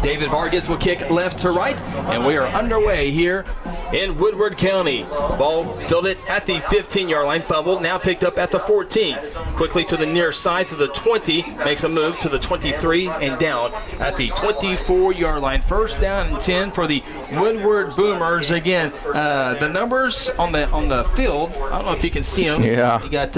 David Vargas will kick left to right, and we are underway here in Woodward County. Ball fielded at the 15-yard line, fumbled, now picked up at the 14. Quickly to the near side to the 20, makes a move to the 23 and down at the 24-yard line. First down and 10 for the Woodward Boomers. Again, the numbers on the field, I don't know if you can see them. Yeah. You got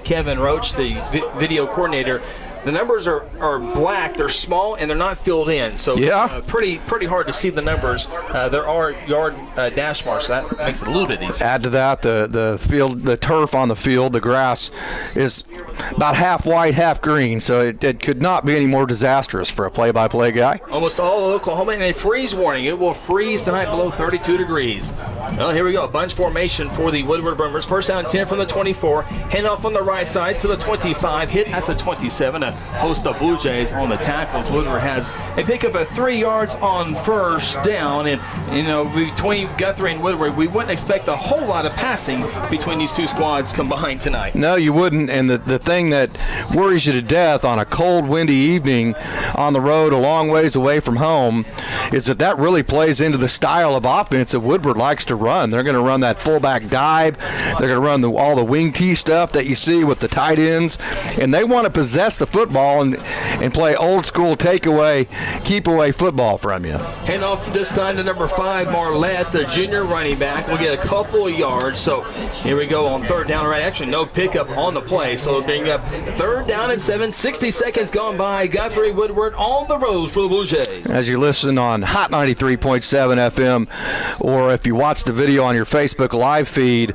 Kevin Roach, the video coordinator. The numbers are black, they're small, and they're not filled in. So pretty hard to see the numbers. There are yard dash marks, so that makes it a little bit easier. Add to that the field, the turf on the field, the grass is about half white, half green, so it could not be any more disastrous for a play-by-play guy. Almost all of Oklahoma in a freeze warning. It will freeze tonight below 32 degrees. Well, here we go. Bunch formation for the Woodward Boomers. First down 10 from the 24. Handoff on the right side to the 25. Hit at the 27. A host of Blue Jays on the tackles. Woodward has a pickup of 3 yards on first down. And, you know, between Guthrie and Woodward, we wouldn't expect a whole lot of passing between these two squads combined tonight. No, you wouldn't. And the thing that worries you to death on a cold, windy evening on the road a long ways away from home is that really plays into the style of offense that Woodward likes to run. They're going to run that fullback dive. They're going to run all the wing tee stuff that you see with the tight ends. And they want to possess the football and play old school takeaway, keep away football from you. Hand off this time to number 5, Marlette, the junior running back. We'll get a couple of yards. So here we go on third down. Right, actually no pickup on the play. So it'll bring up third down and 7. 60 seconds gone by. Guthrie Woodward on the road for the Blue Jays. As you listen on Hot 93.7 FM, or if you watch the video on your Facebook live feed,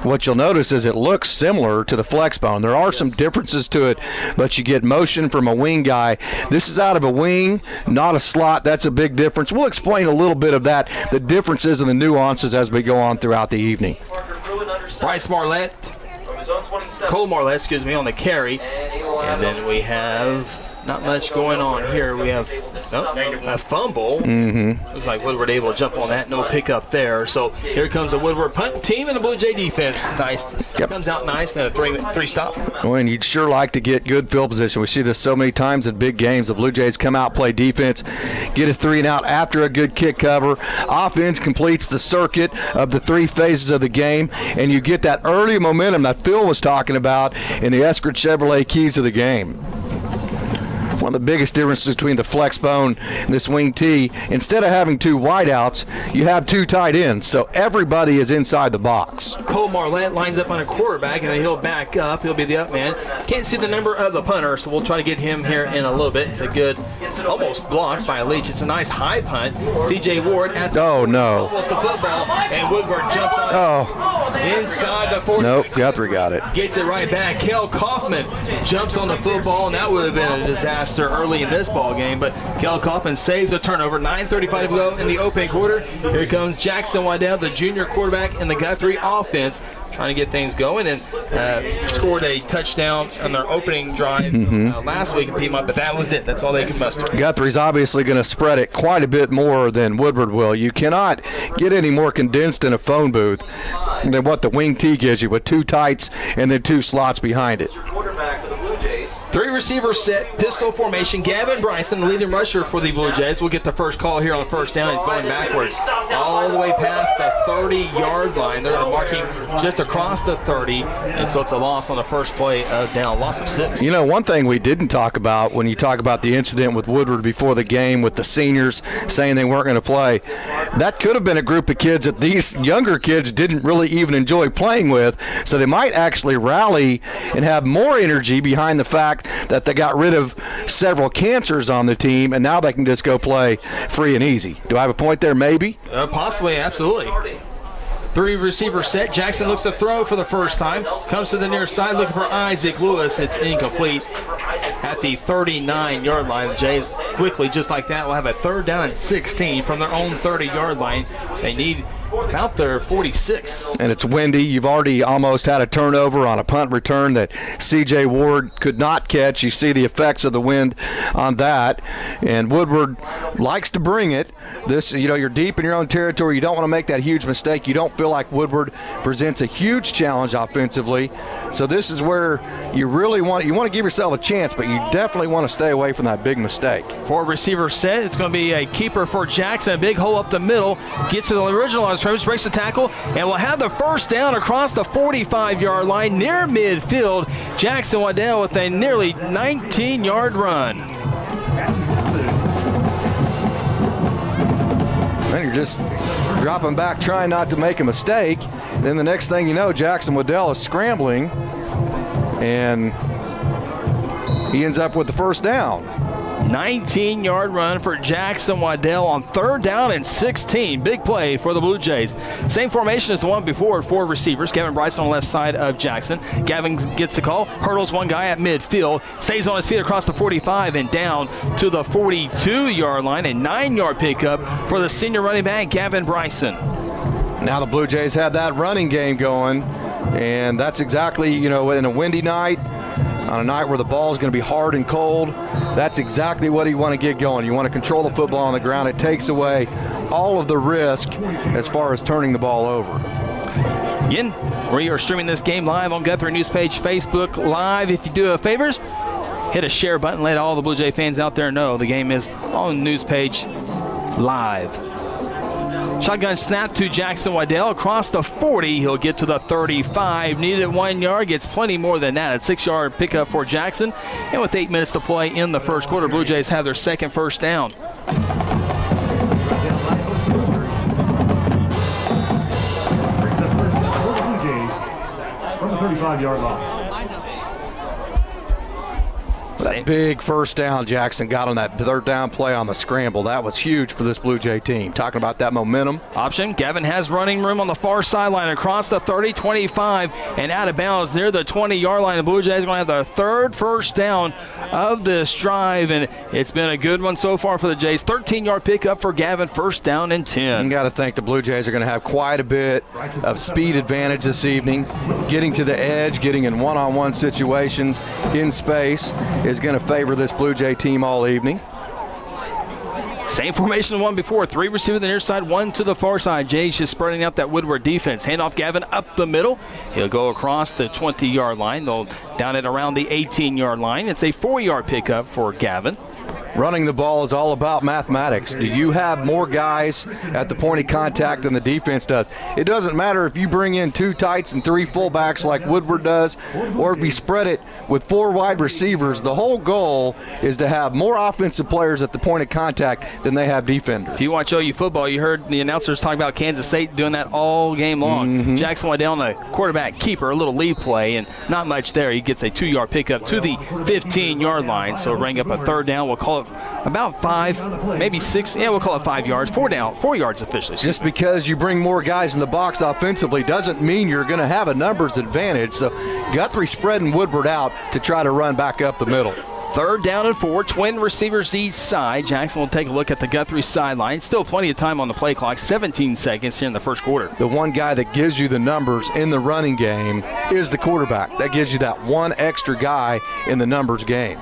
what you'll notice is it looks similar to the flex bone. There are some differences to it, but you get motion from a wing guy. This is out of a wing, not a slot. That's a big difference. We'll explain a little bit of that, the differences and the nuances as we go on throughout the evening. Bryce Marlette, Cole Marlette, on the carry. And then we have not much going on here. We have a fumble. Looks like Woodward able to jump on that. No pickup there. So here comes the Woodward punt team and the Blue Jay defense. Nice. Comes out nice and a three stop. Well, and you'd sure like to get good field position. We see this so many times in big games. The Blue Jays come out, play defense, get a 3 and out after a good kick cover. Offense completes the circuit of the 3 phases of the game, and you get that early momentum that Phil was talking about in the Eskridge Chevrolet keys of the game. One of the biggest differences between the flex bone and this wing tee, instead of having 2 wideouts, you have 2 tight ends, so everybody is inside the box. Cole Marlette lines up on a quarterback, and then he'll back up. He'll be the up man. Can't see the number of the punter, so we'll try to get him here in a little bit. It's a good, almost blocked by Leach. It's a nice high punt. C.J. Ward at the almost the football, and Woodward jumps on inside the 40. Nope, Guthrie got it. Gets it right back. Kel Kaufman jumps on the football, and that would have been a disaster early in this ball game, but Kel Kaufman saves a turnover. 9:35 to go in the opening quarter. Here comes Jackson Waddell, the junior quarterback in the Guthrie offense, trying to get things going, and scored a touchdown on their opening drive last week in Piedmont, but that was it. That's all they could muster. Guthrie's obviously going to spread it quite a bit more than Woodward will. You cannot get any more condensed in a phone booth than what the wing tee gives you with 2 tights and then 2 slots behind it. 3 receivers set, pistol formation. Gavin Bryson, the leading rusher for the Blue Jays, will get the first call here on first down. He's going backwards all the way past the 30-yard line. They're marking just across the 30, and so it's a loss on the first play down, loss of 6. You know, one thing we didn't talk about when you talk about the incident with Woodward before the game with the seniors saying they weren't going to play, that could have been a group of kids that these younger kids didn't really even enjoy playing with, so they might actually rally and have more energy behind the fact that they got rid of several cancers on the team, and now they can just go play free and easy. Do I have a point there? Maybe? Possibly, absolutely. 3 receivers set. Jackson looks to throw for the first time. Comes to the near side looking for Isaac Lewis. It's incomplete at the 39-yard line. The Jays quickly, just like that, will have a third down and 16 from their own 30-yard line. They need about their 46. And it's windy. You've already almost had a turnover on a punt return that C.J. Ward could not catch. You see the effects of the wind on that. And Woodward likes to bring it. This, you're deep in your own territory. You don't want to make that huge mistake. You don't feel like Woodward presents a huge challenge offensively. So this is where you really want to give yourself a chance, but you definitely want to stay away from that big mistake. Four receiver set. It's going to be a keeper for Jackson. A big hole up the middle. Gets to the original line of scrimmage, breaks the tackle, and will have the first down across the 45-yard line near midfield. Jackson Waddell with a nearly 19-yard run. And you're just dropping back, trying not to make a mistake. Then the next thing you know, Jackson Waddell is scrambling, and he ends up with the first down. 19-yard run for Jackson Waddell on 3rd down and 16. Big play for the Blue Jays. Same formation as the one before, 4 receivers. Gavin Bryson on the left side of Jackson. Gavin gets the call, hurdles one guy at midfield, stays on his feet across the 45 and down to the 42-yard line. A 9-yard pickup for the senior running back, Gavin Bryson. Now the Blue Jays have that running game going, and that's exactly, in a windy night, on a night where the ball is going to be hard and cold, that's exactly what you want to get going. You want to control the football on the ground. It takes away all of the risk as far as turning the ball over. Again, we are streaming this game live on Guthrie News Page, Facebook Live. If you do us favors, hit a share button. Let all the Blue Jay fans out there know the game is on News Page Live. Shotgun snap to Jackson Waddell across the 40. He'll get to the 35. Needed 1 yard. Gets plenty more than that. A 6-yard pickup for Jackson. And with 8 minutes to play in the first quarter, Blue Jays have their second first down. From the 35-yard line. That big first down Jackson got on that 3rd down play on the scramble. That was huge for this Blue Jay team. Talking about that momentum. Option. Gavin has running room on the far sideline across the 30, 25, and out of bounds near the 20-yard line. The Blue Jays are going to have the 3rd first down of this drive, and it's been a good one so far for the Jays. 13-yard pickup for Gavin, 1st down and 10. You got to think the Blue Jays are going to have quite a bit of speed advantage this evening. Getting to the edge, getting in one-on-one situations in space is going to favor this Blue Jay team all evening. Same formation as one before. 3 receivers on the near side, 1 to the far side. Jays just spreading out that Woodward defense. Handoff Gavin up the middle. He'll go across the 20-yard line. They'll down it around the 18-yard line. It's a 4-yard pickup for Gavin. Running the ball is all about mathematics. Do you have more guys at the point of contact than the defense does? It doesn't matter if you bring in 2 tights and 3 fullbacks like Woodward does, or if you spread it with 4 wide receivers. The whole goal is to have more offensive players at the point of contact than they have defenders. If you watch OU football, you heard the announcers talk about Kansas State doing that all game long. Jackson Waddell on the quarterback keeper, a little lead play, and not much there. He gets a 2-yard pickup to the 15-yard line, so bring up a 3rd down. We'll call it about 5, maybe 6. Yeah, we'll call it 5 yards. 4 yards officially. Just because you bring more guys in the box offensively doesn't mean you're going to have a numbers advantage. So Guthrie spreading Woodward out to try to run back up the middle. 3rd down and 4, twin receivers each side. Jackson will take a look at the Guthrie sideline. Still plenty of time on the play clock, 17 seconds here in the first quarter. The one guy that gives you the numbers in the running game is the quarterback. That gives you that one extra guy in the numbers game.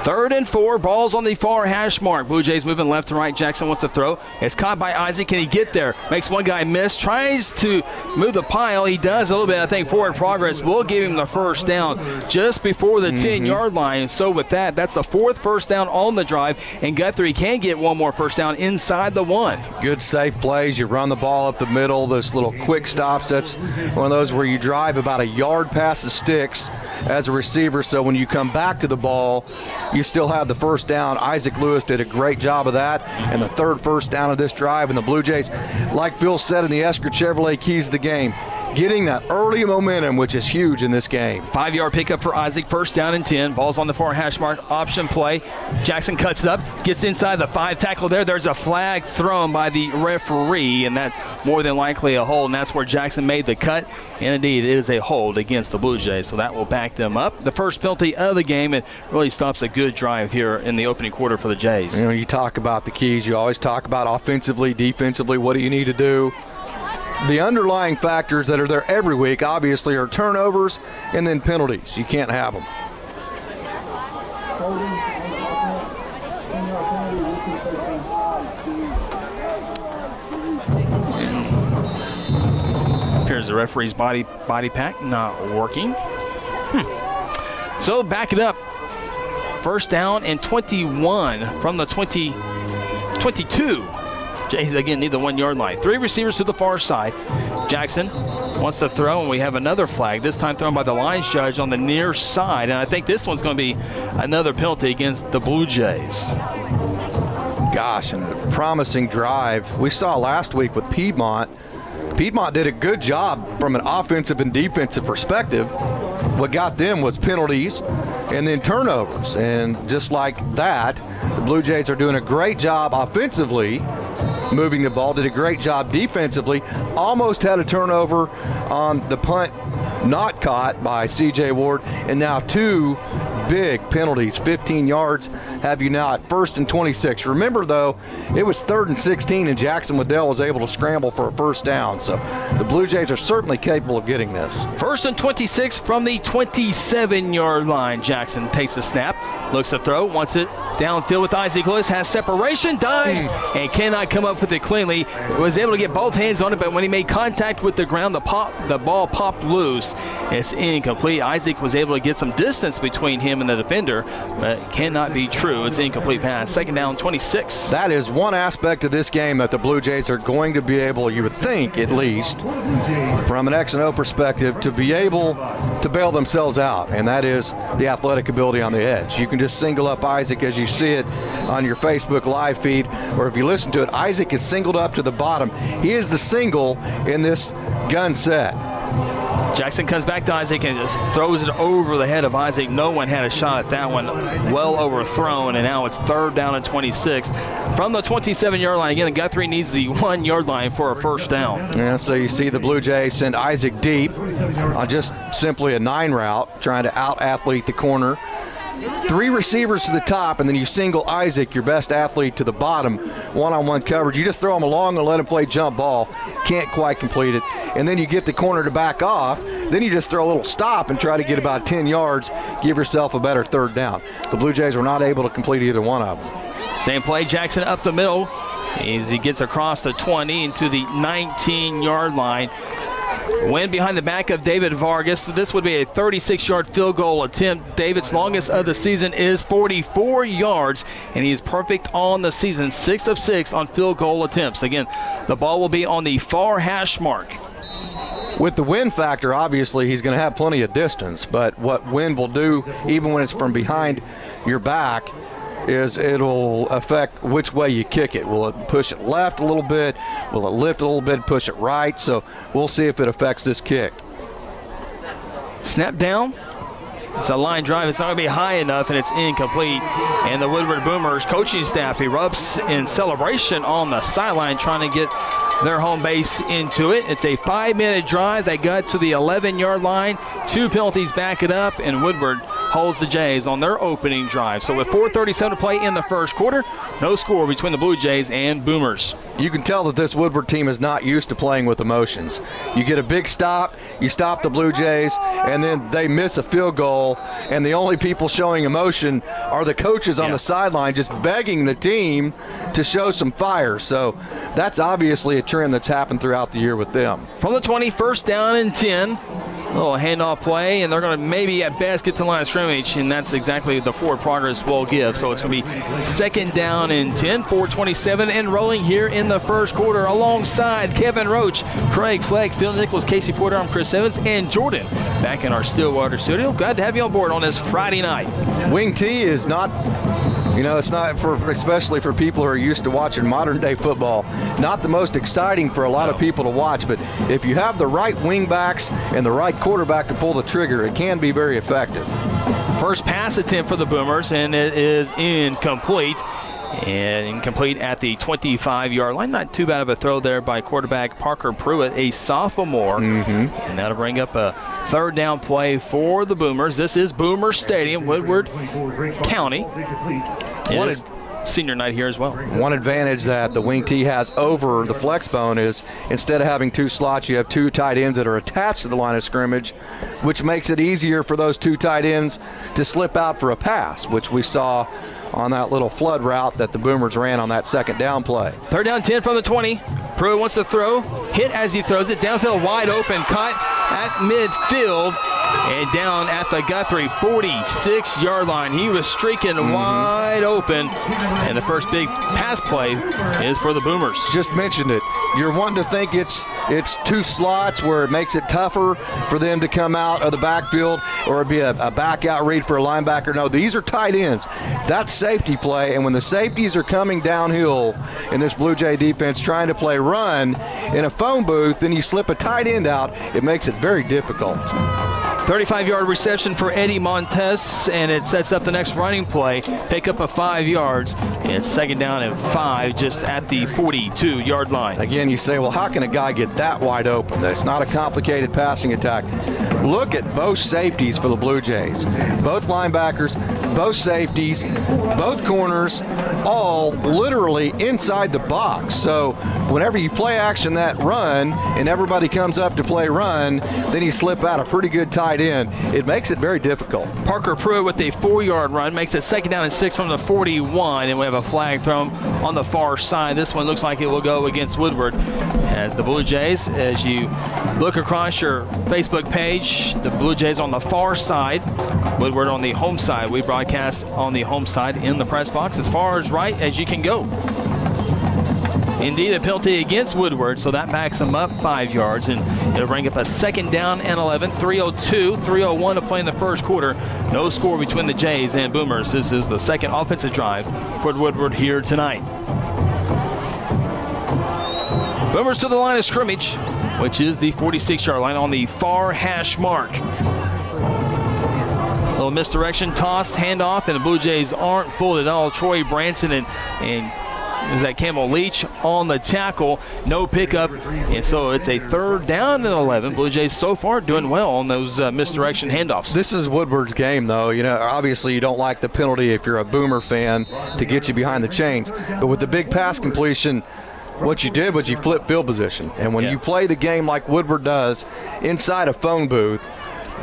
3rd and 4, balls on the far hash mark. Blue Jays moving left to right. Jackson wants to throw. It's caught by Isaac. Can he get there? Makes one guy miss. Tries to move the pile. He does a little bit, I think, forward progress. Will give him the first down just before the 10-yard line. So with that, that's the 4th first down on the drive, and Guthrie can get one more first down inside the 1. Good safe plays. You run the ball up the middle. Those little quick stops. That's one of those where you drive about a yard past the sticks as a receiver. So when you come back to the ball, you still have the first down. Isaac Lewis did a great job of that, and the 3rd first down of this drive. And the Blue Jays, like Phil said in the Esker Chevrolet keys of the game, getting that early momentum, which is huge in this game. 5-yard pickup for Isaac, 1st down and 10. Ball's on the far hash mark, option play. Jackson cuts it up, gets inside the 5 tackle there. There's a flag thrown by the referee, and that's more than likely a hold, and that's where Jackson made the cut. And indeed, it is a hold against the Blue Jays, so that will back them up. The first penalty of the game, it really stops a good drive here in the opening quarter for the Jays. You know, you talk about the keys. You always talk about offensively, defensively, what do you need to do? the underlying factors that are there every week, obviously, are turnovers and then penalties. You can't have them. Appears the referee's body pack not working. So back it up. First down and 21 from the 22. Jays again need the 1 yard line. 3 receivers to the far side. Jackson wants to throw, and we have another flag, this time thrown by the lines judge on the near side. And I think this one's going to be another penalty against the Blue Jays. Gosh, and a promising drive. We saw last week with Piedmont. Piedmont did a good job from an offensive and defensive perspective. What got them was penalties and then turnovers. And just like that, the Blue Jays are doing a great job offensively, moving the ball, did a great job defensively, almost had a turnover on the punt not caught by C.J. Ward, and now 2 big penalties, 15 yards, have you now at 1st and 26. Remember, though, it was 3rd and 16, and Jackson Waddell was able to scramble for a first down. So the Blue Jays are certainly capable of getting this. 1st and 26 from the 27-yard line. Jackson takes the snap, looks to throw, wants it downfield with Isaac Lewis, has separation, dives, and cannot come up with it cleanly. Was able to get both hands on it, but when he made contact with the ground, the ball popped loose. It's incomplete. Isaac was able to get some distance between him and the defender, but it cannot be true. It's an incomplete pass. 2nd down, 26. That is one aspect of this game that the Blue Jays are going to be able, you would think at least, from an X&O perspective, to be able to bail themselves out, and that is the athletic ability on the edge. You can just single up Isaac as you see it on your Facebook live feed, or if you listen to it, Isaac is singled up to the bottom. He is the single in this gun set. Jackson comes back to Isaac and just throws it over the head of Isaac. No one had a shot at that one. Well overthrown, and now it's 3rd down and 26. From the 27-yard line, again, Guthrie needs the 1 yard line for a first down. Yeah, so you see the Blue Jays send Isaac deep on just simply a 9 route, trying to out-athlete the corner. 3 receivers to the top, and then you single Isaac, your best athlete, to the bottom. One-on-one coverage. You just throw him along and let him play jump ball. Can't quite complete it. And then you get the corner to back off. Then you just throw a little stop and try to get about 10 yards. Give yourself a better 3rd down. The Blue Jays were not able to complete either one of them. Same play, Jackson up the middle as he gets across the 20 into the 19-yard line. Win behind the back of David Vargas. This would be a 36-yard field goal attempt. David's longest of the season is 44 yards, and he is perfect on the season, 6 of 6 on field goal attempts. Again, the ball will be on the far hash mark. With the wind factor, obviously, he's going to have plenty of distance, but what wind will do, even when it's from behind your back, is it'll affect which way you kick it. Will it push it left a little bit? Will it lift a little bit, push it right? So we'll see if it affects this kick. Snap down. It's a line drive. It's not going to be high enough, and it's incomplete. And the Woodward Boomers coaching staff erupts in celebration on the sideline, trying to get their home base into it. It's a 5-minute drive. They got to the 11-yard line. 2 penalties back it up, and Woodward holds the Jays on their opening drive. So with 4:37 to play in the first quarter, no score between the Blue Jays and Boomers. You can tell that this Woodward team is not used to playing with emotions. You get a big stop, you stop the Blue Jays, and then they miss a field goal, and the only people showing emotion are the coaches on the sideline, just begging the team to show some fire. So that's obviously a trend that's happened throughout the year with them. From the 20, 1st down and 10. A little handoff play, and they're going to maybe at best get to the line of scrimmage, and that's exactly the forward progress will give. So it's going to be 2nd down and 10, 4:27 and rolling here in the first quarter. Alongside Kevin Roach, Craig Fleck, Phil Nichols, Casey Porter, I'm Chris Evans, and Jordan back in our Stillwater studio. Glad to have you on board on this Friday night. Wing T is not, it's not especially for people who are used to watching modern day football, not the most exciting for a lot of people to watch, but if you have the right wing backs and the right quarterback to pull the trigger, it can be very effective. First pass attempt for the Boomers, and it is incomplete. And incomplete at the 25-yard line. Not too bad of a throw there by quarterback Parker Pruitt, a sophomore. And that'll bring up a 3rd down play for the Boomers. This is Boomer Stadium, Woodward County. senior night here as well. One advantage that the wing tee has over the flex bone is instead of having 2 slots, you have 2 tight ends that are attached to the line of scrimmage, which makes it easier for those 2 tight ends to slip out for a pass, which we saw on that little flood route that the Boomers ran on that second down play. 3rd down 10 from the 20. Pruitt wants to throw, hit as he throws it, downfield wide open, caught at midfield, and down at the Guthrie 46-yard line. He was streaking wide open, and the first big pass play is for the Boomers. Just mentioned it. You're wanting to think it's 2 slots where it makes it tougher for them to come out of the backfield or it'd be a back out read for a linebacker. No, these are tight ends. That's safety play, and when the safeties are coming downhill in this Blue Jay defense trying to play run in a phone booth, then you slip a tight end out, it makes it very difficult. 35-yard reception for Eddie Montez, and it sets up the next running play. Pick up of 5 yards. It's 2nd down and 5 just at the 42-yard line. Again, you say, well, how can a guy get that wide open? That's not a complicated passing attack. Look at both safeties for the Blue Jays. Both linebackers, both safeties, both corners, all literally inside the box. So whenever you play action that run and everybody comes up to play run, then you slip out a pretty good tight end. It makes it very difficult. Parker Pruitt with a 4-yard run makes it 2nd down and 6 from the 41, and we have a flag thrown on the far side. This one looks like it will go against Woodward as the Blue Jays, as you look across your Facebook page, the Blue Jays on the far side, Woodward on the home side. We broadcast on the home side in the press box as far as right as you can go. Indeed, a penalty against Woodward, so that backs him up 5 yards, and it'll bring up a 2nd down and 11, 3:02, 3:01 to play in the first quarter. No score between the Jays and Boomers. This is the second offensive drive for Woodward here tonight. Boomers to the line of scrimmage, which is the 46-yard line on the far hash mark. Little misdirection, toss, handoff, and the Blue Jays aren't fooled at all. Troy Branson and is that Campbell Leach on the tackle, no pickup, and so it's a 3rd down and 11. Blue Jays so far doing well on those misdirection handoffs. This is Woodward's game, though. You know, obviously you don't like the penalty if you're a Boomer fan to get you behind the chains, but with the big pass completion, what you did was you flipped field position, and when you play the game like Woodward does inside a phone booth,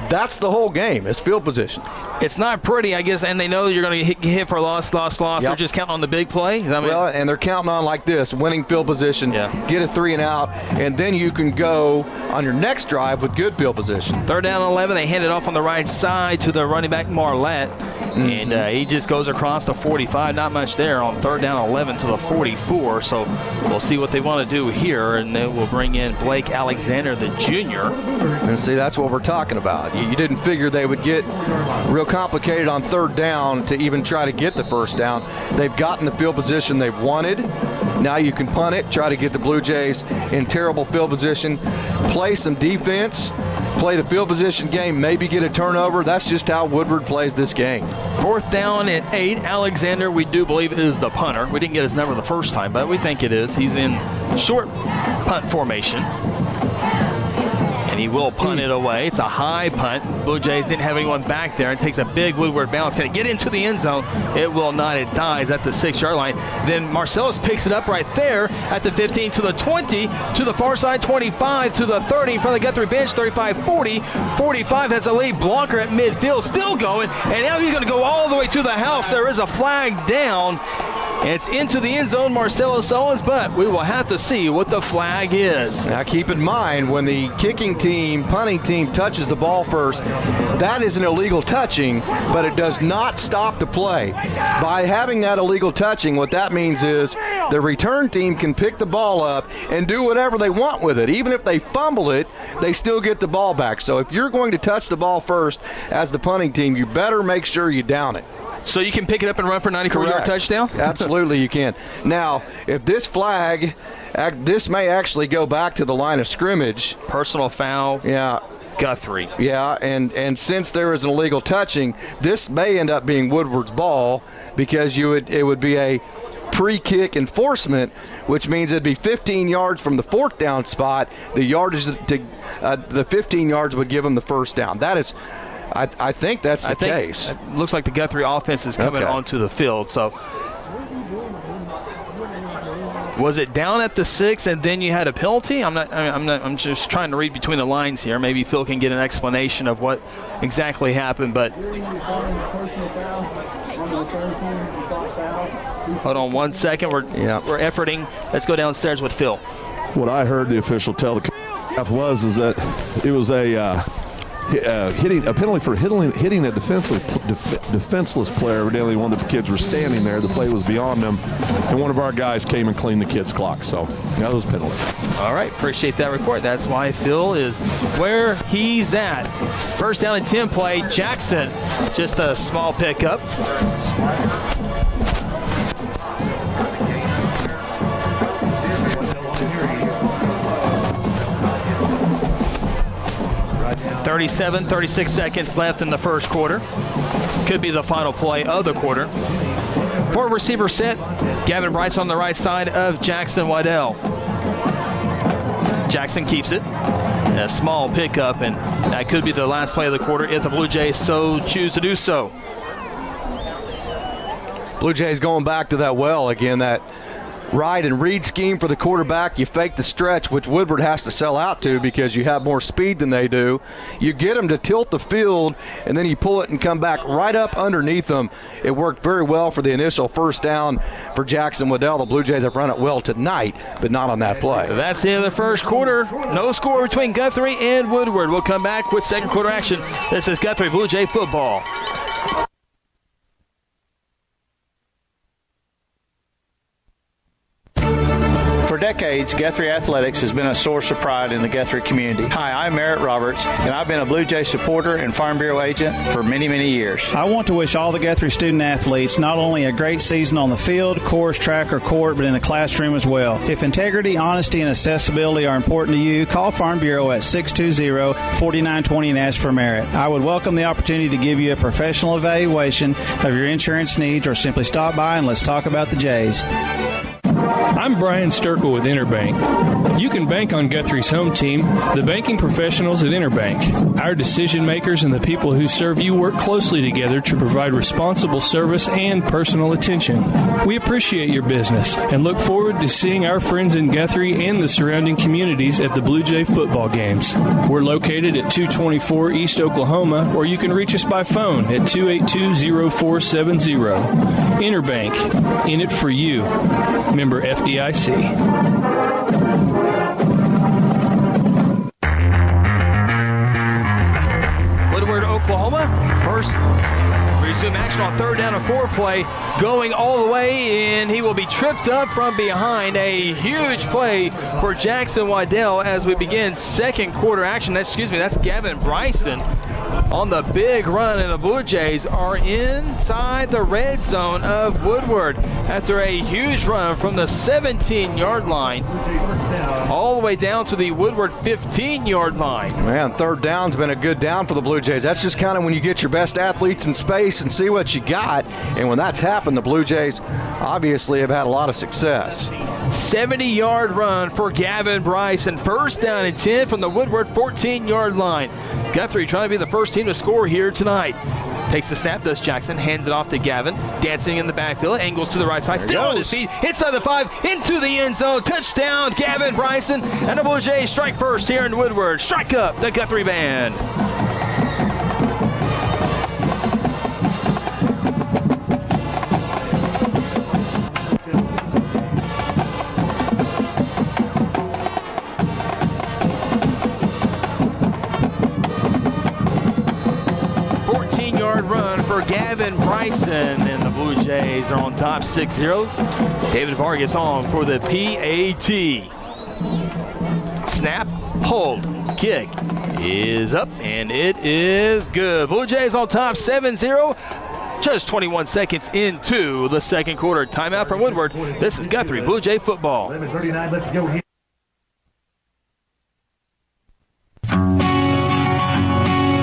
that's the whole game. It's field position. It's not pretty, I guess, and they know you're going to get hit for a loss. Yep. They're just counting on the big play. Well, and they're counting on like this, winning field position, get a 3 and out, and then you can go on your next drive with good field position. 3rd down and 11. They hand it off on the right side to the running back Marlette, and he just goes across the 45. Not much there on 3rd down and 11 to the 44. So we'll see what they want to do here, and then we'll bring in Blake Alexander, the junior. And see, that's what we're talking about. You didn't figure they would get real complicated on 3rd down to even try to get the 1st down. They've gotten the field position they've wanted. Now you can punt it, try to get the Blue Jays in terrible field position, play some defense, play the field position game, maybe get a turnover. That's just how Woodward plays this game. 4th down and 8. Alexander, we do believe, is the punter. We didn't get his number the first time, but we think it is. He's in short punt formation. He will punt it away. It's a high punt. Blue Jays didn't have anyone back there. It takes a big Woodward bounce. Can it get into the end zone? It will not. It dies at the 6-yard line. Then Marcellus picks it up right there at the 15 to the 20 to the far side 25 to the 30 in front of the Guthrie bench 35 40. 45 has a lead blocker at midfield, still going, and now he's going to go all the way to the house. There is a flag down. It's into the end zone, Marcellus Owens, but we will have to see what the flag is. Now keep in mind, when the kicking team, punting team touches the ball first, that is an illegal touching, but it does not stop the play. By having that illegal touching, what that means is the return team can pick the ball up and do whatever they want with it. Even if they fumble it, they still get the ball back. So if you're going to touch the ball first as the punting team, you better make sure you down it. So you can pick it up and run for a 94-yard touchdown? Absolutely you can. Now, if this flag, this may actually go back to the line of scrimmage. Personal foul. Yeah. Guthrie. Yeah, and since there is an illegal touching, this may end up being Woodward's ball because it would be a pre-kick enforcement, which means it'd be 15 yards from the 4th down spot. The yardage to the 15 yards would give them the 1st down. That is, I think that's the case. It looks like the Guthrie offense is coming onto the field. So Was it down at the 6 and then you had a penalty? I'm just trying to read between the lines here. Maybe Phil can get an explanation of what exactly happened, but hold on 1 second. We're efforting. Let's go downstairs with Phil. What I heard the official tell the is that it was a penalty for hitting a defenseless player. Evidently, one of the kids were standing there. The play was beyond them, and one of our guys came and cleaned the kid's clock. So that was a penalty. All right, appreciate that report. That's why Phil is where he's at. First down and 10 play. Jackson, just a small pickup. $37-36 seconds left in the first quarter. Could be the final play of the quarter. 4 receiver set. Gavin Bryce on the right side of Jackson Waddell. Jackson keeps it. A small pickup, and that could be the last play of the quarter if the Blue Jays so choose to do so. Blue Jays going back to that well again, that ride and read scheme for the quarterback. You fake the stretch, which Woodward has to sell out to because you have more speed than they do. You get them to tilt the field, and then you pull it and come back right up underneath them. It worked very well for the initial first down for Jackson Waddell. The Blue Jays have run it well tonight, but not on that play. That's the end of the first quarter. No score between Guthrie and Woodward. We'll come back with second quarter action. This is Guthrie Blue Jay football. For decades, Guthrie Athletics has been a source of pride in the Guthrie community. Hi, I'm Merritt Roberts, and I've been a Blue Jay supporter and Farm Bureau agent for many, many years. I want to wish all the Guthrie student athletes not only a great season on the field, course, track, or court, but in the classroom as well. If integrity, honesty, and accessibility are important to you, call Farm Bureau at 620-4920 and ask for Merritt. I would welcome the opportunity to give you a professional evaluation of your insurance needs, or simply stop by and let's talk about the Jays. I'm Brian Sturkle with Interbank. You can bank on Guthrie's home team, the banking professionals at Interbank. Our decision makers and the people who serve you work closely together to provide responsible service and personal attention. We appreciate your business and look forward to seeing our friends in Guthrie and the surrounding communities at the Blue Jay football games. We're located at 224 East Oklahoma, or you can reach us by phone at 282-0470. Interbank, in it for you. Member FDIC. Woodward, Oklahoma. First resume action on third down and 4 play, going all the way, and he will be tripped up from behind. A huge play for Jackson Waddell as we begin second quarter action. That's Gavin Bryson on the big run, and the Blue Jays are inside the red zone of Woodward after a huge run from the 17-yard line all the way down to the Woodward 15-yard line. Man, third down's been a good down for the Blue Jays. That's just kind of when you get your best athletes in space and see what you got, and when that's happened, the Blue Jays obviously have had a lot of success. 70-yard run for Gavin Bryson. First down and 10 from the Woodward 14-yard line. Guthrie trying to be the first team to score here tonight. Takes the snap, does Jackson, hands it off to Gavin, dancing in the backfield, angles to the right side, still on his feet, inside the 5, into the end zone, touchdown, Gavin Bryson, and the Blue Jays strike first here in Woodward. Strike up the Guthrie band. Run for Gavin Bryson, and the Blue Jays are on top 6-0. David Vargas on for the PAT. Snap, hold, kick is up, and it is good. Blue Jays on top 7-0. Just 21 seconds into the second quarter. Timeout from Woodward. This is Guthrie Blue Jay football. 11:39, let's go here.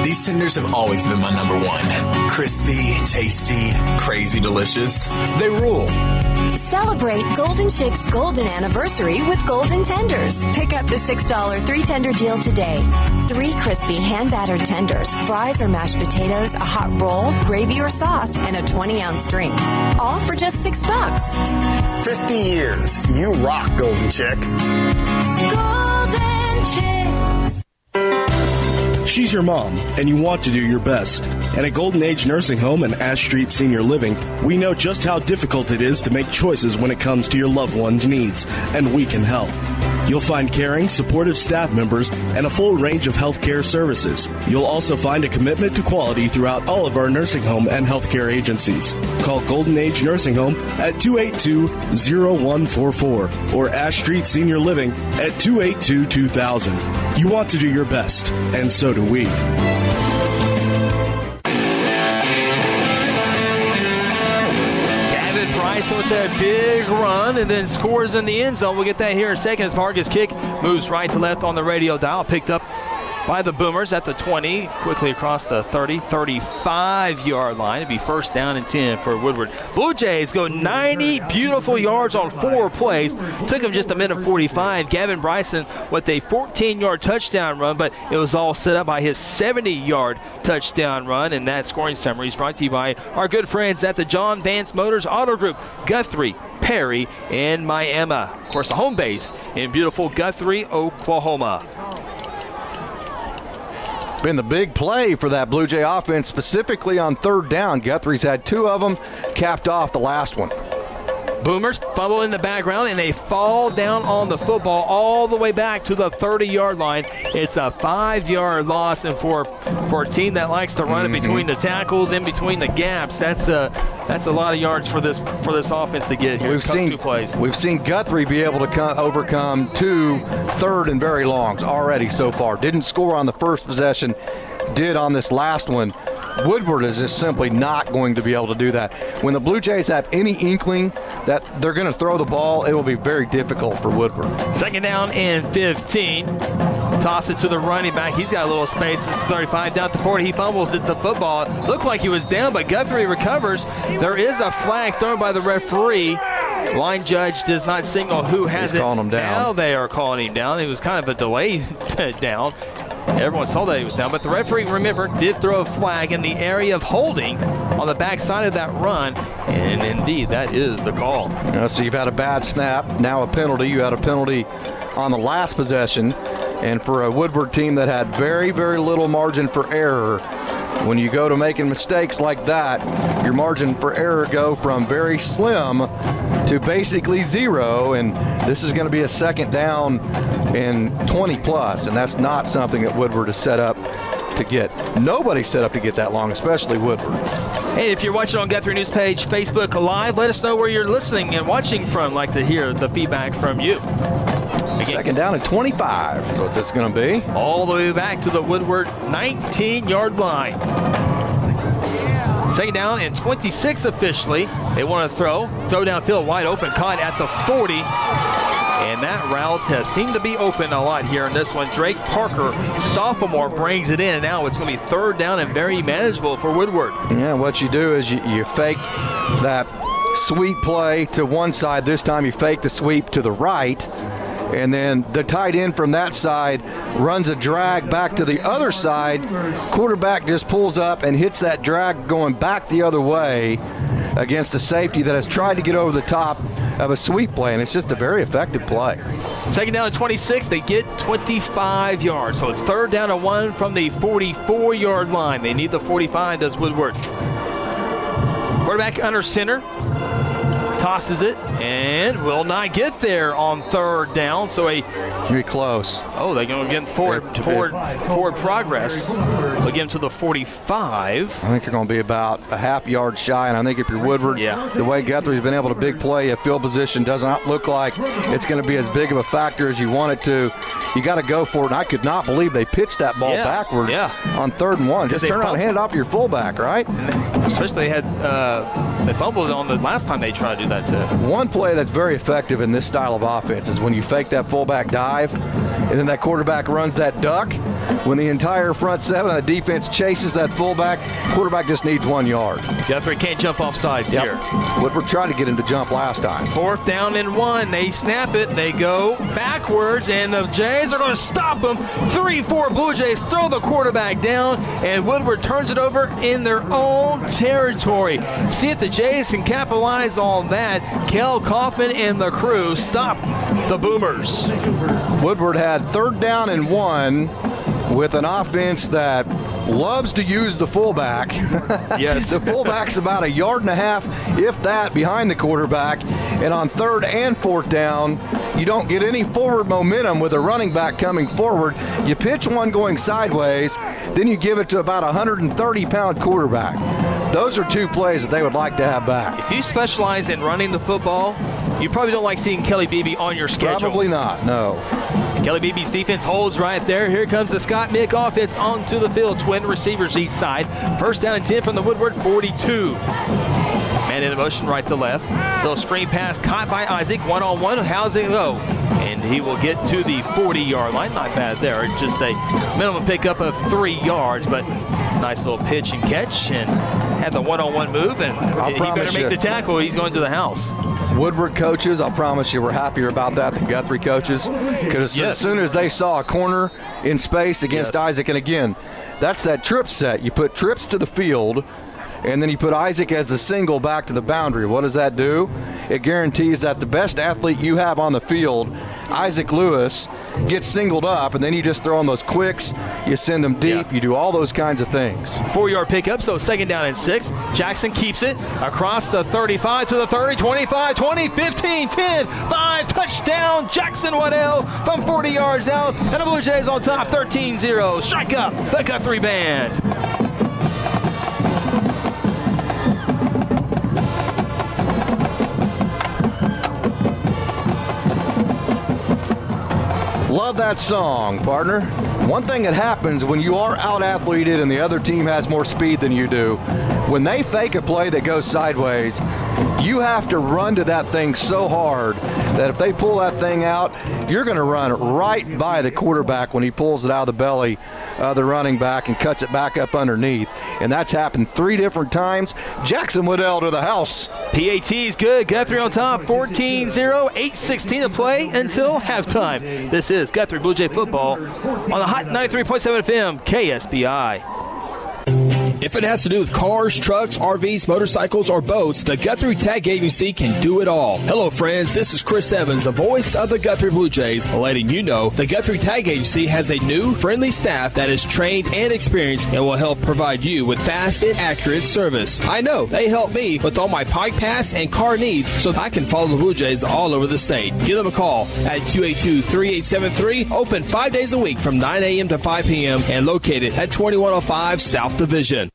These tenders have always been my number one. Crispy, tasty, crazy delicious. They rule. Celebrate Golden Chick's golden anniversary with Golden Tenders. Pick up the $6 3-tender deal today. 3 crispy hand-battered tenders, fries or mashed potatoes, a hot roll, gravy or sauce, and a 20-ounce drink. All for just $6. 50 years. You rock, Golden Chick. Golden Chick. She's your mom, and you want to do your best. And at Golden Age Nursing Home and Ash Street Senior Living, we know just how difficult it is to make choices when it comes to your loved one's needs, and we can help. You'll find caring, supportive staff members and a full range of healthcare services. You'll also find a commitment to quality throughout all of our nursing home and healthcare agencies. Call Golden Age Nursing Home at 282-0144 or Ash Street Senior Living at 282-2000. You want to do your best, and so do we. Bryson with that big run and then scores in the end zone. We'll get that here in a second as Vargas' kick moves right to left on the radio dial. Picked up by the Boomers at the 20, quickly across the 30, 35-yard line. It'd be first down and 10 for Woodward. Blue Jays go 90 beautiful yards on 4 plays. Took him just a minute 45. Gavin Bryson with a 14-yard touchdown run, but it was all set up by his 70-yard touchdown run. And that scoring summary is brought to you by our good friends at the John Vance Motors Auto Group, Guthrie, Perry, and Miami. Of course, the home base in beautiful Guthrie, Oklahoma. Been the big play for that Blue Jay offense, specifically on third down. Guthrie's had 2 of them, capped off the last one. Boomers fumble in the background, and they fall down on the football all the way back to the 30-yard line. It's a 5-yard loss, and for a team that likes to run in between the tackles, in between the gaps, that's a lot of yards for this offense to get here. We've seen Guthrie be able to overcome 2 third and very longs already so far. Didn't score on the first possession, did on this last one. Woodward is just simply not going to be able to do that. When the Blue Jays have any inkling that they're going to throw the ball, it will be very difficult for Woodward. Second down and 15. Toss it to the running back. He's got a little space at 35, down to 40. He fumbles at the football. Looked like he was down, but Guthrie recovers. There is a flag thrown by the referee. Line judge does not signal who has it. Calling him down. Now they are calling him down. It was kind of a delay down. Everyone saw that he was down, but the referee, remember, did throw a flag in the area of holding on the backside of that run, and indeed, that is the call. So you've had a bad snap, now a penalty. You had a penalty on the last possession, and for a Woodward team that had very, very little margin for error, when you go to making mistakes like that, your margin for error go from very slim to basically 0, and this is going to be a second down and 20 plus, and that's not something that Woodward is set up to get. Nobody's set up to get that long, especially Woodward. Hey, if you're watching on Guthrie News page, Facebook Live, let us know where you're listening and watching from. Like to hear the feedback from you. Again, second down and 25. So what's this going to be? All the way back to the Woodward 19-yard line. Second down and 26 officially. They want to throw downfield, wide open, caught at the 40. And that route has seemed to be open a lot here in this one. Drake Parker, sophomore, brings it in, and now it's going to be third down and very manageable for Woodward. Yeah, what you do is you fake that sweep play to one side. This time you fake the sweep to the right, and then the tight end from that side runs a drag back to the other side. Quarterback just pulls up and hits that drag going back the other way against a safety that has tried to get over the top of a sweep play, and it's just a very effective play. Second down and 26, they get 25 yards. So it's third down and 1 from the 44-yard line. They need the 45, does Woodward. Quarterback under center. Tosses it and will not get there on third down. So Very close. Oh, they're going to get forward progress. They'll get him to the 45. I think you're going to be about a half yard shy, and I think if you're Woodward, the way Guthrie's been able to big play, if field position doesn't look like it's going to be as big of a factor as you want it to, you got to go for it. And I could not believe they pitched that ball backwards on 3rd and 1. Just turn around and hand it off to your fullback, right? Especially they fumbled on the last time they tried to do that too. One play that's very effective in this style of offense is when you fake that fullback dive and then that quarterback runs that duck. when the entire front seven of the defense chases that fullback, quarterback just needs 1 yard. Guthrie can't jump off sides here. Woodward tried to get him to jump last time. 4th down and 1. They snap it. They go backwards, and the Jays are going to stop them. 3-4 Blue Jays throw the quarterback down, and Woodward turns it over in their own territory. See if the Jays can capitalize on that. Kel Kaufman and the crew stop the Boomers. Woodward had 3rd down and 1 with an offense that loves to use the fullback. Yes. The fullback's about 1.5 yards, if that, behind the quarterback. And on 3rd and 4th down, you don't get any forward momentum with a running back coming forward. You pitch one going sideways, then you give it to about a 130-pound quarterback. Those are 2 plays that they would like to have back. If you specialize in running the football, you probably don't like seeing Kelly Beebe on your schedule. Probably not, no. Kelly Beebe's defense holds right there. Here comes the Scott Mick offense onto the field. Twin receivers each side. 1st down and 10 from the Woodward 42. Man in motion right to left. Little screen pass caught by Isaac. One-on-one. How's it go? And he will get to the 40-yard line. Not bad there. It's just a minimum pickup of 3 yards, but nice little pitch and catch, and had the one-on-one move, and he better make the tackle. He's going to the house. Woodward coaches, I'll promise you, we're happier about that than Guthrie coaches, because as soon as they saw a corner in space against Isaac, and again, that's that trip set. You put trips to the field, and then you put Isaac as the single back to the boundary. What does that do? It guarantees that the best athlete you have on the field, Isaac Lewis, gets singled up, and then you just throw him those quicks, you send them deep, you do all those kinds of things. 4-yard pickup, so 2nd down and 6. Jackson keeps it across the 35 to the 30, 25, 20, 15, 10, 5, touchdown, Jackson Waddell from 40 yards out, and the Blue Jays on top, 13-0. Strike up the Guthrie Band. Love that song, partner. One thing that happens when you are out-athleted and the other team has more speed than you do, when they fake a play that goes sideways, you have to run to that thing so hard that if they pull that thing out, you're going to run right by the quarterback when he pulls it out of the belly of the running back and cuts it back up underneath. And that's happened 3 different times. Jackson Waddell to the house. PAT is good. Guthrie on top, 14-0, 8:16 to play until halftime. This is Guthrie Blue Jay football on the Hot 93.7 FM KSBI. If it has to do with cars, trucks, RVs, motorcycles, or boats, the Guthrie Tag Agency can do it all. Hello, friends. This is Chris Evans, the voice of the Guthrie Blue Jays, letting you know the Guthrie Tag Agency has a new, friendly staff that is trained and experienced and will help provide you with fast and accurate service. I know they help me with all my Pike Pass and car needs so I can follow the Blue Jays all over the state. Give them a call at 282-3873, open 5 days a week from 9 a.m. to 5 p.m. and located at 2105 South Division.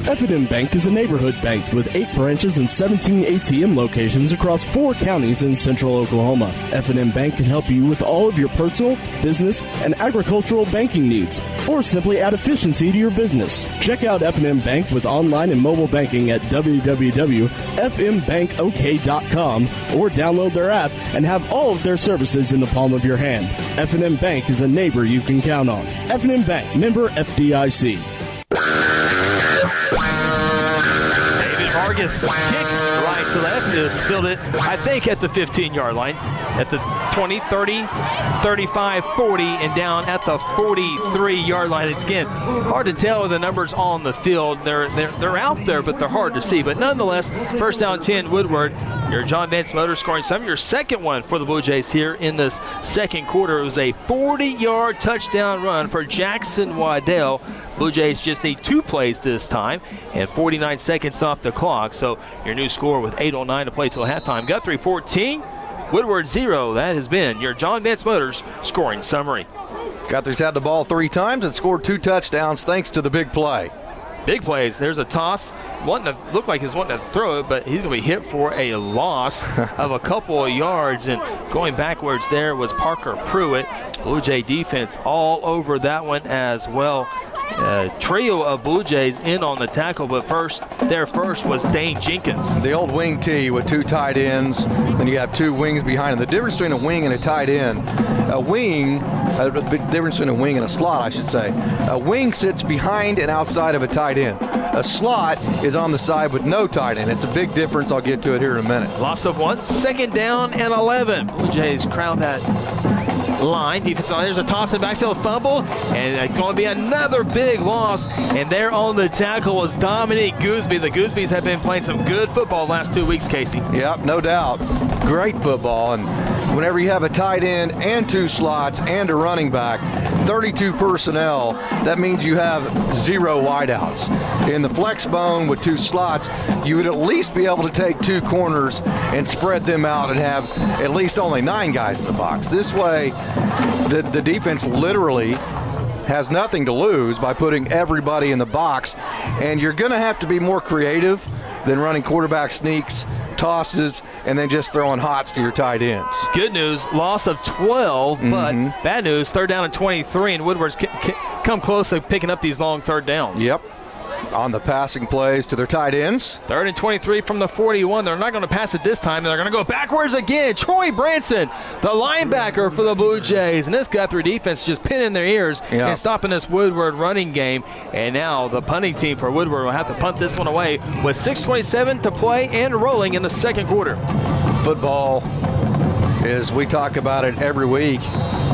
F&M Bank is a neighborhood bank with 8 branches and 17 ATM locations across 4 counties in central Oklahoma. F&M Bank can help you with all of your personal, business, and agricultural banking needs, or simply add efficiency to your business. Check out F&M Bank with online and mobile banking at www.fmbankok.com or download their app and have all of their services in the palm of your hand. F&M Bank is a neighbor you can count on. F&M Bank, member FDIC. David Vargas kick right to left is filled it, I think, at the 15-yard line, at the 20, 30, 35, 40, and down at the 43-yard line. It's, again, hard to tell with the numbers on the field. They're out there, but they're hard to see. But nonetheless, 1st down 10, Woodward. Your John Vance Motors scoring some. Your second one for the Blue Jays here in this second quarter. It was a 40-yard touchdown run for Jackson Waddell. Blue Jays just need 2 plays this time and 49 seconds off the clock. So your new score with 8:09 to play till halftime. Guthrie 14, Woodward 0. That has been your John Vance Motors scoring summary. Guthrie's had the ball 3 times and scored 2 touchdowns thanks to the big play. Big plays. There's a toss. Looked like he was wanting to throw it, but he's going to be hit for a loss of a couple of yards. And going backwards there was Parker Pruitt. Blue Jay defense all over that one as well. trio of Blue Jays in on the tackle, but first was Dane Jenkins. The old wing tee with 2 tight ends, then you have 2 wings behind him. The difference between a wing and a tight end, the difference between a wing and a slot, I should say. A wing sits behind and outside of a tight end. A slot is on the side with no tight end. It's a big difference. I'll get to it here in a minute. Loss of 1, 2nd down and 11. Blue Jays crowd that line. Defense line. There's a toss in the backfield, fumble, and going to be another big loss. And there on the tackle was Dominique Gooseby. The Goosebees have been playing some good football the last 2 weeks, Casey. Yep, no doubt. Great football. And whenever you have a tight end and 2 slots and a running back, 32 personnel, that means you have 0 wideouts. In the flex bone with 2 slots, you would at least be able to take 2 corners and spread them out and have at least only 9 guys in the box. This way, the defense literally has nothing to lose by putting everybody in the box, and you're going to have to be more creative than running quarterback sneaks, tosses, and then just throwing hots to your tight ends. Good news, loss of 12, but bad news, 3rd down and 23, and Woodward's come close to picking up these long 3rd downs. Yep. On the passing plays to their tight ends. 3rd and 23 from the 41. They're not going to pass it this time. They're going to go backwards again. Troy Branson, the linebacker for the Blue Jays. And this Guthrie defense just pinning their ears and stopping this Woodward running game. And now the punting team for Woodward will have to punt this one away with 6:27 to play and rolling in the 2nd quarter. Football is, we talk about it every week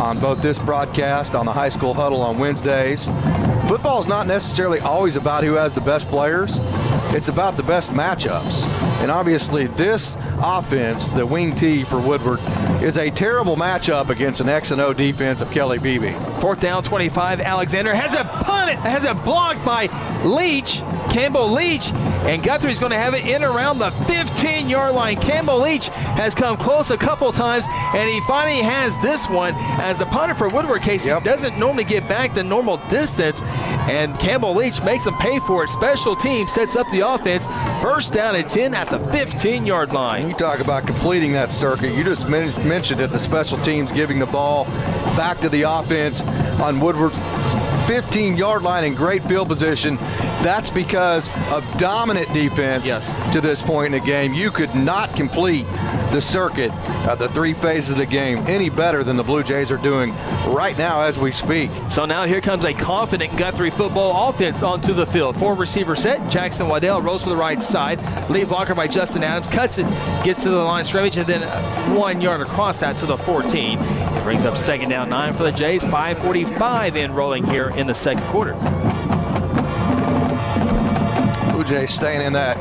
on both this broadcast, on the High School Huddle on Wednesdays. Football is not necessarily always about who has the best players. It's about the best matchups. And obviously this offense, the wing tee for Woodward, is a terrible matchup against an X&O defense of Kelly Beebe. 4th down, 25. Alexander has a block by Leach, Campbell Leach, and Guthrie's going to have it in around the 15-yard line. Campbell Leach has come close a couple times, and he finally has this one as the punter for Woodward. Casey doesn't normally get back the normal distance, and Campbell Leach makes them pay for it. Special teams sets up the offense. 1st down and 10 at the 15-yard line. You talk about completing that circuit. You just mentioned it, the special teams giving the ball back to the offense on Woodward's 15-yard line in great field position. That's because of dominant defense to this point in the game. You could not complete the circuit, the 3 phases of the game, any better than the Blue Jays are doing right now as we speak. So now here comes a confident Guthrie football offense onto the field. 4 receiver set. Jackson Waddell rolls to the right side. Lead blocker by Justin Adams. Cuts it, gets to the line of scrimmage, and then 1 yard across that to the 14. It brings up 2nd down 9 for the Jays. 5:45 in rolling here in the 2nd quarter. Blue Jays staying in that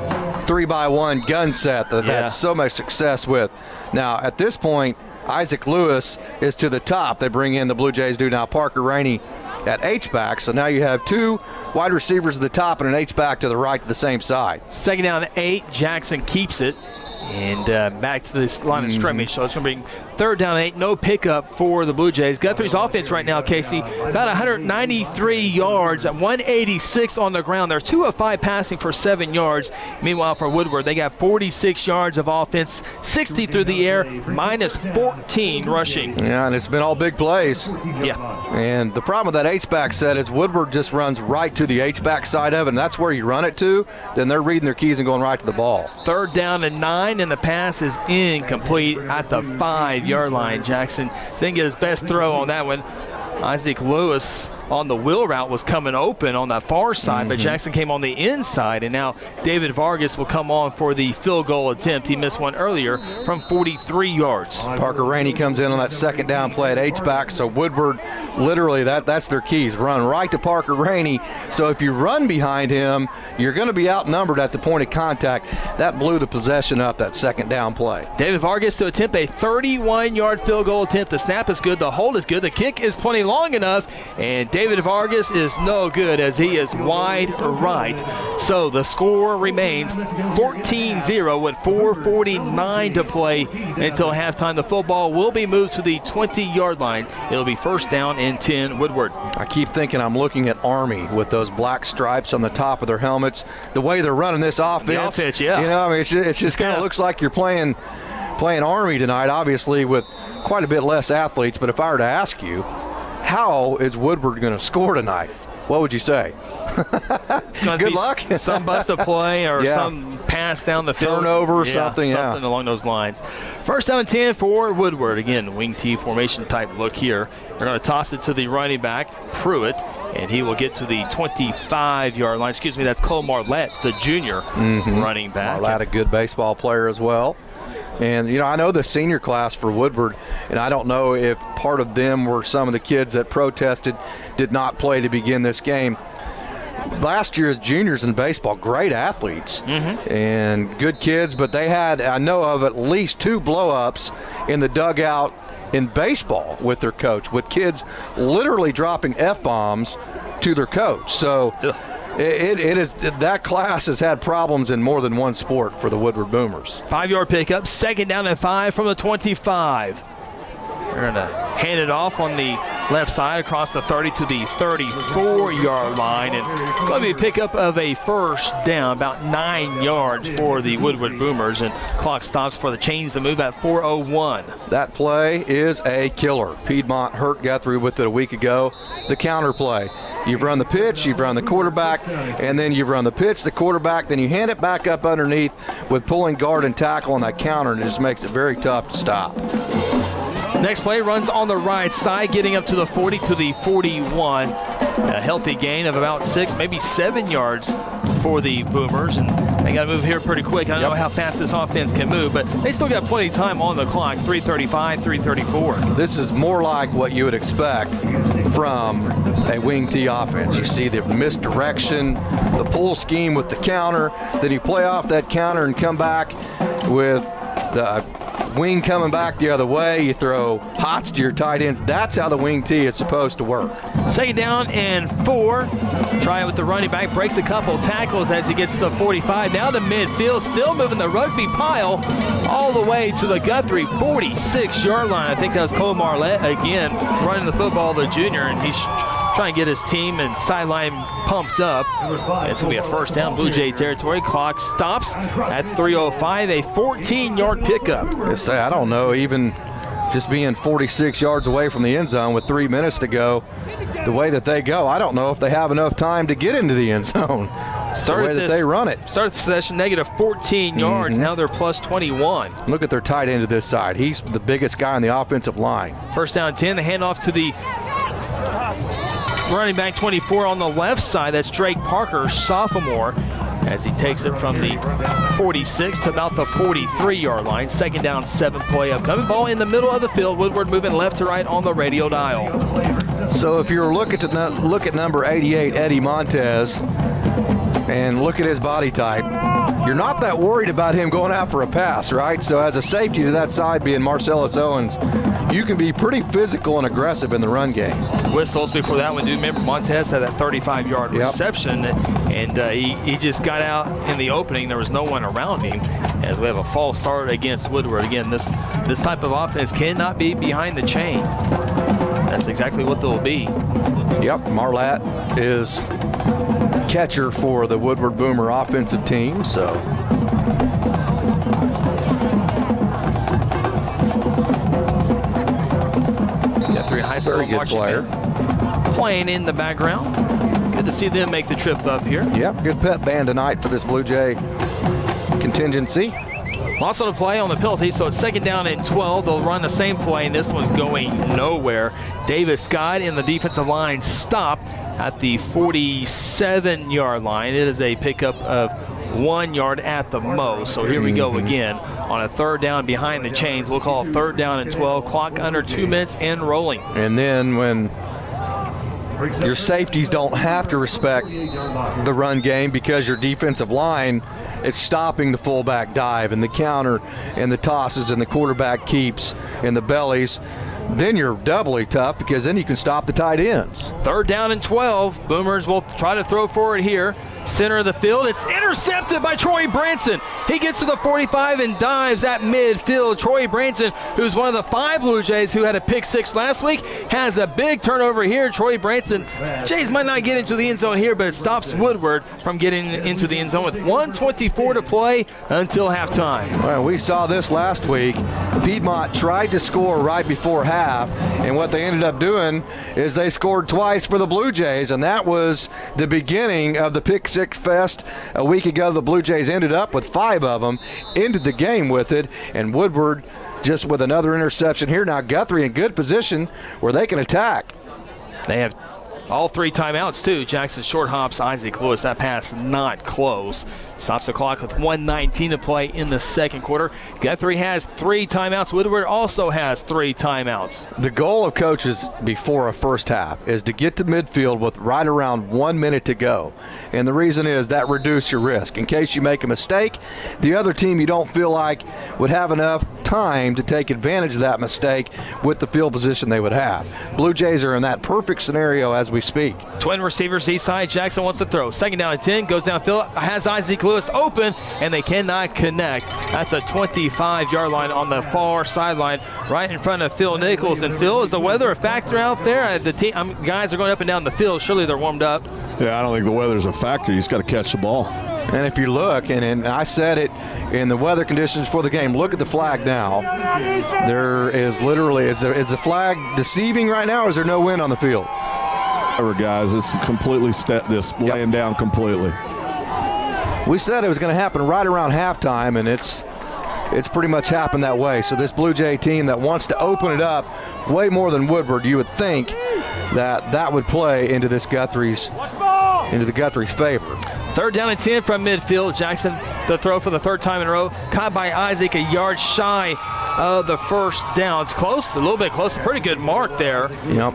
3x1 gun set that they've had so much success with. Now, at this point, Isaac Lewis is to the top. They bring in, the Blue Jays do now, Parker Rainey at H-back. So now you have 2 wide receivers at the top and an H-back to the right to the same side. 2nd down 8. Jackson keeps it. And back to this line of scrimmage. So it's going to be 3rd down 8, no pickup for the Blue Jays. Guthrie's offense right now, Casey, about 193 yards, 186 on the ground. They're 2 of 5 passing for 7 yards. Meanwhile, for Woodward, they got 46 yards of offense, 60 through the air, minus 14 rushing. Yeah, and it's been all big plays. Yeah. And the problem with that H-back set is Woodward just runs right to the H-back side of it, and that's where you run it to. Then they're reading their keys and going right to the ball. 3rd down and 9, and the pass is incomplete at the 5-yard line. Jackson didn't get his best throw on that one. Isaac Lewis on the wheel route was coming open on that far side, but Jackson came on the inside, and now David Vargas will come on for the field goal attempt. He missed one earlier from 43 yards. Parker Rainey comes in on that 2nd down play at H-back, so Woodward, literally that's their keys. Run right to Parker Rainey, so if you run behind him, you're going to be outnumbered at the point of contact. That blew the possession up, that 2nd down play. David Vargas to attempt a 31-yard field goal attempt. The snap is good, the hold is good, the kick is plenty long enough, and David Vargas is no good as he is wide right. So the score remains 14-0 with 4:49 to play until halftime. The football will be moved to the 20-yard line. It'll be 1st down and 10 Woodward. I keep thinking I'm looking at Army with those black stripes on the top of their helmets. The way they're running this offense. The offense, yeah. You know, I mean, it just kind of looks like you're playing Army tonight, obviously with quite a bit less athletes. But if I were to ask you, how is Woodward going to score tonight? what would you say? Good luck. Some busted play or some pass down the field. Turnover, something along those lines. First down and 10 for Woodward. Again, wing T formation type look here. They're going to toss it to the running back, Pruitt, and he will get to the 25-yard line. Excuse me, that's Cole Marlette, the junior running back. Marlette, a good baseball player as well. And, I know the senior class for Woodward, and I don't know if part of them were some of the kids that protested, did not play to begin this game. Last year's juniors in baseball, great athletes and good kids, but they had, I know of at least 2 blow-ups in the dugout in baseball with their coach, with kids literally dropping F-bombs to their coach. So it is, that class has had problems in more than one sport for the Woodward Boomers. 5-yard pickup, second down and 5 from the 25. They're going to hand it off on the left side across the 30 to the 34-yard line. And going to be a pickup of a first down, about 9 yards for the Woodward Boomers. And clock stops for the change to move at 4:01. That play is a killer. Piedmont hurt Guthrie with it a week ago. The counter play. You've run the pitch, you've run the quarterback, and then you've run the pitch, the quarterback, then you hand it back up underneath with pulling guard and tackle on that counter, and it just makes it very tough to stop. Next play runs on the right side, getting up to the 40 to the 41. A healthy gain of about 6, maybe 7 yards for the Boomers. And they got to move here pretty quick. I don't know how fast this offense can move, but they still got plenty of time on the clock, 3:35, 3:34. This is more like what you would expect from a wing T offense. You see the misdirection, the pull scheme with the counter, then you play off that counter and come back with the wing coming back the other way. You throw hots to your tight ends. That's how the wing T is supposed to work. Second down and 4. Try it with the running back. Breaks a couple tackles as he gets to the 45. Now to midfield. Still moving the rugby pile all the way to the Guthrie 46-yard line. I think that was Cole Marlette again running the football, the junior, and he's trying to get his team and sideline pumped up. It's going to be a first down, Blue Jay territory. Clock stops at 3:05, a 14-yard pickup. I don't know, even just being 46 yards away from the end zone with 3 minutes to go, the way that they go, I don't know if they have enough time to get into the end zone. The way that they run it. Started the possession negative 14 yards. Now they're plus 21. Look at their tight end to this side. He's the biggest guy on the offensive line. First down 10, the handoff to the running back 24 on the left side. That's Drake Parker, sophomore, as he takes it from the 46 to about the 43-yard line. Second down, 7 play upcoming. Ball in the middle of the field. Woodward moving left to right on the radio dial. So if you look at number 88, Eddie Montez, and look at his body type, you're not that worried about him going out for a pass, right? So as a safety to that side being Marcellus Owens, you can be pretty physical and aggressive in the run game. Whistles before that one. Do remember Montez had that 35-yard reception, and he just got out in the opening. There was no one around him, as we have a false start against Woodward. Again, this type of offense cannot be behind the chain. That's exactly what they'll be. Yep, Marlette is catcher for the Woodward Boomer offensive team, so Guthrie High School, very good player, playing in the background. Good to see them make the trip up here. Yep, good pep band tonight for this Blue Jay contingency. Lost on a play on the penalty, so it's second down and 12. They'll run the same play, and this one's going nowhere. Davis Scott in the defensive line stop at the 47-yard line. It is a pickup of 1 yard at the most. So here we go again on a third down behind the chains. We'll call it third down and 12. Clock under 2 minutes and rolling. And then when your safeties don't have to respect the run game because your defensive line is stopping the fullback dive and the counter and the tosses and the quarterback keeps and the bellies, then you're doubly tough because then you can stop the tight ends. Third down and 12. Boomers will try to throw for it here. center of the field. It's intercepted by Troy Branson. He gets to the 45 and dives at midfield. Troy Branson, who's one of the 5 Blue Jays who had a pick 6 last week, has a big turnover here. Troy Branson, Jays might not get into the end zone here, but it stops Woodward from getting into the end zone with 1:24 to play until halftime. Well, we saw this last week. Piedmont tried to score right before half, and what they ended up doing is they scored twice for the Blue Jays, and that was the beginning of the pick 6 fest a week ago. The Blue Jays ended up with 5 of them, ended the game with it, and Woodward just with another interception here. Now Guthrie in good position where they can attack. They have all 3 timeouts, too. Jackson short hops Isaac Lewis. That pass not close. Stops the clock with 1:19 to play in the second quarter. Guthrie has 3 timeouts. Woodward also has 3 timeouts. The goal of coaches before a first half is to get to midfield with right around 1 minute to go. And the reason is that reduces your risk. In case you make a mistake, the other team you don't feel like would have enough time to take advantage of that mistake with the field position they would have. Blue Jays are in that perfect scenario as we speak. Twin receivers east side. Jackson wants to throw. Second down and 10. Goes downfield. Has Isaac Lewis open, and they cannot connect at the 25-yard line on the far sideline right in front of Phil Nichols. And Phil, is the weather a factor out there? The team, guys are going up and down the field. Surely they're warmed up. Yeah, I don't think the weather's a factor. You just got to catch the ball. And if you look, and I said it in the weather conditions for the game, look at the flag now. There is literally, is the flag deceiving right now, or is there no wind on the field? Guys, it's completely laying down completely. We said it was going to happen right around halftime, and it's pretty much happened that way. So this Blue Jay team that wants to open it up way more than Woodward, you would think that would play into the Guthrie's favor. Third down and 10 from midfield. Jackson, the throw for the 3rd time in a row. Caught by Isaac, a yard shy of the first down. It's close, a little bit close. A pretty good mark there. Yep.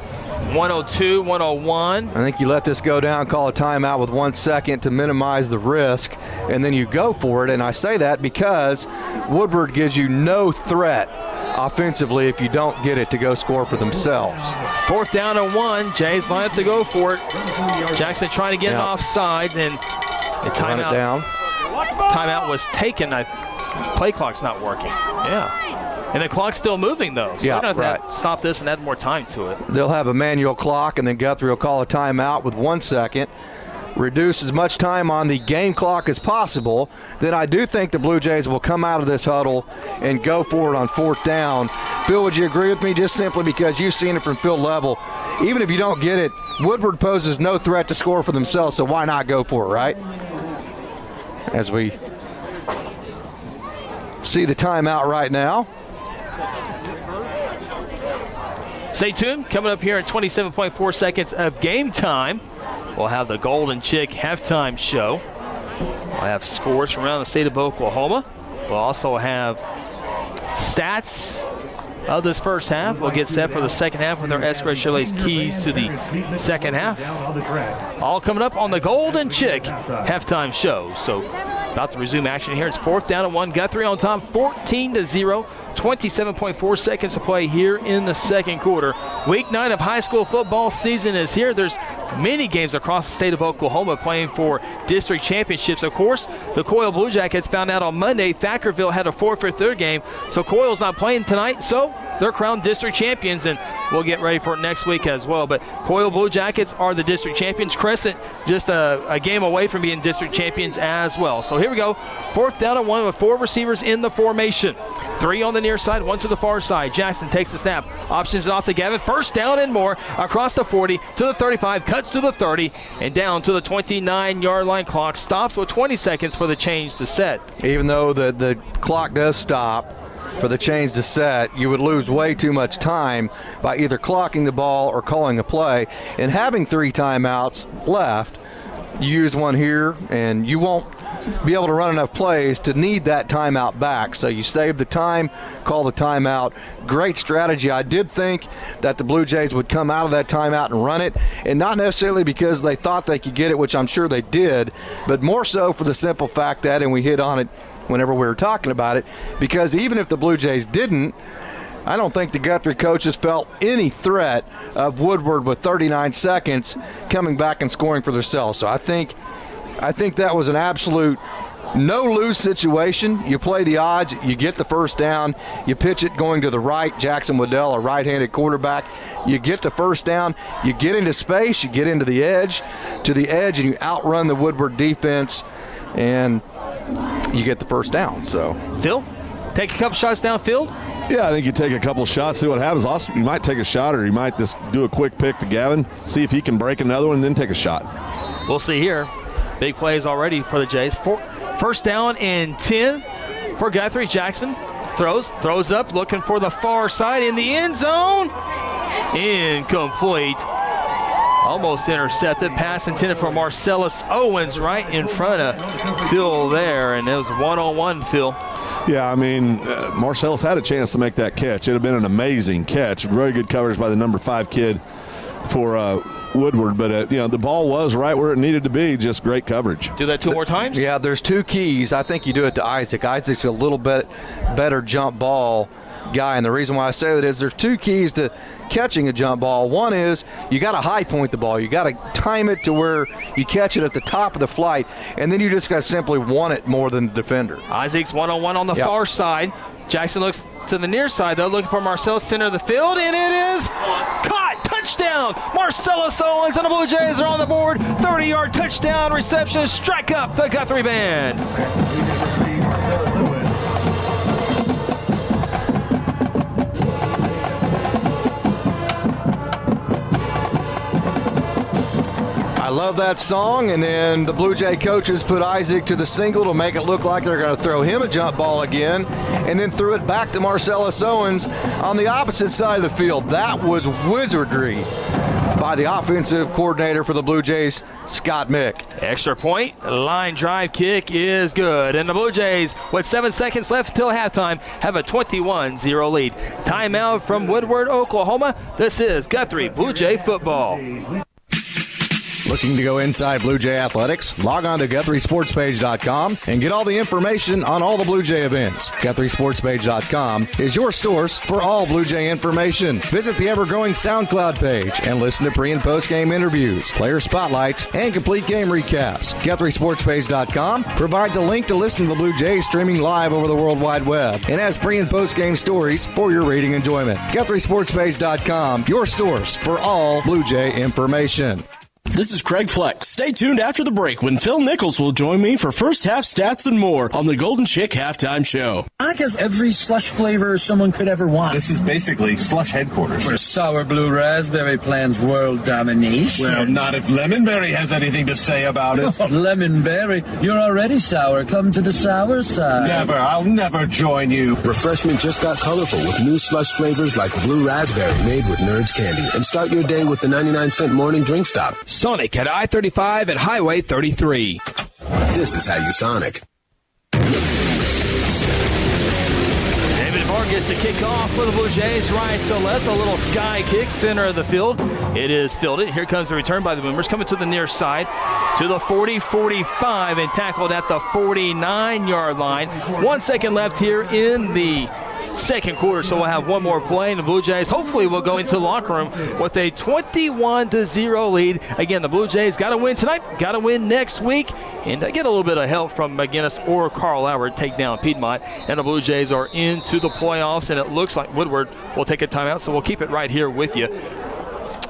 102, 101. I think you let this go down, call a timeout with 1 second to minimize the risk, and then you go for it. And I say that because Woodward gives you no threat offensively if you don't get it to go score for themselves. 4th down and 1. Jays line up to go for it. Jackson trying to get it off sides, and the timeout was taken. Play clock's not working. Yeah. And the clock's still moving, though. So yeah, they're going to have to stop this and add more time to it. They'll have a manual clock, and then Guthrie will call a timeout with 1 second. Reduce as much time on the game clock as possible. Then I do think the Blue Jays will come out of this huddle and go for it on 4th down. Phil, would you agree with me? Just simply because you've seen it from field level. Even if you don't get it, Woodward poses no threat to score for themselves, so why not go for it, right? As we see the timeout right now. Stay tuned. Coming up here in 27.4 seconds of game time, we'll have the Golden Chick halftime show. We'll have scores from around the state of Oklahoma. We'll also have stats of this first half. We'll get set for the second half with our Escrow Shirley's keys to the second half. All coming up on the Golden Chick halftime show. So about to resume action here. It's 4th down and 1. Guthrie on top, 14-0. 27.4 seconds to play here in the second quarter. Week 9 of high school football season is here. There's many games across the state of Oklahoma playing for district championships. Of course, the Coyle Blue Jackets found out on Monday Thackerville had to forfeit their game, so Coyle's not playing tonight, so they're crowned district champions, and we'll get ready for it next week as well. But Coyle Blue Jackets are the district champions. Crescent just a game away from being district champions as well. So here we go. 4th down and 1 with 4 receivers in the formation. 3 on the near side, 1 to the far side. Jackson takes the snap, options it off to Gavin. 1st down and more across the 40 to the 35, cuts to the 30, and down to the 29-yard line. Clock stops with 20 seconds for the change to set. Even though the clock does stop for the change to set, you would lose way too much time by either clocking the ball or calling a play. And having 3 timeouts left, you use one here, and you won't be able to run enough plays to need that timeout back. So you save the time, call the timeout. Great strategy. I did think that the Blue Jays would come out of that timeout and run it, and not necessarily because they thought they could get it, which I'm sure they did, but more so for the simple fact that, and we hit on it whenever we were talking about it, because even if the Blue Jays didn't, I don't think the Guthrie coaches felt any threat of Woodward with 39 seconds coming back and scoring for themselves. So I think I think that was an absolute no-lose situation. You play the odds, you get the first down, you pitch it going to the right. Jackson Waddell, a right-handed quarterback. You get the first down, you get into space, you get into the edge, and you outrun the Woodward defense, and you get the first down. So, Phil, take a couple shots downfield. Yeah, I think you take a couple shots, see what happens. Also, you might take a shot, or you might just do a quick pick to Gavin, see if he can break another one, and then take a shot. We'll see here. Big plays already for the Jays. First down and 10 for Guthrie. Jackson throws up, looking for the far side in the end zone. Incomplete. Almost intercepted. Pass intended for Marcellus Owens right in front of Phil there, and it was one-on-one, Phil. Yeah, I mean, Marcellus had a chance to make that catch. It would have been an amazing catch. Very good coverage by the number 5 kid for Woodward, but the ball was right where it needed to be. Just great coverage. Do that 2 more times? Yeah, there's 2 keys. I think you do it to Isaac. Isaac's a little bit better jump ball guy, and the reason why I say that is there's 2 keys to catching a jump ball. One is you got to high point the ball. You got to time it to where you catch it at the top of the flight, and then you just got to simply want it more than the defender. Isaac's one-on-one on the far side. Jackson looks to the near side, though, looking for Marcellus, center of the field, and it is caught. Touchdown! Marcellus Owens and the Blue Jays are on the board. 30-yard touchdown reception. Strike up the Guthrie band. I love that song, and then the Blue Jay coaches put Isaac to the single to make it look like they're going to throw him a jump ball again, and then threw it back to Marcellus Owens on the opposite side of the field. That was wizardry by the offensive coordinator for the Blue Jays, Scott Mick. Extra point, line drive kick is good, and the Blue Jays, with 7 seconds left until halftime, have a 21-0 lead. Timeout from Woodward, Oklahoma. This is Guthrie Blue Jay football. Looking to go inside Blue Jay athletics? Log on to GuthrieSportsPage.com and get all the information on all the Blue Jay events. GuthrieSportsPage.com is your source for all Blue Jay information. Visit the ever-growing SoundCloud page and listen to pre- and post-game interviews, player spotlights, and complete game recaps. GuthrieSportsPage.com provides a link to listen to the Blue Jays streaming live over the World Wide Web and has pre- and post-game stories for your reading enjoyment. GuthrieSportsPage.com, your source for all Blue Jay information. This is Craig Fleck. Stay tuned after the break when Phil Nichols will join me for first half stats and more on the Golden Chick Halftime Show. Sonic has every slush flavor someone could ever want. This is basically slush headquarters. Where sour blue raspberry plans world domination. Well, not if Lemonberry has anything to say about it. Oh, Lemonberry, you're already sour. Come to the sour side. Never. I'll never join you. Refreshment just got colorful with new slush flavors like blue raspberry made with Nerds candy. And start your day with the 99-cent morning drink stop. Sonic at I-35 and Highway 33. This is how you Sonic. David Vargas to kick off for the Blue Jays, right to left, a little sky kick, center of the field. It is fielded. Here comes the return by the Boomers, coming to the near side, to the 40-45, and tackled at the 49-yard line. 1 second left here in the second quarter, so we'll have one more play, and the Blue Jays hopefully will go into the locker room with a 21-0 lead. Again, the Blue Jays got to win tonight, got to win next week, and get a little bit of help from McGinnis or Carl Howard take down Piedmont, and the Blue Jays are into the playoffs, and it looks like Woodward will take a timeout, so we'll keep it right here with you.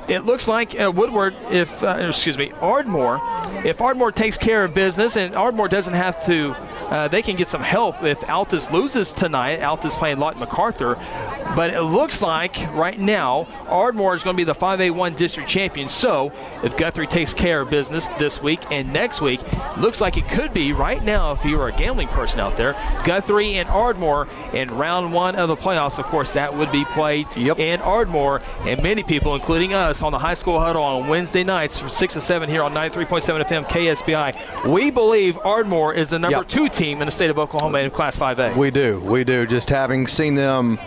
It looks like Woodward, Ardmore, if Ardmore takes care of business and Ardmore doesn't have to, they can get some help if Altus loses tonight. Altus playing Lawton MacArthur. But it looks like right now Ardmore is going to be the 5A1 district champion. So if Guthrie takes care of business this week and next week, looks like it could be right now, if you were a gambling person out there, Guthrie and Ardmore in round one of the playoffs. Of course, that would be played in Ardmore. And many people, including us, on the high school huddle on Wednesday nights from 6 to 7 here on 93.7 FM KSBI. We believe Ardmore is the number 2 team in the state of Oklahoma in Class 5A. We do. Just having seen them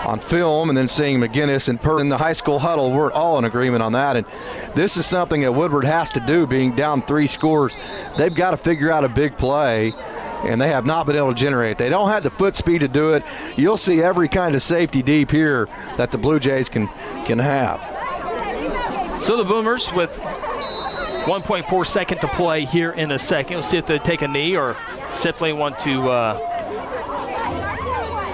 on film and then seeing McGinnis in the high school huddle, we're all in agreement on that. And this is something that Woodward has to do, being down 3 scores. They've got to figure out a big play, and they have not been able to generate. They don't have the foot speed to do it. You'll see every kind of safety deep here that the Blue Jays can have. So the Boomers with 1.4 second to play here in the second. We'll see if they take a knee or simply want to,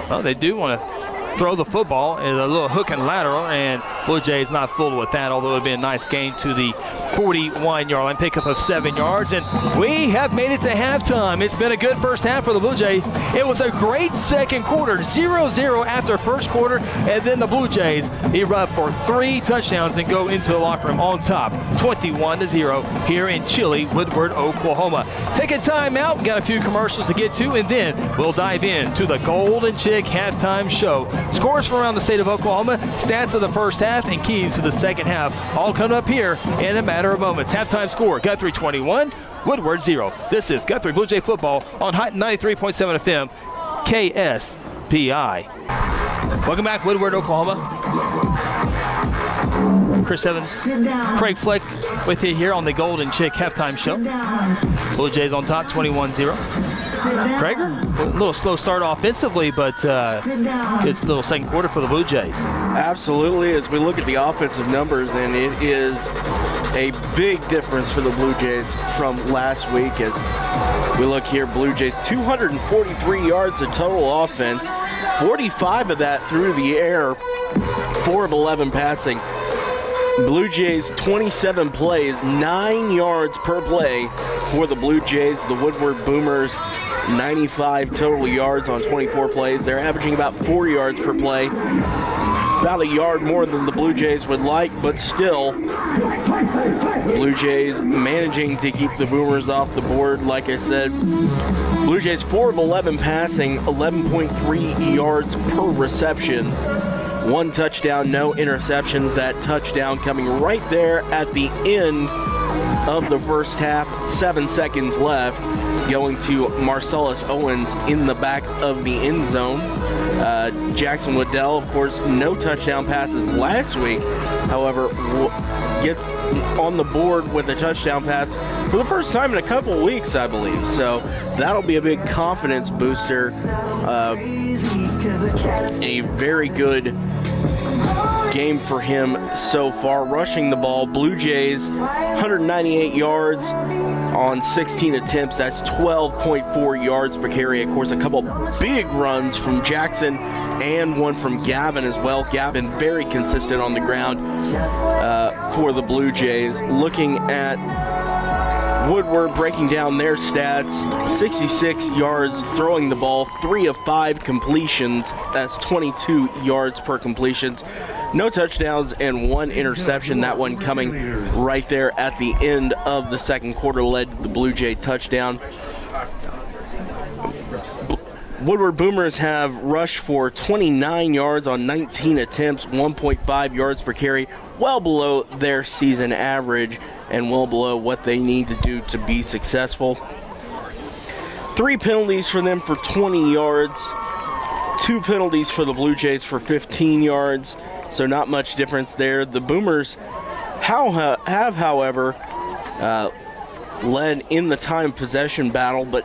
well, they do want to throw the football in a little hook and lateral, and Blue Jays not fooled with that, although it would be a nice gain to the 41-yard line, pickup of 7 yards, and we have made it to halftime. It's been a good first half for the Blue Jays. It was a great second quarter, 0-0 after first quarter, and then the Blue Jays erupt for 3 touchdowns and go into the locker room on top, 21-0 here in chilly Woodward, Oklahoma. Take a time out. We got a few commercials to get to, and then we'll dive into the Golden Chick halftime show. Scores from around the state of Oklahoma, stats of the first half, and keys to the second half, all coming up here in a matter of moments. Halftime score, Guthrie 21, Woodward 0. This is Guthrie Blue Jay football on Hot 93.7 FM, KSPI. Welcome back, Woodward, Oklahoma. Chris Evans, Craig Fleck with you here on the Golden Chick halftime show. Blue Jays on top, 21-0. Craig, a little slow start offensively, but it's a little second quarter for the Blue Jays. Absolutely, as we look at the offensive numbers, and it is a big difference for the Blue Jays from last week. As we look here, Blue Jays 243 yards of total offense, 45 of that through the air, 4 of 11 passing. Blue Jays 27 plays, 9 yards per play for the Blue Jays. The Woodward Boomers 95 total yards on 24 plays. They're averaging about 4 yards per play. About a yard more than the Blue Jays would like, but still, Blue Jays managing to keep the Boomers off the board. Like I said, Blue Jays 4 of 11 passing, 11.3 yards per reception. 1 touchdown, no interceptions. That touchdown coming right there at the end of the first half. 7 seconds left, going to Marcellus Owens in the back of the end zone. Jackson Waddell, of course, no touchdown passes last week. However, gets on the board with a touchdown pass for the first time in a couple of weeks, I believe. So that'll be a big confidence booster. A very good game for him so far. Rushing the ball, Blue Jays 198 yards on 16 attempts. That's 12.4 yards per carry. Of course, a couple big runs from Jackson and one from Gavin as well. Gavin very consistent on the ground for the Blue Jays. Looking at Woodward, breaking down their stats, 66 yards throwing the ball, 3 of 5 completions. That's 22 yards per completions. No touchdowns and 1 interception. That one coming right there at the end of the second quarter led to the Blue Jay touchdown. Woodward Boomers have rushed for 29 yards on 19 attempts, 1.5 yards per carry, well below their season average and well below what they need to do to be successful. 3 penalties for them for 20 yards, 2 penalties for the Blue Jays for 15 yards, so not much difference there. The Boomers have however, led in the time possession battle,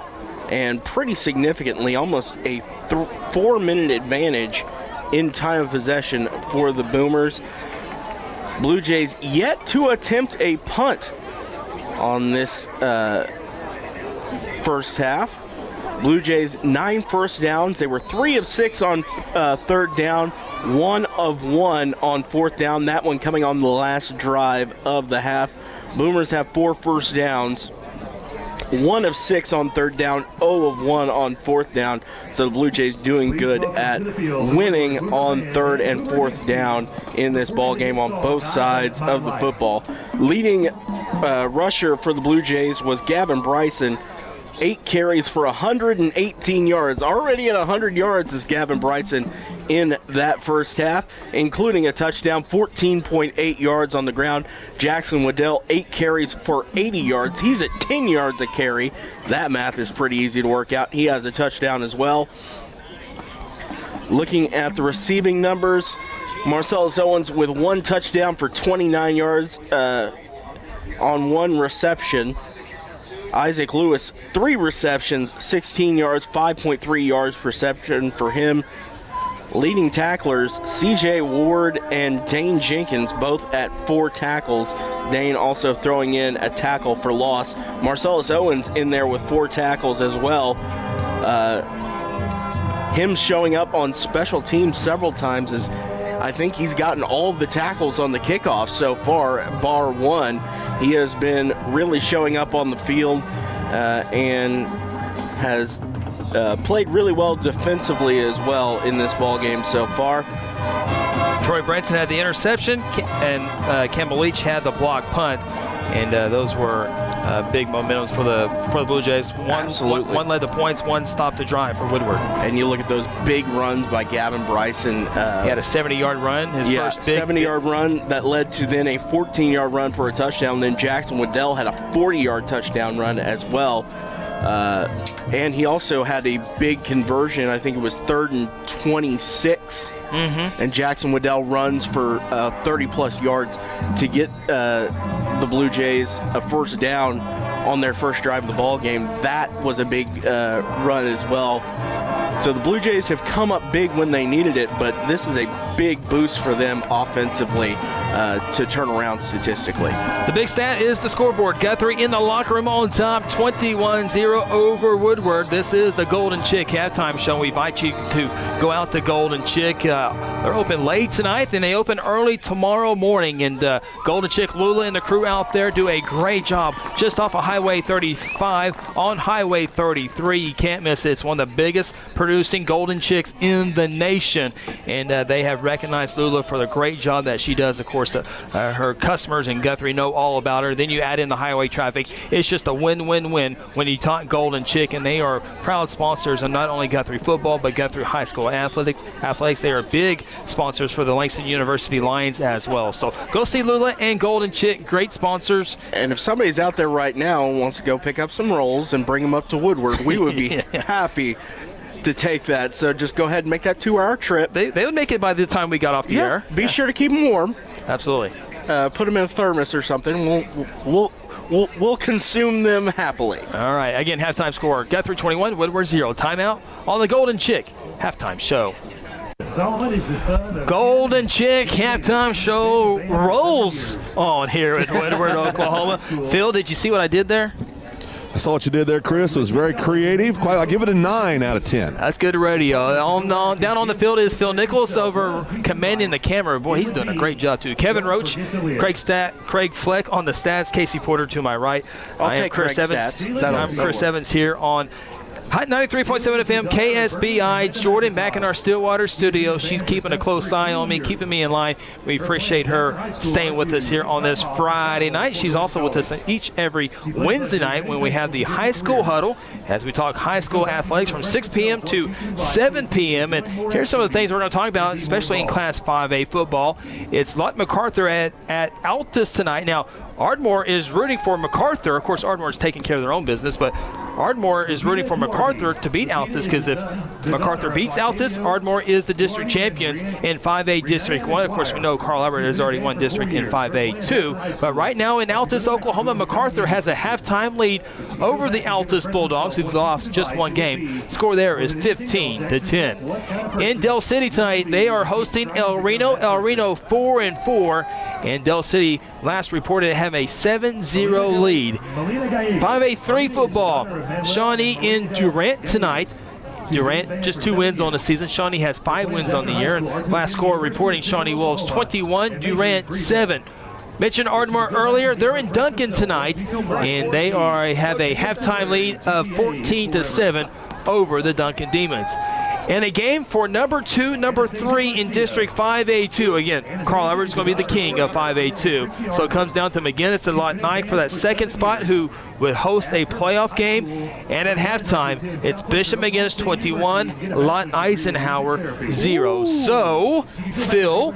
and pretty significantly, almost a 4-minute advantage in time of possession for the Boomers. Blue Jays yet to attempt a punt on this first half. Blue Jays 9 first downs. They were 3 of 6 on third down, 1 of 1 on fourth down. That one coming on the last drive of the half. Boomers have 4 first downs, 1 of 6 on third down, 0 of 1 on fourth down. So the Blue Jays doing good at winning on third and fourth down in this ball game on both sides of the football. Leading rusher for the Blue Jays was Gavin Bryson. 8 carries for 118 yards. Already at 100 yards is Gavin Bryson in that first half, including a touchdown, 14.8 yards on the ground. Jackson Waddell, 8 carries for 80 yards. He's at 10 yards a carry. That math is pretty easy to work out. He has a touchdown as well. Looking at the receiving numbers, Marcellus Owens with 1 touchdown for 29 yards on 1 reception. Isaac Lewis, 3 receptions, 16 yards, 5.3 yards per reception for him. Leading tacklers, C.J. Ward and Dane Jenkins, both at 4 tackles Dane also throwing in a tackle for loss. Marcellus Owens in there with 4 tackles as well. Him showing up on special teams several times is, I think he's gotten all of the tackles on the kickoff so far, bar one. He has been really showing up on the field and has played really well defensively as well in this ball game so far. Troy Branson had the interception, and Campbell Leach had the block punt, and those were big momentums for the Blue Jays. Absolutely. One led the points, one stopped the drive for Woodward. And you look at those big runs by Gavin Bryson. He had a 70-yard run, his first big 70-yard run that led to then a 14-yard run for a touchdown. Then Jackson Waddell had a 40-yard touchdown run as well. And he also had a big conversion. I think it was 3rd and 26. And Jackson Waddell runs for 30-plus yards to get the Blue Jays a first down on their first drive of the ball game. That was a big run as well. So the Blue Jays have come up big when they needed it, but this is a big boost for them offensively to turn around statistically. The big stat is the scoreboard. Guthrie in the locker room on top, 21-0 over Woodward. This is the Golden Chick halftime show. We invite you to go out to Golden Chick. They're open late tonight, and they open early tomorrow morning. And Golden Chick, Lula, and the crew out there do a great job just off of Highway 35 on Highway 33. You can't miss it. It's one of the biggest producing Golden Chicks in the nation. And they have recognized Lula for the great job that she does. Of course, her customers in Guthrie know all about her. Then you add in the highway traffic. It's just a win-win-win when you talk Golden Chick, and they are proud sponsors of not only Guthrie Football, but Guthrie High School Athletics. They are big sponsors for the Langston University Lions as well. So go see Lula and Golden Chick, great sponsors. And if somebody's out there right now and wants to go pick up some rolls and bring them up to Woodward, we would be happy to take that. So just go ahead and make that 2-hour trip. They would make it by the time we got off the air. Be sure to keep them warm. Absolutely. Put them in a thermos or something. We'll consume them happily. All right. Again, halftime score: Guthrie 21, Woodward 0. Timeout on the Golden Chick halftime show. Golden Chick halftime show rolls on here at Woodward, Oklahoma. Phil, did you see what I did there? I saw what you did there, Chris. It was very creative. I give it a 9 out of 10. That's good radio. Down on the field is Phil Nichols over commanding the camera. Boy, he's doing a great job, too. Kevin Roach, Craig Fleck on the stats, Casey Porter to my right. I'll take Chris Evans. I'm Chris Evans here on Hot 93.7 FM, KSBI. Jordan back in our Stillwater studio. She's keeping a close eye on me, keeping me in line. We appreciate her staying with us here on this Friday night. She's also with us every Wednesday night when we have the high school huddle as we talk high school athletics from 6 p.m. to 7 p.m. And here's some of the things we're going to talk about, especially in Class 5A football. It's Lott MacArthur at Altus tonight. Now, Ardmore is rooting for MacArthur. Of course, Ardmore's taking care of their own business, but Ardmore is rooting for MacArthur to beat Altus, because if MacArthur beats Altus, Ardmore is the district champions in 5A District 1. Of course, we know Carl Albert has already won district in 5A 2. But right now in Altus, Oklahoma, MacArthur has a halftime lead over the Altus Bulldogs, who's lost just one game. Score there is 15-10. In Del City tonight, they are hosting El Reno. El Reno 4-4, and Del City last reported to have a 7-0 lead. 5A 3 football. Shawnee in Durant tonight. Durant just 2 wins on the season. Shawnee has 5 wins on the year. And last score reporting Shawnee Wolves 21, Durant 7. Mentioned Ardmore earlier. They're in Duncan tonight, and they have a halftime lead of 14-7 over the Duncan Demons. And a game for number 2, number 3 in District 5A2. Again, Carl Albert is going to be the king of 5A2. So it comes down to McGinnis and Lawton Ike for that second spot, who would host a playoff game. And at halftime, it's Bishop McGinnis 21, Lawton Eisenhower 0. So, Phil,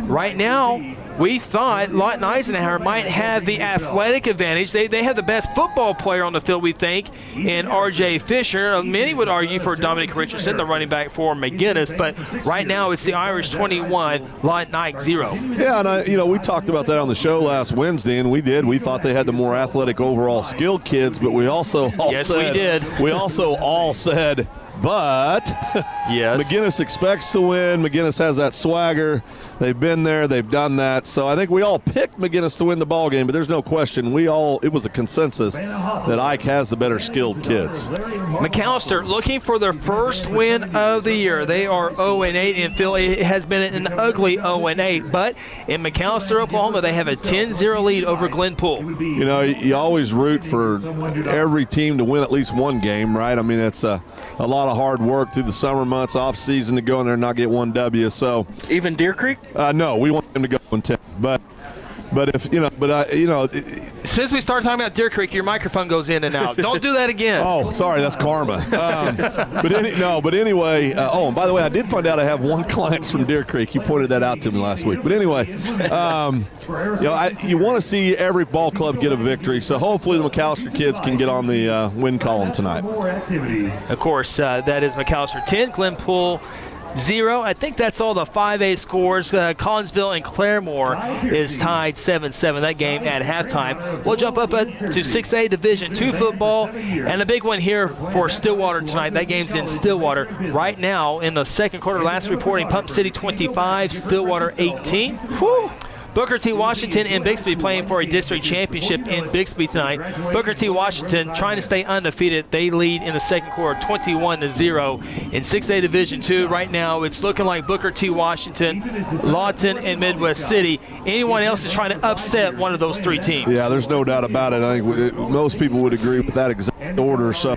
right now, we thought Lawton Eisenhower might have the athletic advantage. They have the best football player on the field, we think, in R.J. Fisher. Many would argue for Dominic Richardson, the running back for McGinnis, but right now it's the Irish 21, Lawton Ike 0. Yeah, and we talked about that on the show last Wednesday, and we did. We thought they had the more athletic overall skill kids, but we also all said But yes. McGinnis expects to win. McGinnis has that swagger. They've been there. They've done that. So I think we all picked McGinnis to win the ball game, but there's no question. It was a consensus that Ike has the better skilled kids. McAllister looking for their first win of the year. They are 0-8 in Philly. It has been an ugly 0-8, but in McAllister, Oklahoma, they have a 10-0 lead over Glenpool. You know, you always root for every team to win at least one game, right? I mean, it's a lot of hard work through the summer months, off season, to go in there and not get one W. So even Deer Creek? No, we want them to go 1-10. But if as soon as we start talking about Deer Creek, your microphone goes in and out. Don't do that again. Oh, sorry, that's karma. But anyway. And by the way, I did find out I have one client from Deer Creek. You pointed that out to me last week. But anyway, you want to see every ball club get a victory. So hopefully the McAllister kids can get on the win column tonight. Of course, that is McAllister 10, Glenpool 0. I think that's all the 5A scores. Collinsville and Claremore is tied 7-7, that game at halftime. We'll jump up to 6A Division II football, and a big one here for Stillwater tonight. That game's in Stillwater. Right now, in the second quarter, last reporting, Pump City 25, Stillwater 18. Whew. Booker T. Washington and Bixby playing for a district championship in Bixby tonight. Booker T. Washington trying to stay undefeated. They lead in the second quarter 21-0 in 6A Division II. Right now it's looking like Booker T. Washington, Lawton, and Midwest City. Anyone else is trying to upset one of those three teams. Yeah, there's no doubt about it. I think most people would agree with that exact order. So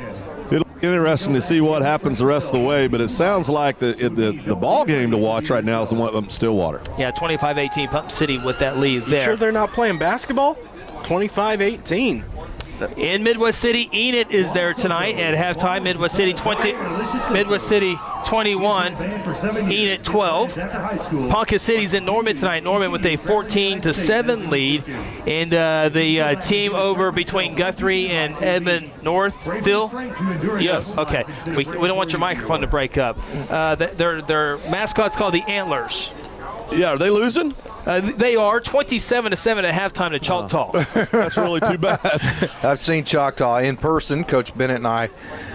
it'll be interesting to see what happens the rest of the way, but it sounds like the ball game to watch right now is the one of Stillwater. Yeah, 25-18 Pump City with that lead there. You sure they're not playing basketball? 25-18. In Midwest City, Enid is there tonight at halftime. Midwest City 21, Enid 12. Ponca City's in Norman tonight. Norman with a 14-7 lead. And the team over between Guthrie and Edmond North, Phil? Yes. Okay. We don't want your microphone to break up. Their mascot's called the Antlers. Yeah, are they losing? They are 27-7 at halftime to Choctaw. That's really too bad. I've seen Choctaw in person. Coach Bennett and I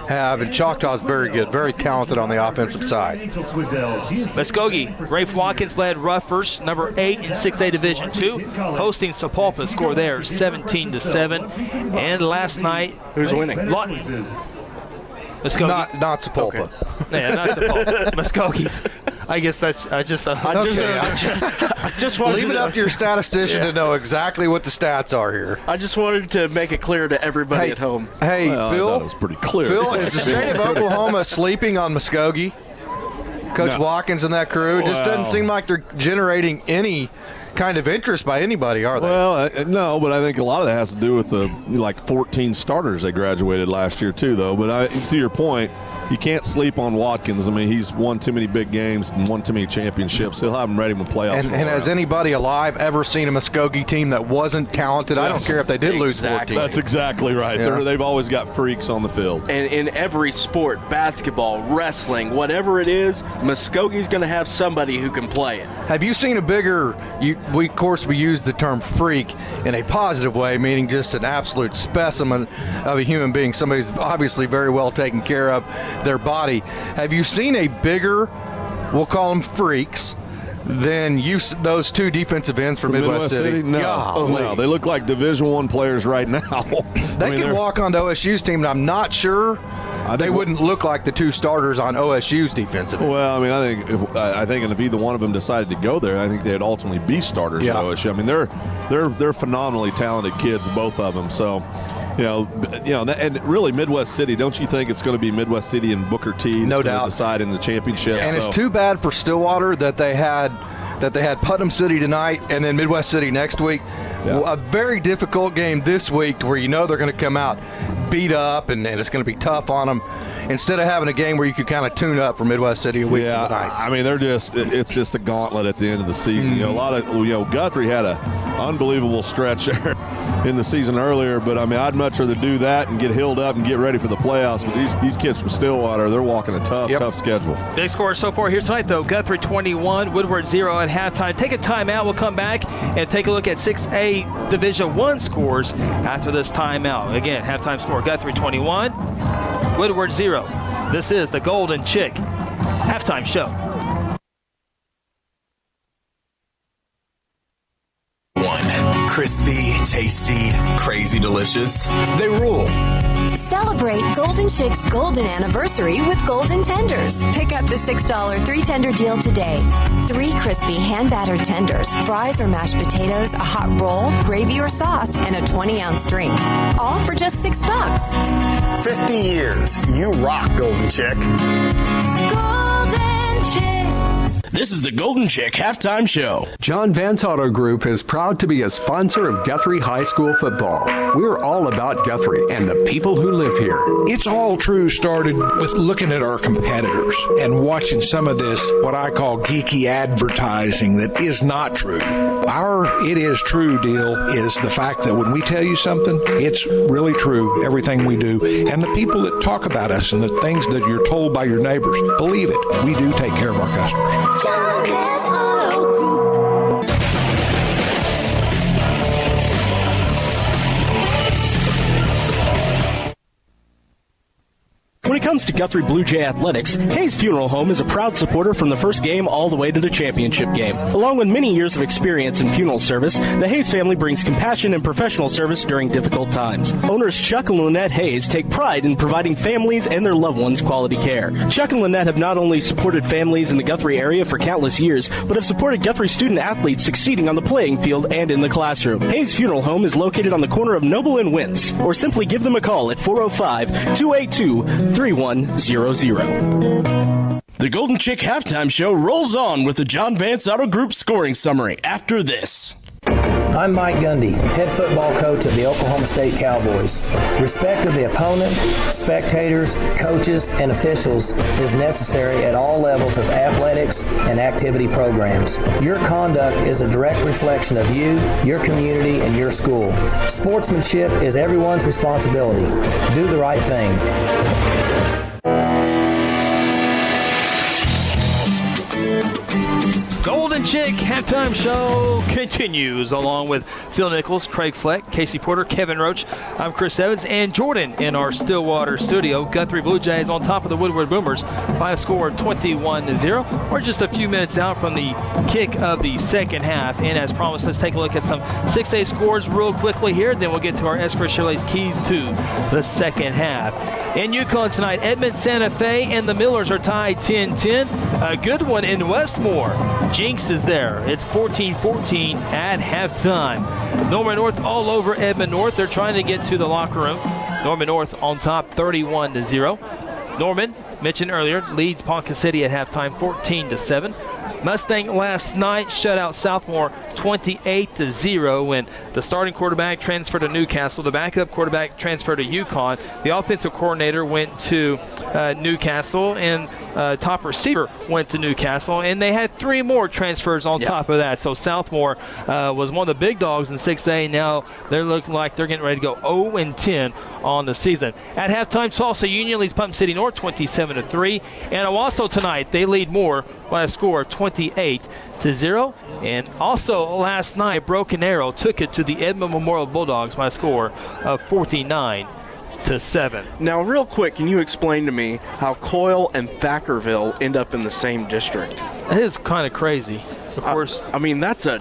have, and Choctaw is very good, very talented on the offensive side. Muskogee, Rafe Watkins led Ruffers, number 8 in 6A Division II, hosting Sapulpa. Score there 17-7. And last night, who's winning? Lawton. Muskogee. Not Sapulpa. Okay. Yeah, not Sapulpa. Muskogee's. I guess that's I just wanted leave it up to your statistician to know exactly what the stats are here. I just wanted to make it clear to everybody at home. Hey, Phil, I thought it was pretty clear. Phil, is the state of Oklahoma sleeping on Muskogee? Coach Watkins and that crew? It just doesn't seem like they're generating any kind of interest by anybody, are they? Well, no, but I think a lot of that has to do with the 14 starters they graduated last year too, though. But to your point, you can't sleep on Watkins. I mean, he's won too many big games and won too many championships. He'll have them ready when playoffs. And has anybody alive ever seen a Muskogee team that wasn't talented? Yes. I don't care if they did lose 14. That's exactly right. Yeah. They've always got freaks on the field. And in every sport, basketball, wrestling, whatever it is, Muskogee's going to have somebody who can play it. Have you seen a bigger? We use the term freak in a positive way, meaning just an absolute specimen of a human being, somebody who's obviously very well taken care of their body. Have you seen a bigger, we'll call them freaks, than those two defensive ends for Midwest City? No, they look like Division I players right now. They could walk onto OSU's team, and I'm not sure they wouldn't look like the two starters on OSU's defensive end. Well, I mean, I think if either one of them decided to go there, I think they'd ultimately be starters at OSU. I mean, they're phenomenally talented kids, both of them. So, and really Midwest City, don't you think it's going to be Midwest City and Booker T that's going to decide in the championship? And it's too bad for Stillwater that they had Putnam City tonight and then Midwest City next week. Yeah. A very difficult game this week to where they're going to come out beat up and it's going to be tough on them, instead of having a game where you could kind of tune up for Midwest City a week from tonight. I mean, it's just a gauntlet at the end of the season. Guthrie had an unbelievable stretch there in the season earlier, but I mean, I'd much rather do that and get healed up and get ready for the playoffs. But these kids from Stillwater, they're walking a tough schedule. Big score so far here tonight, though. Guthrie 21, Woodward 0 at halftime. Take a timeout. We'll come back and take a look at 6A Division I scores after this timeout. Again, halftime score: Guthrie 21, Woodward 0. This is the Golden Chick Halftime Show. Crispy, tasty, crazy delicious. They rule. Celebrate Golden Chick's golden anniversary with Golden Tenders. Pick up the $6 3-tender deal today. 3 crispy hand-battered tenders, fries or mashed potatoes, a hot roll, gravy or sauce, and a 20-ounce drink. All for just $6. 50 years. You rock, Golden Chick. Golden Chick. This is the Golden Chick Halftime Show. John Vance Auto Group is proud to be a sponsor of Guthrie High School football. We're all about Guthrie and the people who live here. It's all true started with looking at our competitors and watching some of this, what I call geeky advertising that is not true. Our it is true deal is the fact that when we tell you something, it's really true, everything we do. And the people that talk about us and the things that you're told by your neighbors, believe it, we do take care of our customers. John Vance Auto Group. When it comes to Guthrie Blue Jay Athletics, Hayes Funeral Home is a proud supporter from the first game all the way to the championship game. Along with many years of experience in funeral service, the Hayes family brings compassion and professional service during difficult times. Owners Chuck and Lynette Hayes take pride in providing families and their loved ones quality care. Chuck and Lynette have not only supported families in the Guthrie area for countless years, but have supported Guthrie student athletes succeeding on the playing field and in the classroom. Hayes Funeral Home is located on the corner of Noble and Wentz, or simply give them a call at 405-282-3100. The Golden Chick Halftime Show rolls on with the John Vance Auto Group scoring summary after this. I'm Mike Gundy, head football coach of the Oklahoma State Cowboys. Respect of the opponent, spectators, coaches, and officials is necessary at all levels of athletics and activity programs. Your conduct is a direct reflection of you, your community, and your school. Sportsmanship is everyone's responsibility. Do the right thing. Golden Chick Halftime Show continues along with Phil Nichols, Craig Fleck, Casey Porter, Kevin Roach. I'm Chris Evans and Jordan in our Stillwater studio. Guthrie Blue Jays on top of the Woodward Boomers by a score of 21-0. We're just a few minutes out from the kick of the second half. And as promised, let's take a look at some 6A scores real quickly here. Then we'll get to our Eskridge Chevrolet's keys to the second half. In Yukon tonight, Edmond Santa Fe and the Millers are tied 10-10. A good one in Westmore. Jinx is there. It's 14-14 at halftime. Norman North all over Edmond North. They're trying to get to the locker room. Norman North on top 31-0. Norman, mentioned earlier, leads Ponca City at halftime 14-7. Mustang last night shut out Southmore 28-0 when the starting quarterback transferred to Newcastle. The backup quarterback transferred to Yukon. The offensive coordinator went to Newcastle, and top receiver went to Newcastle, and they had 3 more transfers on top of that. So Southmore was one of the big dogs in 6A. Now they're looking like they're getting ready to go 0-10 on the season. At halftime, Tulsa Union leads Pump City North 27-3. And Owasso tonight, they lead Moore by a score of 28-0. And also last night, Broken Arrow took it to the Edmond Memorial Bulldogs by a score of 49-7. Now, real quick, can you explain to me how Coyle and Thackerville end up in the same district? It is kind of crazy. Of course. I mean, that's a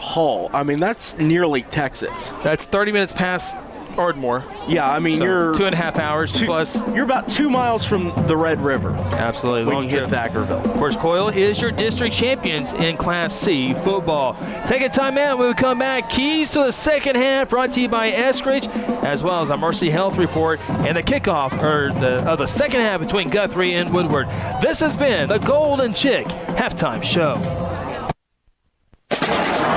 haul. I mean, that's nearly Texas. That's 30 minutes past Ardmore. Yeah, I mean, you're 2.5 hours plus. You're about 2 miles from the Red River. Absolutely. When you hit Thackerville. Of course, Coyle is your district champions in Class C football. Take a time out when we come back. Keys to the second half brought to you by Eskridge, as well as our Mercy Health Report and the kickoff of the second half between Guthrie and Woodward. This has been the Golden Chick Halftime Show.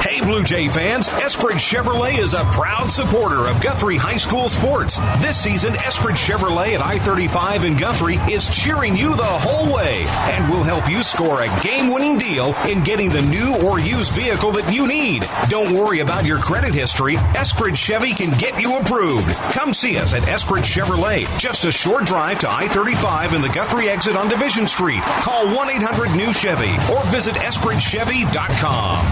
Hey, Blue Jay fans, Eskridge Chevrolet is a proud supporter of Guthrie High School sports. This season, Eskridge Chevrolet at I-35 in Guthrie is cheering you the whole way and will help you score a game-winning deal in getting the new or used vehicle that you need. Don't worry about your credit history. Eskridge Chevy can get you approved. Come see us at Eskridge Chevrolet, just a short drive to I-35 in the Guthrie exit on Division Street. Call 1-800-NEW-CHEVY or visit EskridgeChevy.com.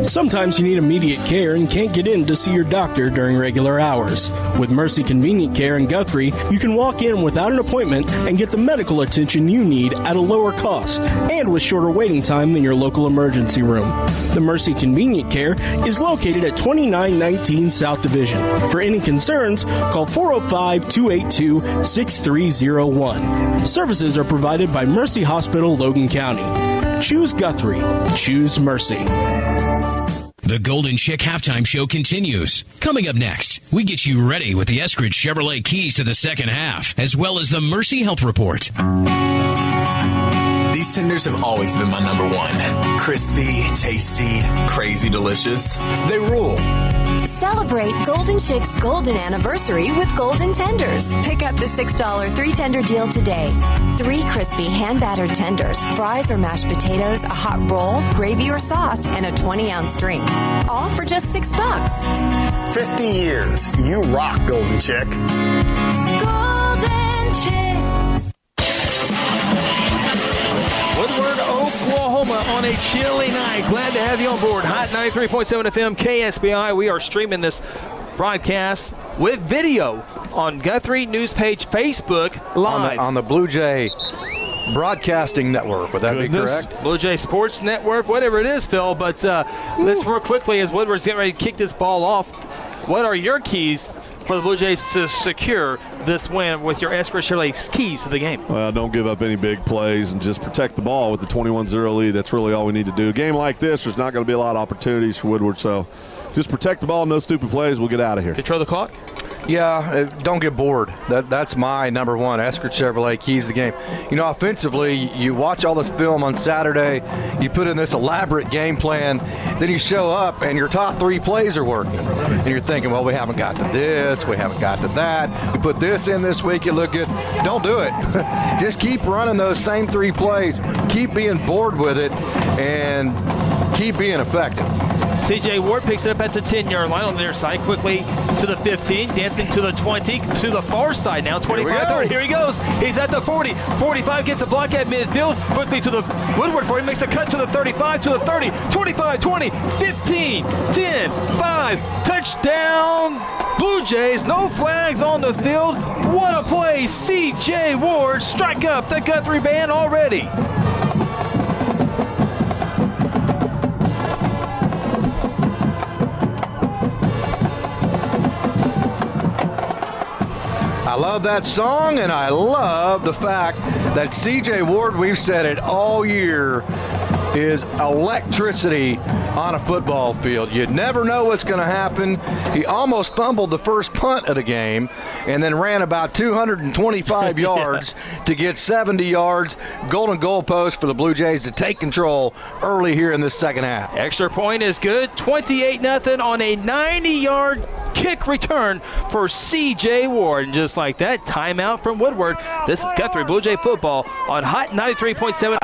Sometimes you need immediate care and can't get in to see your doctor during regular hours. With Mercy Convenient Care in Guthrie, you can walk in without an appointment and get the medical attention you need at a lower cost and with shorter waiting time than your local emergency room. The Mercy Convenient Care is located at 2919 South Division. For any concerns, call 405-282-6301. Services are provided by Mercy Hospital, Logan County. Choose Guthrie. Choose Mercy. The Golden Chick Halftime Show continues. Coming up next, we get you ready with the Eskridge Chevrolet keys to the second half, as well as the Mercy Health Report. These tenders have always been my number one. Crispy, tasty, crazy delicious. They rule. Celebrate Golden Chick's golden anniversary with Golden Tenders. Pick up the $6 3-tender deal today. 3 crispy hand-battered tenders, fries or mashed potatoes, a hot roll, gravy or sauce, and a 20-ounce drink. All for just $6. 50 years. You rock, Golden Chick. Golden Chick. Woodward, Oklahoma on a chilly night. Glad to have you on board. Hot 93.7 FM KSBI. We are streaming this broadcast with video on Guthrie News Page Facebook live. On the Blue Jay Broadcasting Network. Would that be correct? Blue Jay Sports Network, whatever it is, Phil. But let's real quickly, as Woodward's getting ready to kick this ball off, what are your keys for the Blue Jays to secure this win with your Eskridge Chevrolet keys to the game? Well, don't give up any big plays and just protect the ball with the 21-0 lead. That's really all we need to do. A game like this, there's not going to be a lot of opportunities for Woodward, so just protect the ball, no stupid plays. We'll get out of here. Control the clock? Yeah, don't get bored. That's my number one. Eskridge Chevrolet keys the game. You know, offensively, you watch all this film on Saturday, you put in this elaborate game plan, then you show up and your top 3 plays are working. And you're thinking, well, we haven't got to this, we haven't got to that. We put this in this week, you look good. Don't do it. Just keep running those same 3 plays. Keep being bored with it and keep being effective. C.J. Ward picks it up at the 10-yard line on the near side, quickly to the 15, dancing to the 20, to the far side now, 25, 30. Here he goes. He's at the 40, 45, gets a block at midfield, quickly to the Woodward for him, makes a cut to the 35, to the 30, 25, 20, 15, 10, 5, touchdown, Blue Jays, no flags on the field. What a play, C.J. Ward, strike up the Guthrie band already. I love that song, and I love the fact that C.J. Ward, we've said it all year, is electricity on a football field. You never know what's going to happen. He almost fumbled the first punt of the game and then ran about 225 yards to get 70 yards. Golden goalpost for the Blue Jays to take control early here in this second half. Extra point is good. 28-0 on a 90-yard kick return for C.J. Ward. And just like that, timeout from Woodward. This is Guthrie Blue Jay football on Hot 93.7.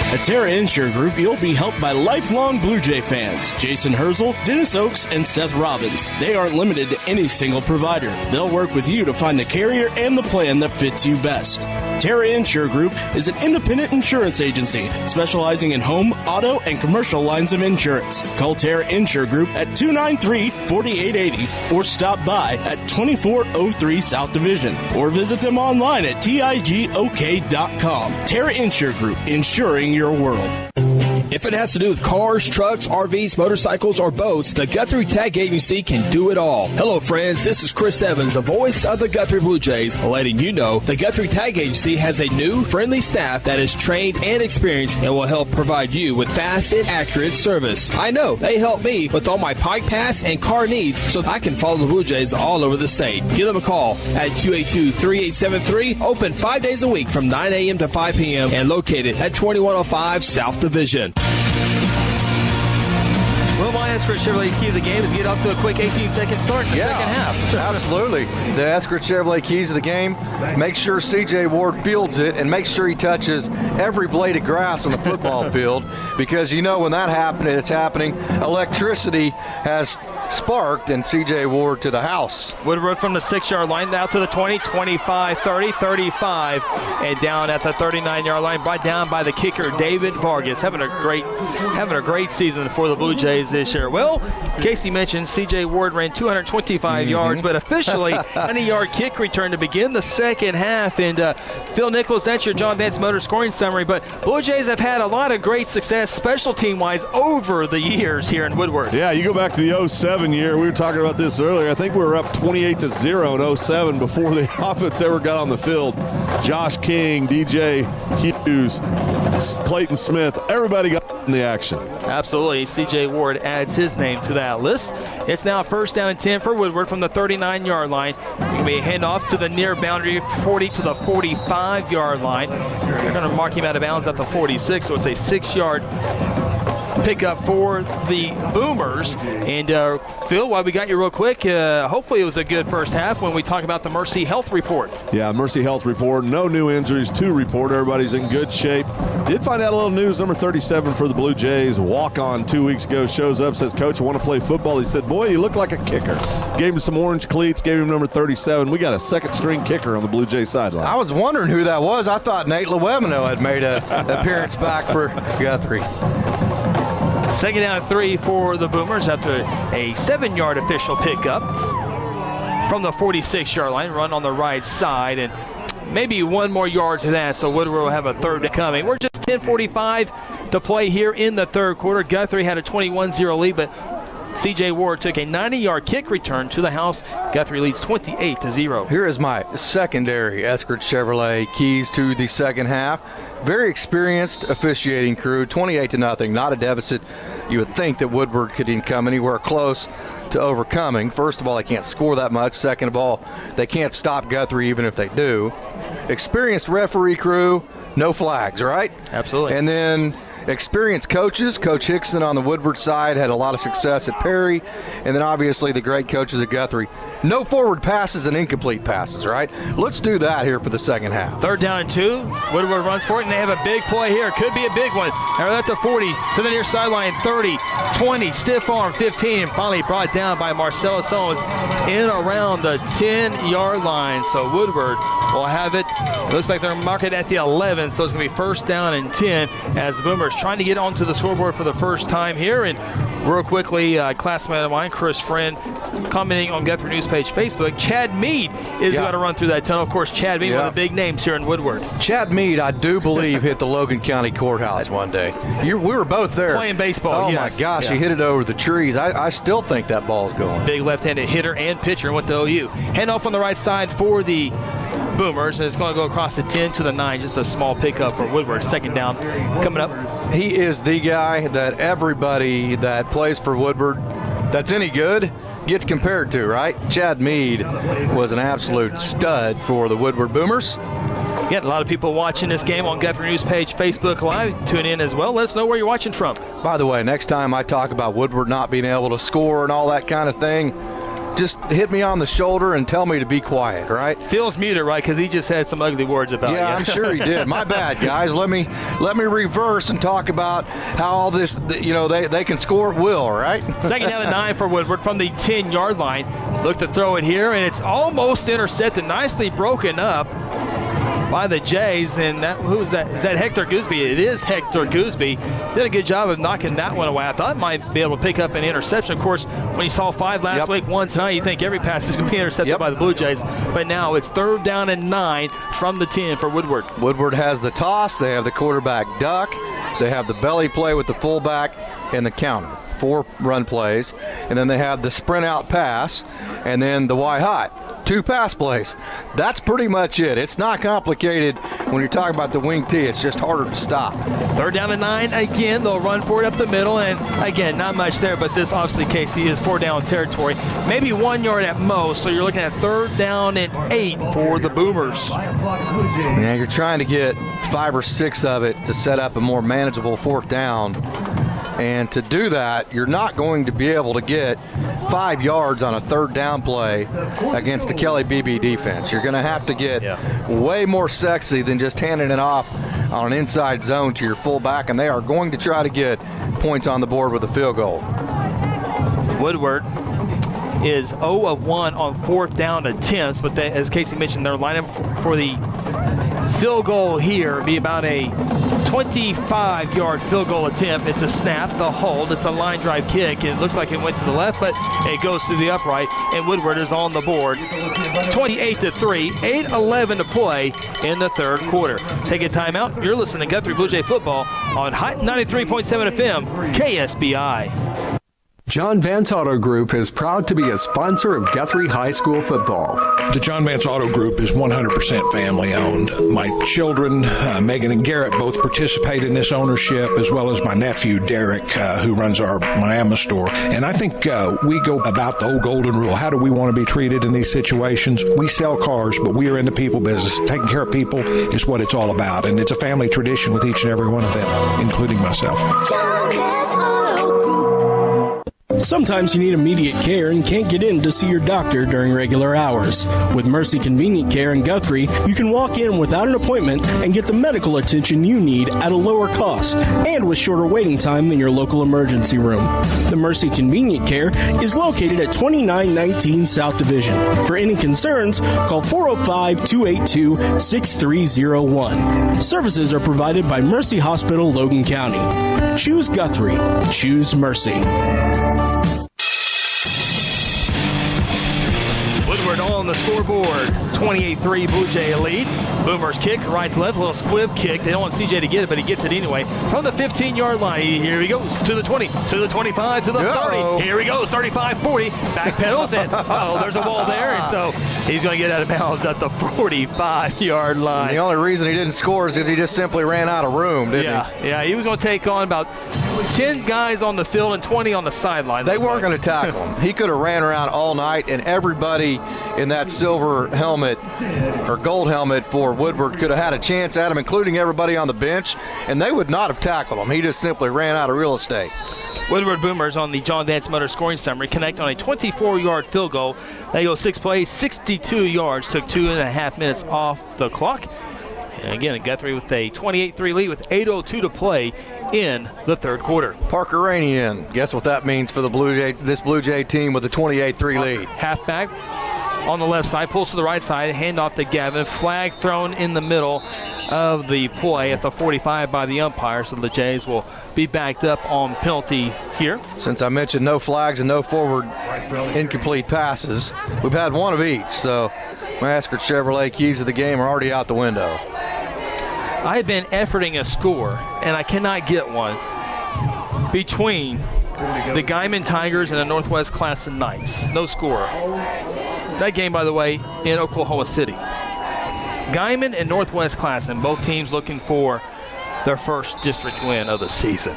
At Terra Insure Group, you'll be helped by lifelong Blue Jay fans, Jason Herzl, Dennis Oakes, and Seth Robbins. They aren't limited to any single provider. They'll work with you to find the carrier and the plan that fits you best. Terra Insure Group is an independent insurance agency specializing in home, auto, and commercial lines of insurance. Call Terra Insure Group at 293-4880 or stop by at 2403 South Division or visit them online at tigok.com. Terra Insure Group, insuring your world. If it has to do with cars, trucks, RVs, motorcycles, or boats, the Guthrie Tag Agency can do it all. Hello, friends. This is Chris Evans, the voice of the Guthrie Blue Jays, letting you know the Guthrie Tag Agency has a new, friendly staff that is trained and experienced and will help provide you with fast and accurate service. I know they help me with all my Pike Pass and car needs so I can follow the Blue Jays all over the state. Give them a call at 282-3873, open 5 days a week from 9 a.m. to 5 p.m. and located at 2105 South Division. Well, my Eskridge Chevrolet key of the game is get off to a quick 18-second start in the second half. Absolutely. The Eskridge Chevrolet keys of the game, make sure C.J. Ward fields it and make sure he touches every blade of grass on the football field, because you know when that happens, it's happening. Electricity has sparked, and C.J. Ward to the house. Woodward from the 6-yard line now to the 20, 25, 30, 35, and down at the 39-yard line, brought down by the kicker David Vargas. Having a great season for the Blue Jays this year. Well, Casey mentioned C.J. Ward ran 225 yards, but officially 90-yard kick return to begin the second half. And Phil Nichols, that's your John Vance Motor scoring summary. But Blue Jays have had a lot of great success special team-wise over the years here in Woodward. Yeah, you go back to the 07 year. We were talking about this earlier. I think we were up 28-0 in 07 before the offense ever got on the field. Josh King, DJ Hughes, Clayton Smith, everybody got in the action. Absolutely. C.J. Ward adds his name to that list. It's now first down and 10 for Woodward from the 39-yard line. It can be a handoff to the near boundary, 40 to the 45-yard line. They're going to mark him out of bounds at the 46, so it's a 6-yard pickup for the Boomers. And Phil, while we got you real quick, hopefully it was a good first half when we talk about the Mercy Health Report. Yeah, Mercy Health Report. No new injuries to report. Everybody's in good shape. Did find out a little news. Number 37 for the Blue Jays, walk-on 2 weeks ago, shows up, says, Coach, I want to play football. He said, boy, you look like a kicker. Gave him some orange cleats, gave him number 37. We got a second-string kicker on the Blue Jays sideline. I was wondering who that was. I thought Nate Lewemino had made an appearance back for Guthrie. Second down and 3 for the Boomers after a 7-yard official pickup from the 46-yard line. Run on the right side and maybe one more yard to that, so Woodward will have a third coming. We're just 10:45 to play here in the third quarter. Guthrie had a 21-0 lead, but C.J. Ward took a 90-yard kick return to the house. Guthrie leads 28-0. Here is my secondary Eskridge Chevrolet keys to the second half. Very experienced officiating crew, 28-0, not a deficit you would think that Woodward could come anywhere close to overcoming. First of all, they can't score that much. Second of all, they can't stop Guthrie even if they do. Experienced referee crew, no flags, right? Absolutely. And then experienced coaches. Coach Hickson on the Woodward side had a lot of success at Perry. And then obviously the great coaches at Guthrie. No forward passes and incomplete passes, right? Let's do that here for the second half. Third down and 2. Woodward runs for it, and they have a big play here. Could be a big one. They're at the 40 to the near sideline, 30, 20, stiff arm, 15, and finally brought down by Marcellus Owens in around the 10-yard line. So Woodward will have it. It looks like they're marking at the 11, so it's going to be first down and 10 as the Boomers trying to get onto the scoreboard for the first time here. And real quickly, classmate of mine, Chris Friend, commenting on Guthrie News page Facebook, Chad Mead is going to run through that tunnel. Of course, Chad Mead, one of the big names here in Woodward. Chad Mead, I do believe, hit the Logan County Courthouse one day. We were both there. Playing baseball, Oh, my gosh, he hit it over the trees. I still think that ball's going. Big left-handed hitter and pitcher and went to OU. Hand off on the right side for the Boomers, and it's going to go across the 10 to the 9. Just a small pickup for Woodward. Second down coming up. He is the guy that everybody that plays for Woodward that's any good gets compared to, right? Chad Mead was an absolute stud for the Woodward Boomers. Got a lot of people watching this game on Guthrie News page, Facebook Live. Tune in as well. Let us know where you're watching from. By the way, next time I talk about Woodward not being able to score and all that kind of thing, just hit me on the shoulder and tell me to be quiet, right? Phil's muted, right? Because he just had some ugly words about you. Yeah, I'm sure he did. My bad, guys. Let me reverse and talk about how all this, they can score at will, right? Second down and 9 for Woodward from the 10-yard line. Look to throw it here, and it's almost intercepted, nicely broken up by the Jays. And who's that? Is that Hector Gooseby? It is Hector Gooseby. Did a good job of knocking that one away. I thought might be able to pick up an interception. Of course, when you saw 5 last week, 1 tonight, you think every pass is going to be intercepted by the Blue Jays. But now it's third down and 9 from the 10 for Woodward. Woodward has the toss. They have the quarterback duck. They have the belly play with the fullback and the counter. 4 run plays. And then they have the sprint out pass and then the Y hot. 2 pass plays. That's pretty much it. It's not complicated when you're talking about the wing tee. It's just harder to stop. Third down and 9 again. They'll run for it up the middle, and again, not much there, but this obviously, Casey, is 4 down territory. Maybe 1 yard at most, so you're looking at third down and 8 for the Boomers. Yeah, you're trying to get 5 or 6 of it to set up a more manageable fourth down. And to do that, you're not going to be able to get 5 yards on a third down play against the Kelly BB defense. You're going to have to get way more sexy than just handing it off on an inside zone to your fullback, and they are going to try to get points on the board with a field goal. Woodward is 0 of 1 on 4th down attempts, but they, as Casey mentioned, they're lining up for the field goal here. Be about a 25-yard field goal attempt. It's a snap, the hold. It's a line drive kick. It looks like it went to the left, but it goes to the upright, and Woodward is on the board. 28-3, 8:11 to play in the third quarter. Take a timeout. You're listening to Guthrie Blue Jay football on Hot 93.7 FM, KSBI. John Vance Auto Group is proud to be a sponsor of Guthrie High School football. The John Vance Auto Group is 100% family owned. My children, Megan and Garrett, both participate in this ownership, as well as my nephew, Derek, who runs our Miami store. And I think we go about the old golden rule. How do we want to be treated in these situations? We sell cars, but we are in the people business. Taking care of people is what it's all about. And it's a family tradition with each and every one of them, including myself. John Vance Auto Group. Sometimes you need immediate care and can't get in to see your doctor during regular hours. With Mercy Convenient Care in Guthrie, you can walk in without an appointment and get the medical attention you need at a lower cost and with shorter waiting time than your local emergency room. The Mercy Convenient Care is located at 2919 South Division. For any concerns, call 405-282-6301. Services are provided by Mercy Hospital, Logan County. Choose Guthrie. Choose Mercy. Woodward on the scoreboard, 28-3 Blue Jay lead. Boomer's kick, right to left, a little squib kick. They don't want CJ to get it, but he gets it anyway. From the 15-yard line, here he goes, to the 20, to the 25, to the 30. Here he goes, 35-40, back pedals, and there's a wall there, and so he's going to get out of bounds at the 45-yard line. And the only reason he didn't score is because he just simply ran out of room, didn't he? Yeah, he was going to take on about 10 guys on the field and 20 on the sideline. They weren't going to tackle him. He could have ran around all night, and everybody in that silver helmet or gold helmet for Woodward could have had a chance at him, including everybody on the bench, and they would not have tackled him. He just simply ran out of real estate. Woodward Boomers on the John Vance Motor scoring summary connect on a 24-yard field goal. They go 6 plays, 62 yards, took 2.5 minutes off the clock. And again, Guthrie with a 28-3 lead with 8:02 to play in the third quarter. Parker Rainey in. Guess what that means for the this Blue Jay team with a 28-3 lead. Halfback on the left side, pulls to the right side, hand off to Gavin. Flag thrown in the middle of the play at the 45 by the umpire, so the Jays will be backed up on penalty here. Since I mentioned no flags and no forward incomplete passes, we've had one of each, so Maskert Chevrolet keys of the game are already out the window. I have been efforting a score, and I cannot get one between the Guyman Tigers and the Northwest Classen Knights. No score. That game, by the way, in Oklahoma City. Guyman and Northwest Classen, both teams looking for their first district win of the season.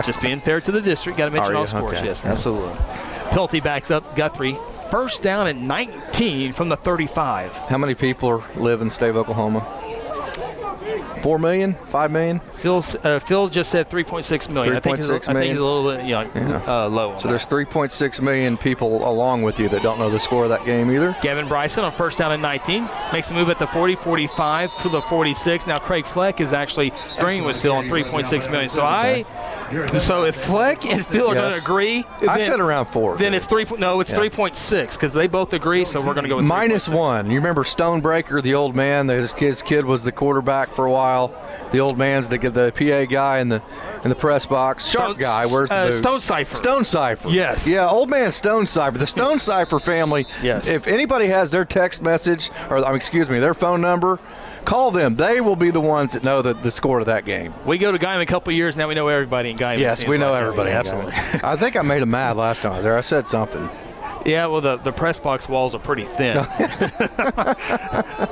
Just being fair to the district, got to mention all scores. Okay. Yes, absolutely. Penalty backs up Guthrie. First down and 19 from the 35. How many people live in the state of Oklahoma? 4 million? 5 million? Phil just said 3.6 million. 3.6 I think he's a little bit low. So there's 3.6 million people along with you that don't know the score of that game either. Gavin Bryson on first down and 19. Makes a move at the 40, 45 to the 46. Now Craig Fleck is actually agreeing with Phil on 3.6 million. So if Fleck and Phil are going to agree, I said around 4. Then it's 3.6 because they both agree. So we're going to go with -1. You remember Stonebreaker, the old man? His kid was the quarterback for a while. The old man's the PA guy in the press box. Sharp guy. Where's the boots? Stone Cipher. Yes. Yeah, old man Stone Cipher. The Stone Cipher family. Yes. If anybody has their text message their phone number, call them. They will be the ones that know the score of that game. We go to Guyman a couple of years now. We know everybody in Guyman. Yes, we know everybody. Absolutely. I think I made him mad last time I was there. I said something. Yeah, well, the press box walls are pretty thin.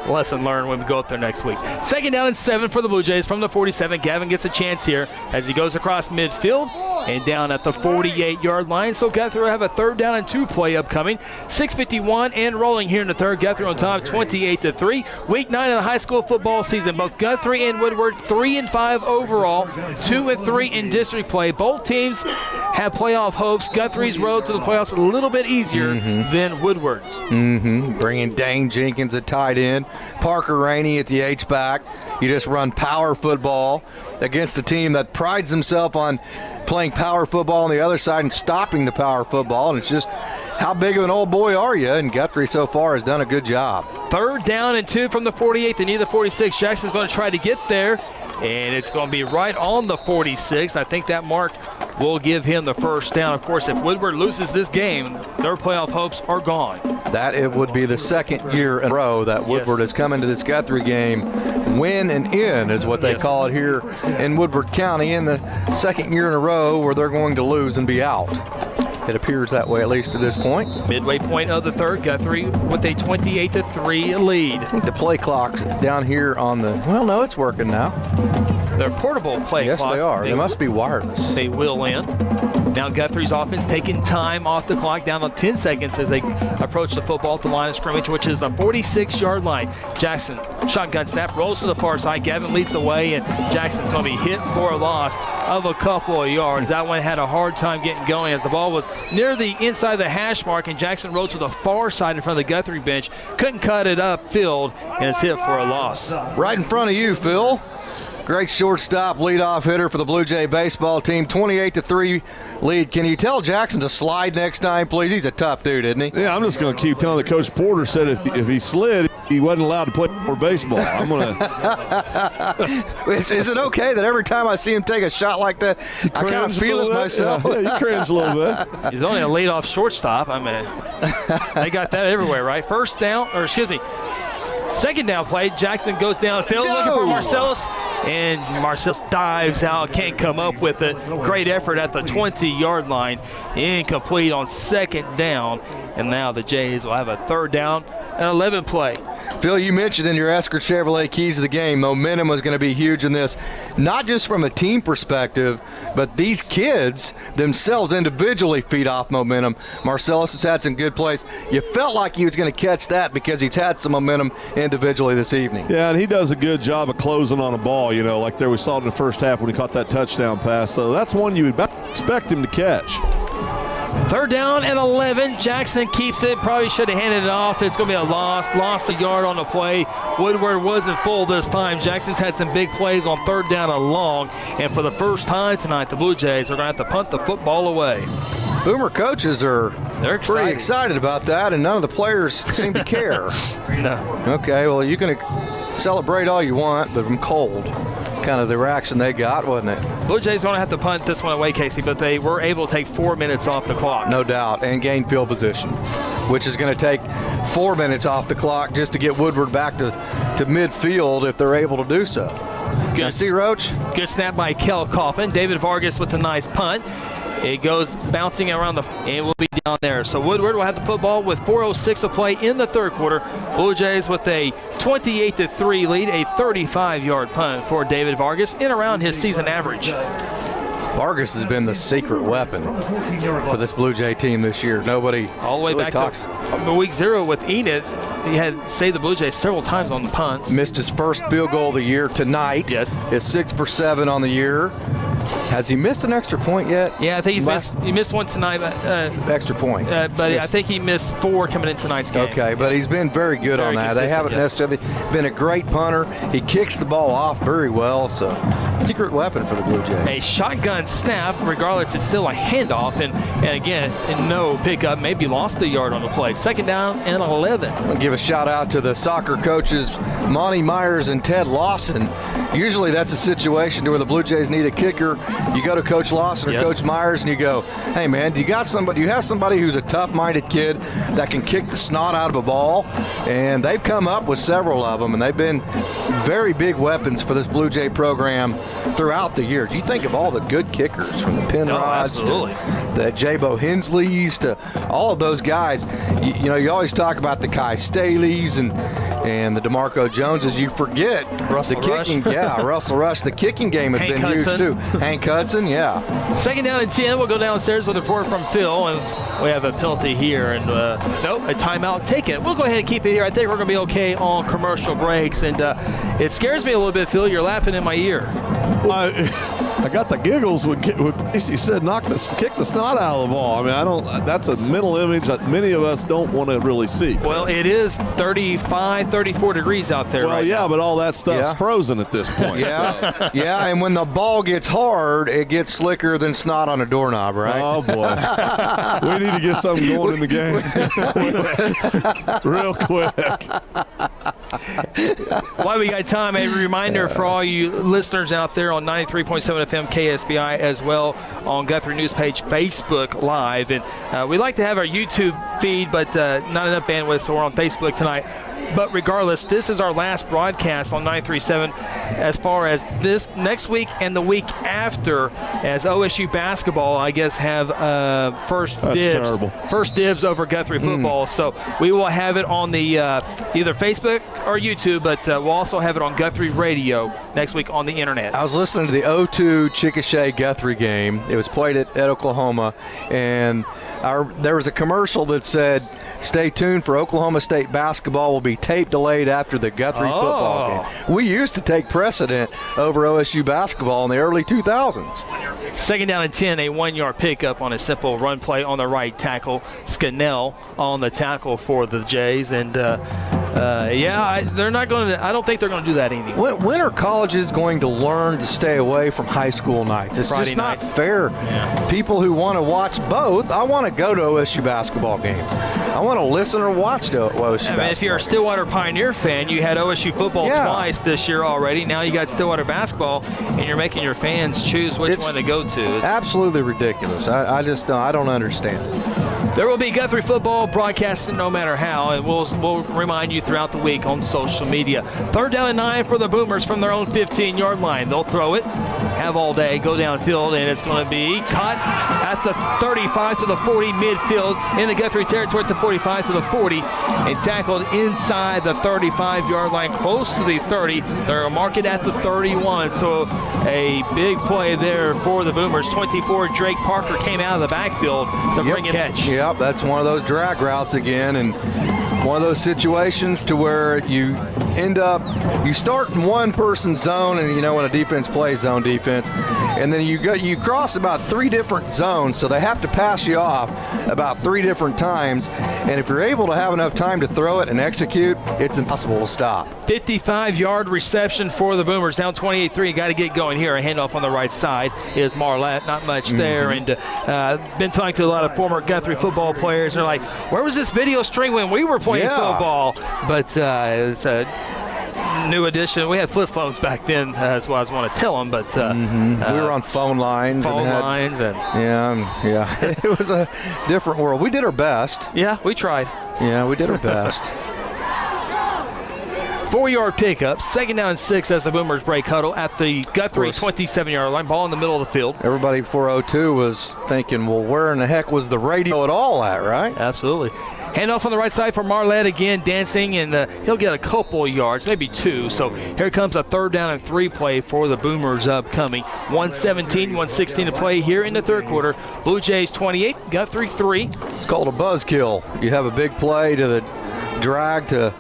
Lesson learned when we go up there next week. Second down and 7 for the Blue Jays from the 47. Gavin gets a chance here as he goes across midfield and down at the 48-yard line. So Guthrie will have a 3rd down and 2 play upcoming. 6:51 and rolling here in the third. Guthrie on top 28-3. Week 9 of the high school football season. Both Guthrie and Woodward 3-5 overall, 2-3 in district play. Both teams have playoff hopes. Guthrie's road to the playoffs a little bit easier than Woodward's. Bringing Dane Jenkins at tight end, Parker Rainey at the H-back. You just run power football against a team that prides himself on playing power football on the other side and stopping the power football. And it's just, how big of an old boy are you? And Guthrie so far has done a good job. 3rd down and 2 from the 48. They need the 46. Jackson's going to try to get there, and it's going to be right on the 46. I think that mark will give him the 1st down. Of course, if Woodward loses this game, their playoff hopes are gone. That it would be the 2nd year in a row that Woodward has come into this Guthrie game. Win and in is what they call it here in Woodward County, in the 2nd year in a row where they're going to lose and be out. It appears that way, at least to this point. Midway point of the third, Guthrie with a 28-3 lead. I think the play clock down here on the, well, no, it's working now. They're portable play clocks. Yes, they are. They must be wireless. They will in. Now Guthrie's offense taking time off the clock, down to 10 seconds as they approach the football at the line of scrimmage, which is the 46-yard line. Jackson, shotgun snap, rolls to the far side. Gavin leads the way, and Jackson's going to be hit for a loss of a couple of yards. That one had a hard time getting going as the ball was near the inside of the hash mark, and Jackson rolled to the far side in front of the Guthrie bench. Couldn't cut it upfield, and it's hit for a loss. Right in front of you, Phil. Great shortstop, leadoff hitter for the Blue Jay baseball team. 28-3 lead. Can you tell Jackson to slide next time, please? He's a tough dude, isn't he? Yeah, I'm just going to keep telling the Coach Porter said if he slid, he wasn't allowed to play more baseball. I'm going to. Is it okay that every time I see him take a shot like that, I kind of feel it myself? Yeah, you cringe a little bit. He's only a leadoff shortstop. I mean, they got that everywhere, right? First down, or excuse me, second down play. Jackson goes downfield looking for Marcellus, and Marcellus dives out, can't come up with it. Great effort at the 20-yard line. Incomplete on second down, and now the Jays will have a third down and 11 play. Phil, you mentioned in your Esker Chevrolet keys of the game, momentum was going to be huge in this, not just from a team perspective, but these kids themselves individually feed off momentum. Marcellus has had some good plays. You felt like he was going to catch that because he's had some momentum individually this evening. Yeah, and he does a good job of closing on a ball, you know, like there we saw it in the first half when he caught that touchdown pass. So that's one you would expect him to catch. Third down and 11. Jackson keeps it. Probably should have handed it off. It's going to be a loss. Lost a yard on the play. Woodward wasn't full this time. Jackson's had some big plays on third down and long. And for the first time tonight, the Blue Jays are going to have to punt the football away. Boomer coaches are pretty excited about that, and none of the players seem to care. No. Okay, well, you can celebrate all you want, but I'm cold. Kind of the reaction they got, wasn't it? Blue Jays going to have to punt this one away, Casey, but they were able to take 4 minutes off the clock. No doubt, and gain field position, which is going to take 4 minutes off the clock just to get Woodward back to midfield if they're able to do so. Good. See, Roach? Good snap by Kel Coffin. David Vargas with a nice punt. It goes bouncing around and will be down there. So Woodward will have the football with 4:06 to play in the third quarter. Blue Jays with a 28-3 lead, a 35-yard punt for David Vargas in around his season average. Vargas has been the secret weapon for this Blue Jay team this year. Nobody all the way really back to week 0 with Enid. He had saved the Blue Jays several times on the punts. Missed his first field goal of the year tonight. Yes. Is 6 for 7 on the year. Has he missed an extra point yet? Yeah, I think he missed one tonight. Extra point. But I think he missed 4 coming in tonight's game. Okay, but he's been very good on that. They haven't necessarily been a great punter. He kicks the ball off very well, so secret weapon for the Blue Jays. A shotgun snap, regardless, it's still a handoff, and again, no pickup, maybe lost a yard on the play. Second down and 11. I'll give a shout out to the soccer coaches, Monty Myers and Ted Lawson. Usually that's a situation where the Blue Jays need a kicker. You go to Coach Lawson or Coach Myers and you go, hey man, you have somebody who's a tough-minded kid that can kick the snot out of a ball, and they've come up with several of them, and they've been very big weapons for this Blue Jay program throughout the years. You think of all the good kickers, from the Penrods to the J-Bo Hensleys to all of those guys. You know, you always talk about the Kai Staleys and And the DeMarco Joneses, you forget. Russell the kicking, Rush. Yeah, Russell Rush. The kicking game has been huge, too. Hank Hudson, yeah. Second down and 10. We'll go downstairs with a report from Phil, and we have a penalty here. And nope, a timeout taken. We'll go ahead and keep it here. I think we're going to be okay on commercial breaks. And it scares me a little bit, Phil. You're laughing in my ear. I got the giggles when Casey said kick the snot out of the ball. I mean, that's a mental image that many of us don't want to really see. Well, it is 35, 34 degrees out there. Well, yeah, but all that stuff's frozen at this point. Yeah, so. Yeah, and when the ball gets hard, it gets slicker than snot on a doorknob, right? Oh, boy. We need to get something going in the game. Real quick. While we got time, a reminder for all you listeners out there on 93.7 FM KSBI, as well on Guthrie News page Facebook Live. And we like to have our YouTube feed, but not enough bandwidth, so we're on Facebook tonight. But regardless, this is our last broadcast on 93.7 as far as this next week and the week after, as OSU basketball, I guess, have first dibs over Guthrie football. So we will have it on the either Facebook or YouTube, but we'll also have it on Guthrie Radio next week on the internet. I was listening to the 0-2 Chickasha Guthrie game. It was played at Oklahoma, and there was a commercial that said, "Stay tuned for Oklahoma State basketball will be tape delayed after the Guthrie football game." We used to take precedent over OSU basketball in the early 2000s. Second down and 10, a 1-yard pickup on a simple run play on the right tackle. Scannell on the tackle for the Jays, and they're not going to. I don't think they're going to do that anymore. When are colleges going to learn to stay away from high school nights? It's Friday just nights. not fair. Yeah. People who want to watch both, I want to go to OSU basketball games. I want to listen or watch to OSU basketball. If you're a Stillwater Pioneer fan, you had OSU football twice this year already. Now you got Stillwater basketball, and you're making your fans choose which one to go to. It's absolutely ridiculous. I just I don't understand it. There will be Guthrie football broadcasting no matter how, and we'll remind you throughout the week on social media. Third down and 9 for the Boomers from their own 15-yard line. They'll throw it, have all day, go downfield, and it's going to be caught at the 35 to the 40 midfield in the Guthrie territory at the 45 to the 40, and tackled inside the 35-yard line, close to the 30. They're marked at the 31, so a big play there for the Boomers. 24, Drake Parker came out of the backfield to bring it catch. Yep, that's one of those drag routes again, and one of those situations to where you start in one person's zone, and when a defense plays zone defense, and then you cross about 3 different zones, so they have to pass you off about 3 different times, and if you're able to have enough time to throw it and execute, it's impossible to stop. 55-yard reception for the Boomers, down 28-3. Got to get going here. A handoff on the right side is Marlette. Not much there, and been talking to a lot of former Guthrie football players. They're like, where was this video string when we were playing football? But it's a new edition. We had flip phones back then. That's what I was want to tell them. But we were on phone lines. It was a different world. We did our best. Yeah, we tried. Yeah, we did our best. 4-yard pickup, second down and 6 as the Boomers break huddle at the Guthrie 27-yard line. Ball in the middle of the field. Everybody before 0-2 was thinking, well, where in the heck was the radio at all at, right? Absolutely. Handoff on the right side for Marlette again, dancing, and he'll get a couple yards, maybe 2. So here comes a third down and 3 play for the Boomers upcoming. 1:17, 1:16 to play here in the third quarter. Blue Jays 28, Guthrie 3. It's called a buzzkill. You have a big play to the drag to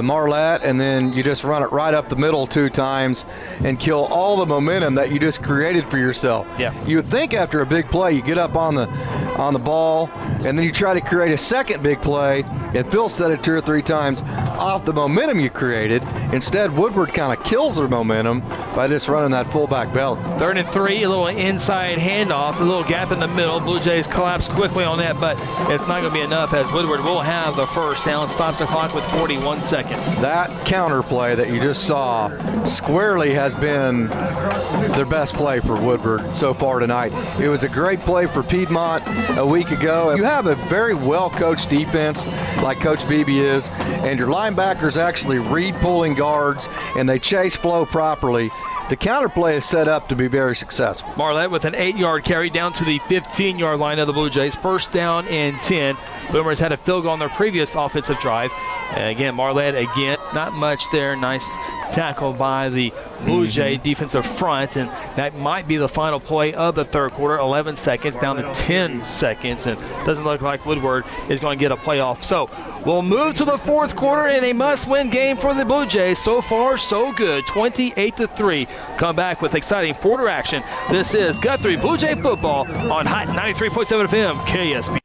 Marlette, and then you just run it right up the middle 2 times and kill all the momentum that you just created for yourself. Yeah. You would think after a big play, you get up on the ball, and then you try to create a second big play, and Phil said it 2 or 3 times, off the momentum you created. Instead, Woodward kind of kills their momentum by just running that fullback belly. 3rd and 3, a little inside handoff, a little gap in the middle. Blue Jays collapse quickly on that, but it's not going to be enough as Woodward will have the first down, stops the clock with 41 seconds. That counter play that you just saw squarely has been their best play for Woodward so far tonight. It was a great play for Piedmont a week ago. You have a very well-coached defense like Coach Beebe is, and your linebackers actually read pulling guards, and they chase flow properly. The counter play is set up to be very successful. Marlette with an 8-yard carry down to the 15-yard line of the Blue Jays. First down and 10. Boomers had a field goal on their previous offensive drive. And again, Marlette again, not much there. Nice tackle by the Blue Jay defensive front, and that might be the final play of the third quarter. 11 seconds down to 10 seconds, and doesn't look like Woodward is going to get a playoff. So we'll move to the fourth quarter in a must-win game for the Blue Jays. So far, so good, 28-3. Come back with exciting quarter action. This is Guthrie Blue Jay football on Hot 93.7 FM KSB.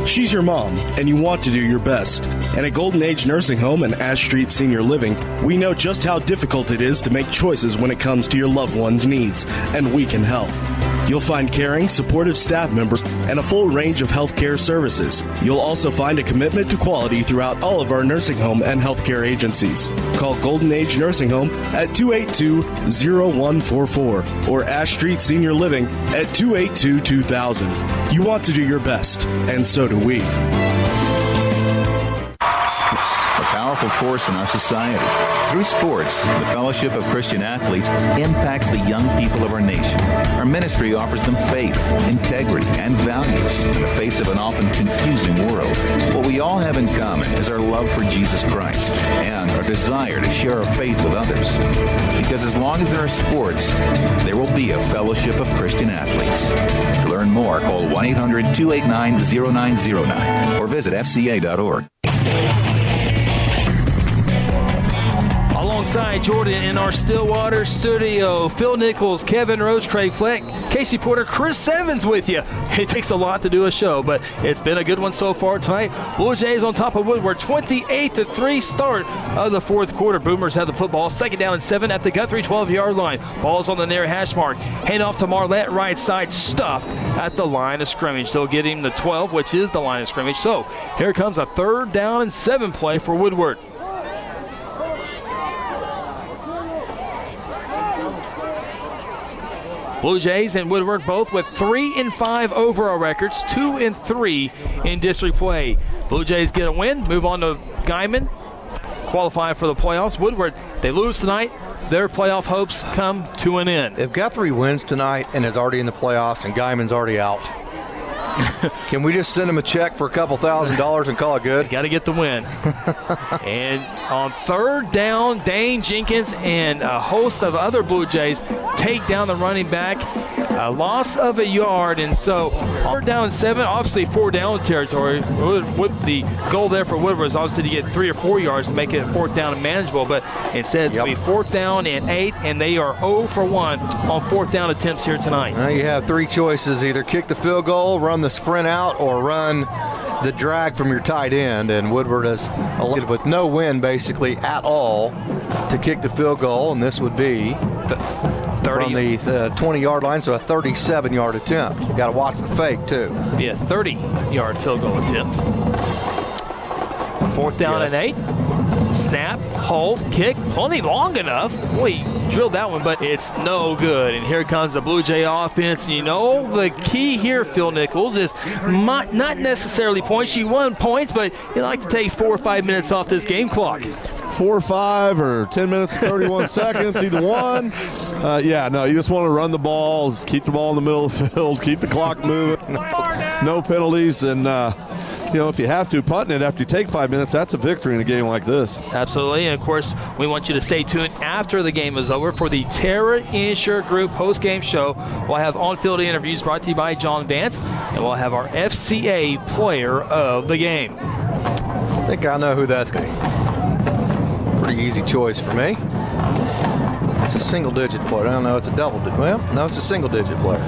She's your mom, and you want to do your best. And at Golden Age Nursing Home and Ash Street Senior Living, we know just how difficult it is to make choices when it comes to your loved one's needs, and we can help. You'll find caring, supportive staff members and a full range of healthcare services. You'll also find a commitment to quality throughout all of our nursing home and healthcare agencies. Call Golden Age Nursing Home at 282-0144 or Ash Street Senior Living at 282-2000. You want to do your best, and so do we. Sports, a powerful force in our society. Through sports, the Fellowship of Christian Athletes impacts the young people of our nation. Our ministry offers them faith, integrity, and values in the face of an often confusing world. What we all have in common is our love for Jesus Christ and our desire to share our faith with others. Because as long as there are sports, there will be a Fellowship of Christian Athletes. To learn more, call 1-800-289-0909 or visit fca.org. Alongside Jordan in our Stillwater studio, Phil Nichols, Kevin Roach, Craig Fleck, Casey Porter, Chris Evans with you. It takes a lot to do a show, but it's been a good one so far tonight. Blue Jays on top of Woodward, 28-3 start of the fourth quarter. Boomers have the football, second down and 7 at the Guthrie 12-yard line. Ball's on the near hash mark. Hand off to Marlette, right side, stuffed at the line of scrimmage. They'll get him the 12, which is the line of scrimmage. So here comes a third down and 7 play for Woodward. Blue Jays and Woodward both with 3-5 overall records, 2-3 in district play. Blue Jays get a win, move on to Guyman, qualify for the playoffs. Woodward, they lose tonight, their playoff hopes come to an end. If Guthrie wins tonight and is already in the playoffs and Guyman's already out, can we just send him a check for a couple $1,000s and call it good? Got to get the win. And on third down, Dane Jenkins and a host of other Blue Jays take down the running back. A loss of a yard, and so third down and 7, obviously 4 down territory. The goal there for Woodward is obviously to get 3 or 4 yards to make it fourth down and manageable, but instead it's going to be fourth down and 8, and they are 0 for 1 on fourth down attempts here tonight. Now you have 3 choices: either kick the field goal, run the sprint out, or run the drag from your tight end, and Woodward is elected with no win basically at all to kick the field goal, and this would be 30 from the 20-yard line, so a 37-yard attempt. You got to watch the fake too. Be a 30-yard field goal attempt. Fourth down and 8. Snap, hold, kick, plenty long enough. Boy, he drilled that one, but it's no good. And here comes the Blue Jay offense. You know, the key here, Phil Nichols, is not necessarily points. You won points, but you like to take 4 or 5 minutes off this game clock. 4 or 5 or 10 minutes and 31 seconds, either one. You just want to run the ball, just keep the ball in the middle of the field, keep the clock moving, no penalties, and if you have to, punting it after you take 5 minutes, that's a victory in a game like this. Absolutely, and of course, we want you to stay tuned after the game is over for the Terra Insure Group post-game show. We'll have on-field interviews brought to you by John Vance, and we'll have our FCA player of the game. I think I know who that's going to be. Pretty easy choice for me. It's a single-digit player. I don't know, it's a double-digit. Well, no, it's a single-digit player.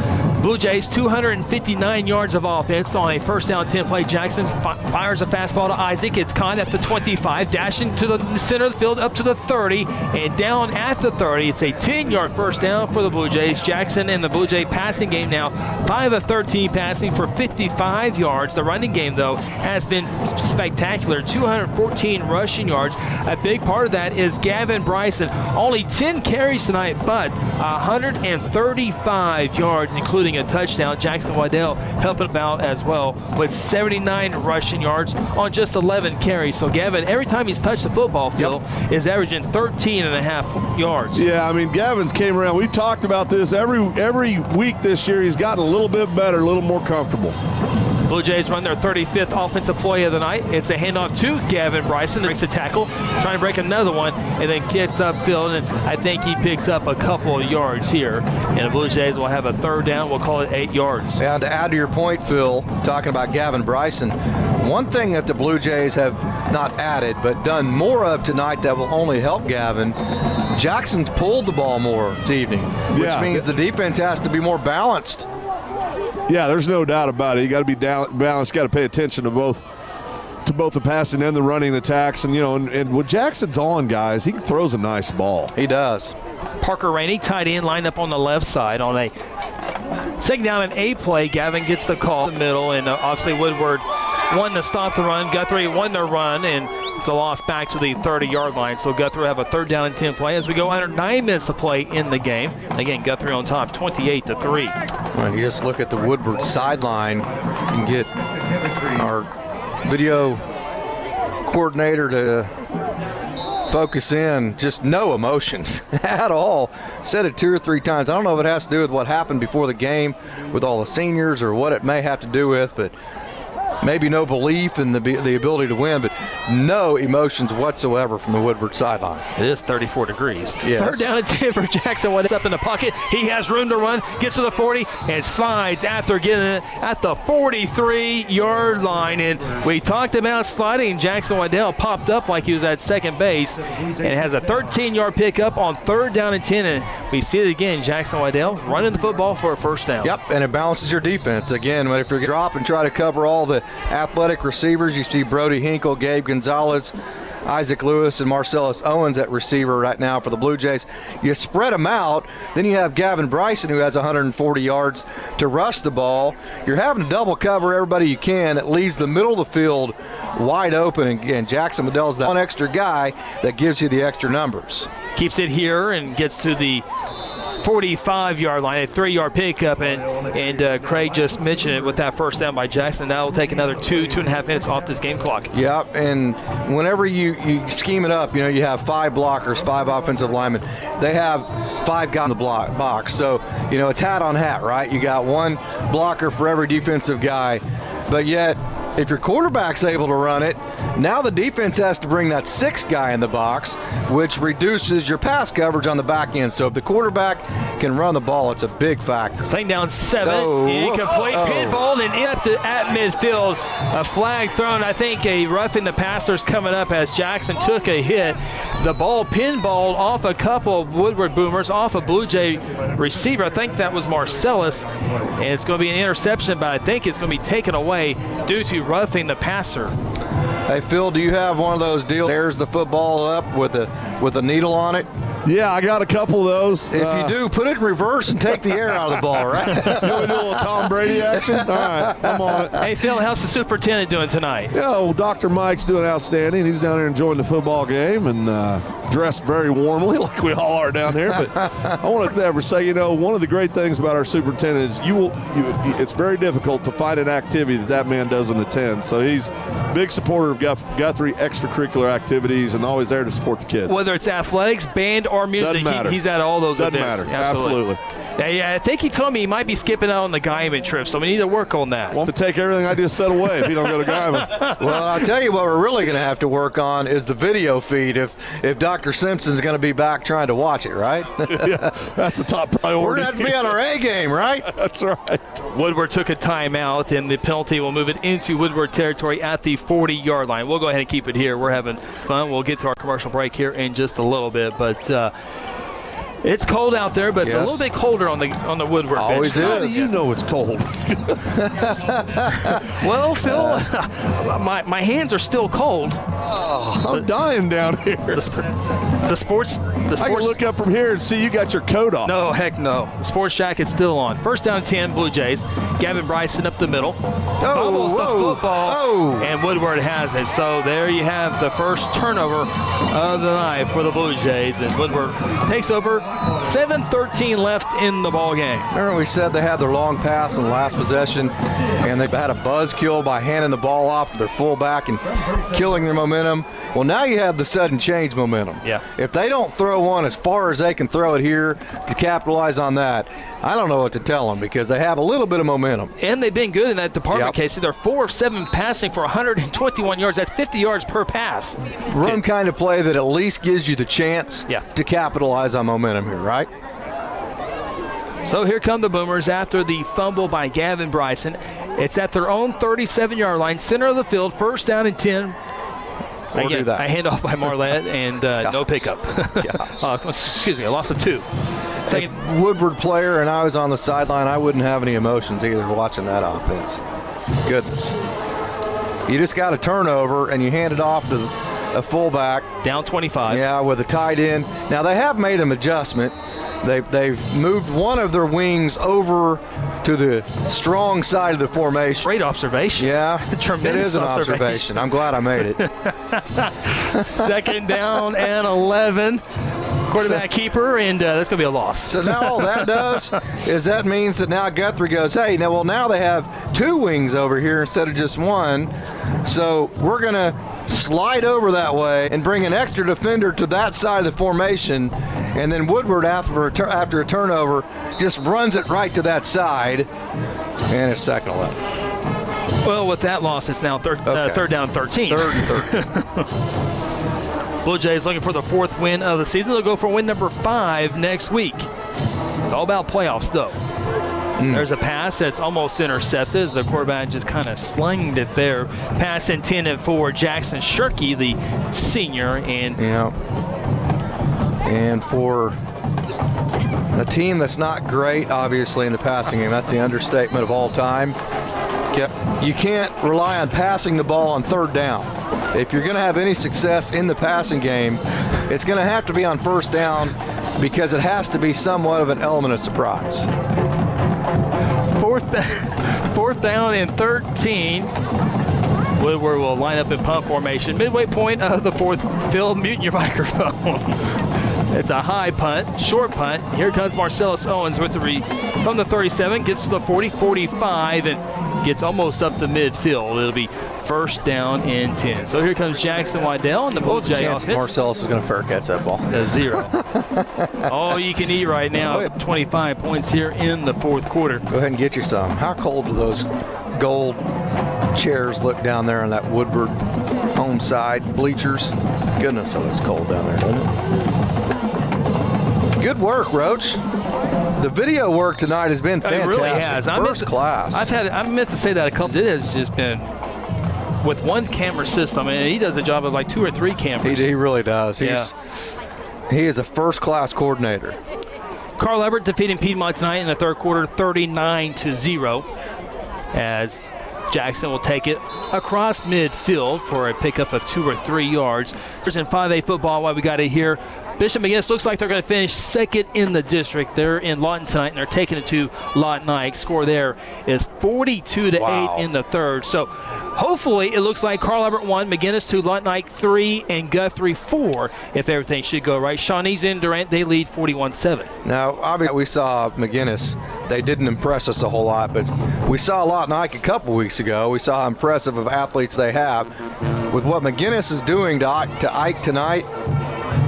Blue Jays, 259 yards of offense on a first down 10 play. Jackson fires a fastball to Isaac. It's caught at the 25, dashing to the center of the field up to the 30, and down at the 30. It's a 10-yard first down for the Blue Jays. Jackson in the Blue Jay passing game now, 5 of 13 passing for 55 yards. The running game, though, has been spectacular, 214 rushing yards. A big part of that is Gavin Bryson. Only 10 carries tonight, but 135 yards, including a touchdown. Jackson Waddell helping him out as well with 79 rushing yards on just 11 carries. So Gavin, every time he's touched the football field, is averaging 13.5 yards. Yeah, I mean, Gavin's came around. We talked about this every week this year. He's gotten a little bit better, a little more comfortable. Blue Jays run their 35th offensive play of the night. It's a handoff to Gavin Bryson. Breaks a tackle, trying to break another one, and then gets upfield, and I think he picks up a couple of yards here. And the Blue Jays will have a third down. We'll call it 8 yards. And to add to your point, Phil, talking about Gavin Bryson, one thing that the Blue Jays have not added but done more of tonight that will only help Gavin, Jackson's pulled the ball more this evening, which means the defense has to be more balanced. Yeah, there's no doubt about it. You got to be balanced. Got to pay attention to both the passing and the running attacks. And and when Jackson's on, guys, he throws a nice ball. He does. Parker Rainey, tight end, lined up on the left side on a second down and 8 play. Gavin gets the call in the middle, and obviously Woodward won to stop the run. Guthrie won the run, and it's a loss back to the 30-yard line. So Guthrie will have a third down and 10 play as we go under 9 minutes to play in the game. Again, Guthrie on top, 28-3. Well, you just look at the Woodward sideline and get our video coordinator to focus in, just no emotions at all. Said it 2 or 3 times. I don't know if it has to do with what happened before the game with all the seniors or what it may have to do with, but maybe no belief in the ability to win, but no emotions whatsoever from the Woodward sideline. It is 34 degrees. Yes. Third down and 10 for Jackson. What is up in the pocket? He has room to run, gets to the 40, and slides after getting it at the 43-yard line. And we talked about sliding. Jackson Waddell popped up like he was at second base and has a 13-yard pickup on third down and 10. And we see it again. Jackson Waddell running the football for a first down. Yep, and it balances your defense. Again, if you drop and try to cover all the athletic receivers, you see Brody Hinkle, Gabe Gonzalez, Isaac Lewis, and Marcellus Owens at receiver right now for the Blue Jays. You spread them out, then you have Gavin Bryson who has 140 yards to rush the ball. You're having to double cover everybody you can. It leaves the middle of the field wide open, and Jackson Waddell's that one extra guy that gives you the extra numbers. Keeps it here and gets to the 45-yard line, a 3-yard pickup, and Craig just mentioned it with that first down by Jackson. That will take another 2.5 minutes off this game clock. Yeah, and whenever you scheme it up, you have 5 blockers, 5 offensive linemen. They have 5 guys in the box, so it's hat on hat, right? You got 1 blocker for every defensive guy, but yet if your quarterback's able to run it, now the defense has to bring that 6th guy in the box, which reduces your pass coverage on the back end. So if the quarterback can run the ball, it's a big factor. Second down 7, incomplete, pinball, and at midfield. A flag thrown. I think a roughing the passer's coming up as Jackson took a hit. The ball pinballed off a couple of Woodward boomers, off a Blue Jay receiver. I think that was Marcellus, and it's going to be an interception, but I think it's going to be taken away due to roughing the passer. Hey Phil, do you have one of those deals? There's the football up with a needle on it. Yeah, I got a couple of those. If you do, put it in reverse and take the air out of the ball, right? You want to do a little Tom Brady action? All right, I'm on it. Hey Phil, how's the superintendent doing tonight? Yeah, well, Dr. Mike's doing outstanding. He's down there enjoying the football game and dressed very warmly like we all are down here. But I want to never say, one of the great things about our superintendent is it's very difficult to find an activity that man doesn't attend. So he's a big supporter of Guthrie extracurricular activities and always there to support the kids. Whether it's athletics, band, or music, he's at all those events. Doesn't matter. Absolutely. Yeah, I think he told me he might be skipping out on the Guyman trip, so we need to work on that. We'll have to take everything I just said away if you don't go to Guyman. Well, I'll tell you what we're really going to have to work on is the video feed if Dr. Simpson's going to be back trying to watch it, right? Yeah, that's a top priority. We're going to have to be on our A game, right? That's right. Woodward took a timeout, and the penalty will move it into Woodward territory at the 40-yard line. We'll go ahead and keep it here. We're having fun. We'll get to our commercial break here in just a little bit, but it's cold out there, but it's a little bit colder on the Woodward Always bench. is. How do you know it's cold? Well, Phil, my hands are still cold. Oh, I'm dying down here. The sports. I can look up from here and see you got your coat on. No, heck no. The sports jacket's still on. First down 10, Blue Jays. Gavin Bryson up the middle. Fumbles the football, and Woodward has it. So there you have the first turnover of the night for the Blue Jays, and Woodward takes over. 7:13 left in the ball game. Remember we said they had their long pass in the last possession, and they had a buzzkill by handing the ball off to their fullback and killing their momentum. Well, now you have the sudden change momentum. Yeah. If they don't throw one as far as they can throw it here to capitalize on that, I don't know what to tell them because they have a little bit of momentum. And they've been good in that department, Yep. Casey. They're 4 of 7 passing for 121 yards. That's 50 yards per pass. Run kind of play that at least gives you the chance to capitalize on momentum here, right? So here come the Boomers after the fumble by Gavin Bryson. It's at their own 37-yard line, center of the field, first down and 10. Again, do that. a handoff by Marlette and no pickup. Excuse me, a loss of 2. Second Woodward player, and I was on the sideline, I wouldn't have any emotions either watching that offense. Goodness. You just got a turnover, and you hand it off to a fullback. Down 25. Yeah, with a tight end. Now, they have made an adjustment. They've moved one of their wings over to the strong side of the formation. Great observation. Yeah, Tremendous it is an observation. I'm glad I made it. Second down and 11. Quarterback keeper, and that's going to be a loss. So now all that does is that means that now Guthrie goes, hey, now they have 2 wings over here instead of just one. So we're going to slide over that way and bring an extra defender to that side of the formation. And then Woodward, after a turnover, just runs it right to that side. And it's second 11. Well, with that loss, it's now third down 13. Third and 13. Blue Jays looking for the 4th win of the season. They'll go for win number 5 next week. It's all about playoffs, though. There's a pass that's almost intercepted as the quarterback just kind of slinged it there. Pass intended for Jackson Shirkey, the senior. And for a team that's not great, obviously, in the passing game, that's the understatement of all time. You can't rely on passing the ball on third down. If you're going to have any success in the passing game, it's going to have to be on first down because it has to be somewhat of an element of surprise. Fourth down and 13. Woodward will line up in punt formation. Midway point of the 4th. Phil, mute your microphone. It's a high punt, short punt. Here comes Marcellus Owens with from the 37, gets to the 40, 45, and gets almost up the midfield. It'll be first down and 10. So here comes Jackson Waddell and the Blue Jay offense. Marcellus is going to fair catch that ball? 0. All you can eat right now. 25 points here in the 4th quarter. Go ahead and get you some. How cold do those gold chairs look down there on that Woodward home side bleachers? Goodness, it looks cold down there, doesn't it? Good work, Roach. The video work tonight has been fantastic. It really has. First class. I meant to say that a couple. It has just been with one camera system, and he does a job of like 2 or 3 cameras. He really does. He is a first-class coordinator. Carl Everett defeating Piedmont tonight in the 3rd quarter, 39-0, as Jackson will take it across midfield for a pickup of 2 or 3 yards. In 5A football, while we got it here, Bishop McGinnis looks like they're going to finish 2nd in the district. They're in Lawton tonight, and they're taking it to Lawton Ike. Score there is 42-8 in the 3rd. So hopefully it looks like Carl Everett 1, McGinnis 2, Lawton Ike 3, and Guthrie 4 if everything should go right. Shawnee's and Durant, they lead 41-7. Now, obviously we saw McGinnis. They didn't impress us a whole lot, but we saw Lawton Ike a couple weeks ago. We saw how impressive of athletes they have. With what McGinnis is doing to Ike tonight,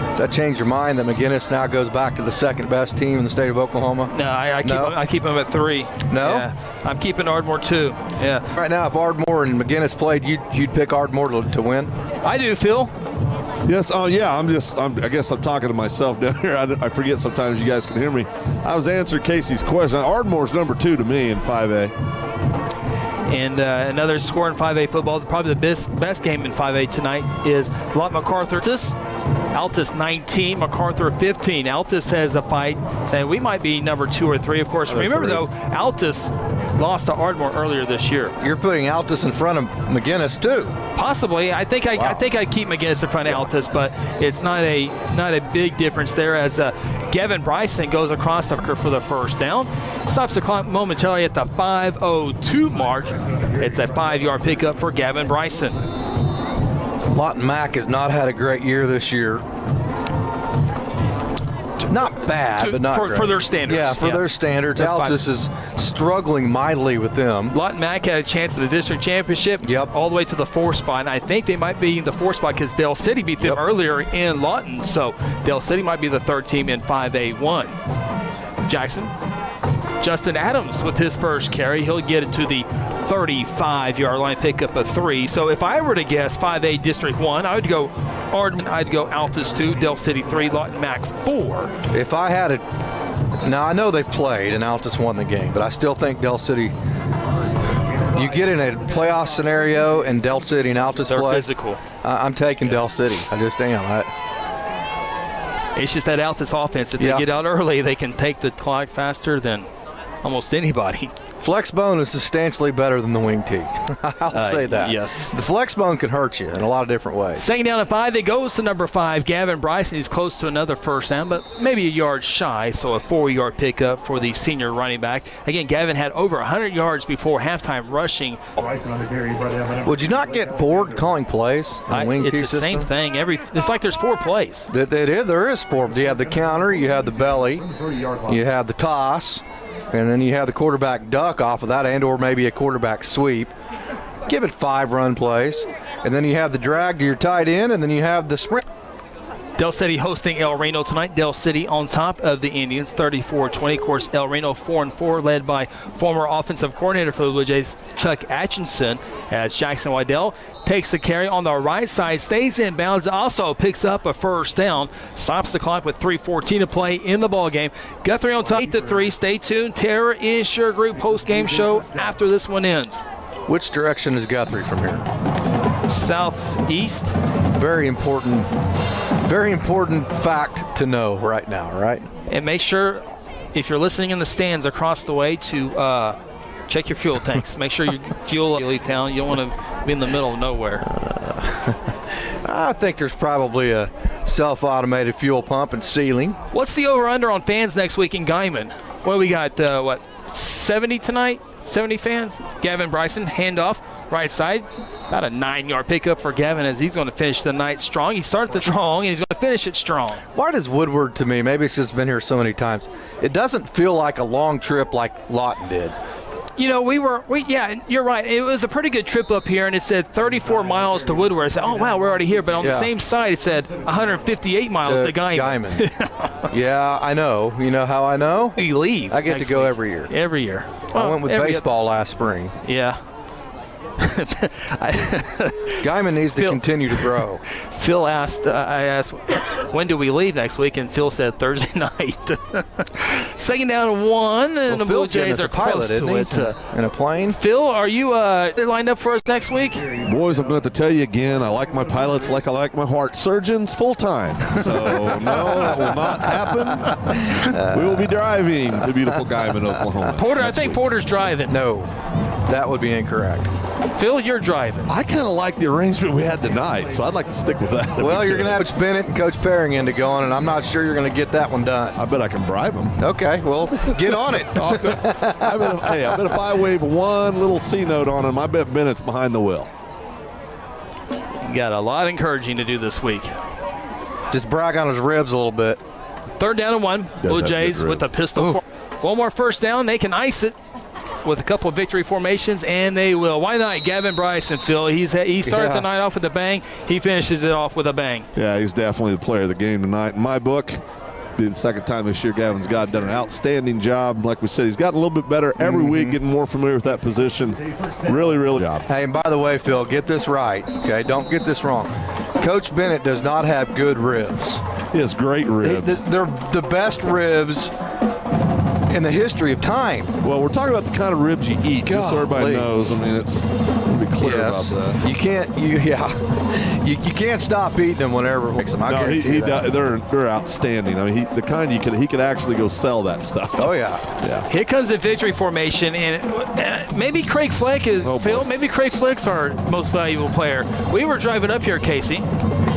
does that change your mind that McGinnis now goes back to the 2nd best team in the state of Oklahoma? No, I keep him at 3. No? Yeah. I'm keeping Ardmore 2. Yeah. Right now, if Ardmore and McGinnis played, you'd pick Ardmore to win? I do, Phil. Yes, I guess I'm talking to myself down here. I forget sometimes you guys can hear me. I was answering Casey's question. Ardmore's number 2 to me in 5A. And another score in 5A football, probably the best game in 5A tonight is Lot MacArthur. Altus 19, MacArthur 15. Altus has a fight saying we might be number 2 or 3. Of course, remember though, Altus lost to Ardmore earlier this year. You're putting Altus in front of McGinnis too. Possibly. I think I keep McGinnis in front of Altus, but it's not a big difference there as Gavin Bryson goes across for the first down. Stops the clock momentarily at the 5:02 mark. It's a 5-yard pickup for Gavin Bryson. Lawton Mack has not had a great year this year. Not bad, but not for their standards. Yeah, for their standards. That's Altus is struggling mightily with them. Lawton Mack had a chance at the district championship. Yep. All the way to the 4th spot. And I think they might be in the 4th spot because Dale City beat them earlier in Lawton. So Dale City might be the 3rd team in 5A1. Jackson. Justin Adams with his first carry. He'll get it to the 35-yard line, pick up a 3. So if I were to guess 5A District 1, I would go Ardman, I'd go Altus 2, Dale City 3, Lawton Mack 4. If I had it, now I know they've played and Altus won the game, but I still think Dale City, you get in a playoff scenario and Dale City and Altus They're play. Physical. I'm taking Dale City. I just am. It's just that Altus offense. If they get out early, they can take the clock faster than almost anybody. Flex bone is substantially better than the wing tee. I'll say that. Yes. The flex bone can hurt you in a lot of different ways. Second down and 5. It goes to number 5, Gavin Bryson. He's close to another first down, but maybe a yard shy, so a 4-yard pickup for the senior running back. Again, Gavin had over 100 yards before halftime rushing. Would you not get bored calling plays in the wing tee system? system? It's the same thing. It's like there's 4 plays. There is 4. You have the counter, you have the belly, you have the toss, and then you have the quarterback duck off of that, and or maybe a quarterback sweep. Give it 5 run plays, and then you have the drag to your tight end, and then you have the sprint. Del City hosting El Reno tonight. Del City on top of the Indians, 34-20. Of course, El Reno 4-4, led by former offensive coordinator for the Blue Jays, Chuck Atchison, as Jackson Waddell takes the carry on the right side, stays in bounds, also picks up a first down, stops the clock with 3:14 to play in the ball game. Guthrie on top, 8-3. Stay tuned. Terror is your group post-game show after this one ends. Which direction is Guthrie from here? Southeast. Very important fact to know right now, right? And make sure, if you're listening in the stands across the way, to check your fuel tanks. Make sure your fuel leave town. You don't want to be in the middle of nowhere. I think there's probably a self-automated fuel pump and ceiling. What's the over-under on fans next week in Guyman? Well, we got, 70 tonight? 70 fans? Gavin Bryson, handoff, right side. About a 9-yard pickup for Gavin as he's going to finish the night strong. He started the strong, and he's going to finish it strong. Why does Woodward, to me, maybe it's just been here so many times, it doesn't feel like a long trip like Lawton did. You know, yeah, you're right. It was a pretty good trip up here, and it said 34 miles to Woodward. I said, oh, wow, we're already here. But on the same side, it said 158 miles to Guyman. Yeah, I know. You know how I know? You leave. I get to go every year. Every year. Well, I went with baseball last spring. Yeah. Guyman needs to continue to grow. Phil asked, I asked, when do we leave next week? And Phil said Thursday night. Second down and 1, and the Blue Jays are close to it. In a plane. Phil, are you lined up for us next week? Boys, I'm going to have to tell you again, I like my pilots like I like my heart surgeons full time. So, no, that will not happen. We will be driving to beautiful Guyman, Oklahoma. Porter, I think Porter's driving. No, that would be incorrect. Phil, you're driving. I kind of like the arrangement we had tonight, so I'd like to stick with that. Well, you're going to have Coach Bennett and Coach Perrington going, and I'm not sure you're going to get that one done. I bet I can bribe them. Okay, well, get on it. I bet if I wave one little C note on him, I bet Bennett's behind the wheel. You got a lot encouraging to do this week. Just brag on his ribs a little bit. Third down and 1. Blue Jays with a pistol. One more first down. They can ice it with a couple of victory formations, and they will. Why not? Gavin Bryson, Phil. He started the night off with a bang. He finishes it off with a bang. Yeah, he's definitely the player of the game tonight. In my book, be the second time this year Gavin's done an outstanding job. Like we said, he's gotten a little bit better every week, getting more familiar with that position. Really, really job. Hey, and by the way, Phil, get this right, okay? Don't get this wrong. Coach Bennett does not have good ribs. He has great ribs. They're the best ribs in the history of time. Well, we're talking about the kind of ribs you eat, just so everybody knows. I mean, it's be clear about that. You can't stop eating them whenever it makes them. They're outstanding. I mean, the kind he could actually go sell that stuff. Oh yeah. Here comes the victory formation, and maybe Craig Fleck is Phil. Maybe Craig Fleck's our most valuable player. We were driving up here, Casey,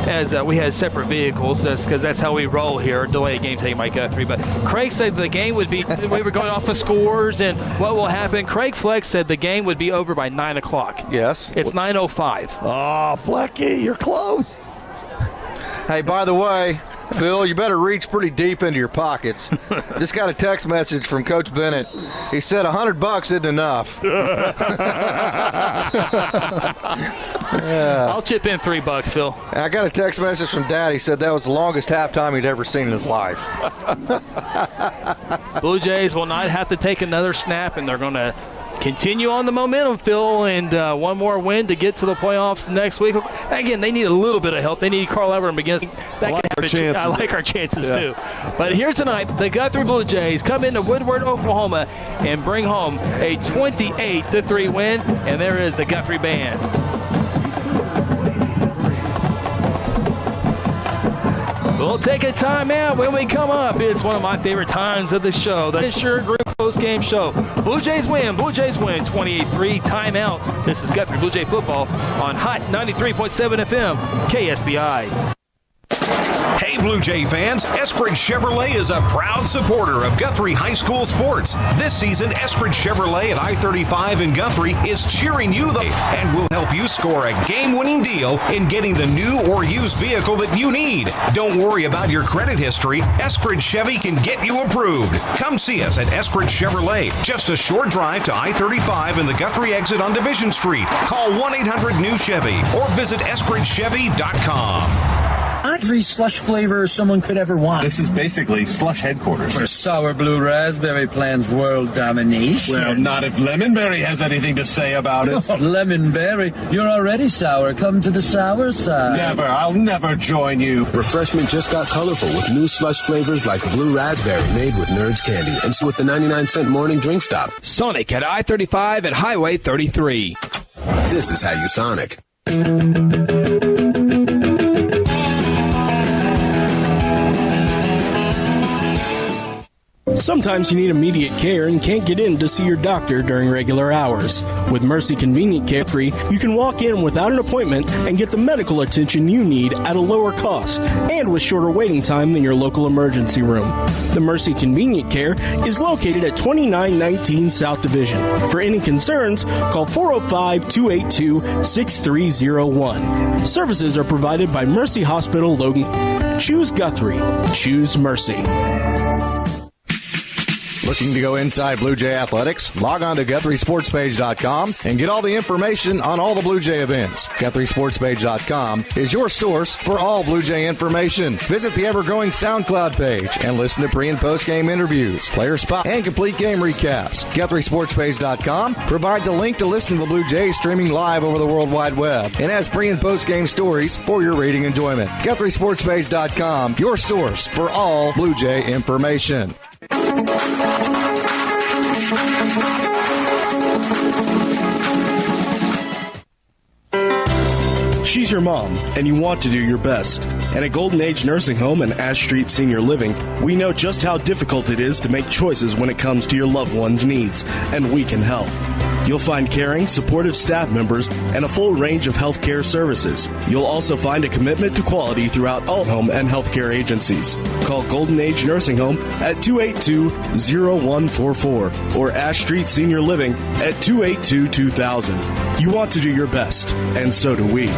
as we had separate vehicles, because that's how we roll here. Delayed game taking by Guthrie. But Craig said the game would be. We were going off of scores and what will happen. Craig Fleck said the game would be over by 9 o'clock. Yes. It's 9:05. Oh, Flecky, you're close. Hey, by the way, Phil, you better reach pretty deep into your pockets. Just got a text message from Coach Bennett. He said $100 isn't enough. I'll chip in $3, Phil. I got a text message from Dad. He said that was the longest halftime he'd ever seen in his life. Blue Jays will not have to take another snap, and they're going to continue on the momentum, Phil, and one more win to get to the playoffs next week. Again, they need a little bit of help. They need Carl Everett McGinnis. I like our chances, too. But here tonight, the Guthrie Blue Jays come into Woodward, Oklahoma, and bring home a 28-3 win, and there is the Guthrie Band. We'll take a timeout when we come up. It's one of my favorite times of the show, the Insure Group post-game show. Blue Jays win 28-3. Timeout. This is Guthrie Blue Jay Football on Hot 93.7 FM, KSBI. Hey, Blue Jay fans, Eskridge Chevrolet is a proud supporter of Guthrie High School sports. This season, Eskridge Chevrolet at I-35 in Guthrie is cheering you and will help you score a game-winning deal in getting the new or used vehicle that you need. Don't worry about your credit history. Eskridge Chevy can get you approved. Come see us at Eskridge Chevrolet, just a short drive to I-35 and the Guthrie exit on Division Street. Call 1-800-NEW-CHEVY or visit EskridgeChevy.com. Every slush flavor someone could ever want. This is basically slush headquarters. For sour blue raspberry plans world domination. Well, not if Lemonberry has anything to say about it. Lemonberry, you're already sour. Come to the sour side. Never. I'll never join you. Refreshment just got colorful with new slush flavors like blue raspberry made with Nerds candy and with the 99-cent morning drink stop. Sonic at I-35 and Highway 33. This is how you Sonic. Sometimes you need immediate care and can't get in to see your doctor during regular hours. With Mercy Convenient Care 3, you can walk in without an appointment and get the medical attention you need at a lower cost and with shorter waiting time than your local emergency room. The Mercy Convenient Care is located at 2919 South Division. For any concerns, call 405-282-6301. Services are provided by Mercy Hospital Logan. Choose Guthrie. Choose Mercy. Looking to go inside Blue Jay Athletics? Log on to GuthrieSportsPage.com and get all the information on all the Blue Jay events. GuthrieSportsPage.com is your source for all Blue Jay information. Visit the ever-growing SoundCloud page and listen to pre- and post-game interviews, player spot, and complete game recaps. GuthrieSportsPage.com provides a link to listen to the Blue Jays streaming live over the World Wide Web and has pre- and post-game stories for your reading enjoyment. GuthrieSportsPage.com, your source for all Blue Jay information. She's your mom, and you want to do your best. And at Golden Age Nursing Home and Ash Street Senior Living, we know just how difficult it is to make choices when it comes to your loved one's needs, and we can help. You'll find caring, supportive staff members and a full range of healthcare services. You'll also find a commitment to quality throughout all home and healthcare agencies. Call Golden Age Nursing Home at 282-0144 or Ash Street Senior Living at 282-2000. You want to do your best, and so do we.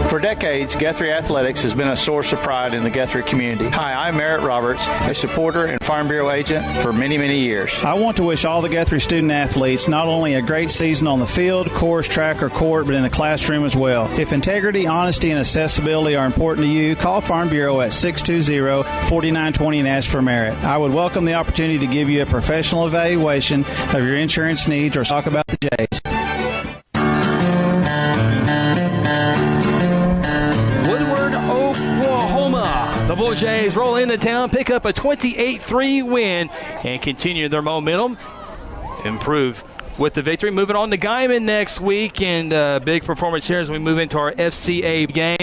For decades, Guthrie Athletics has been a source of pride in the Guthrie community. Hi, I'm Merritt Roberts, a supporter and Farm Bureau agent for many, many years. I want to wish all the Guthrie student athletes not only a great season on the field, course, track, or court, but in the classroom as well. If integrity, honesty, and accessibility are important to you, call Farm Bureau at 620-4920 and ask for Merritt. I would welcome the opportunity to give you a professional evaluation of your insurance needs or talk about the Jays. The Blue Jays roll into town, pick up a 28-3 win, and continue their momentum. Improve with the victory. Moving on to Guyman next week, and big performance here as we move into our FCA game.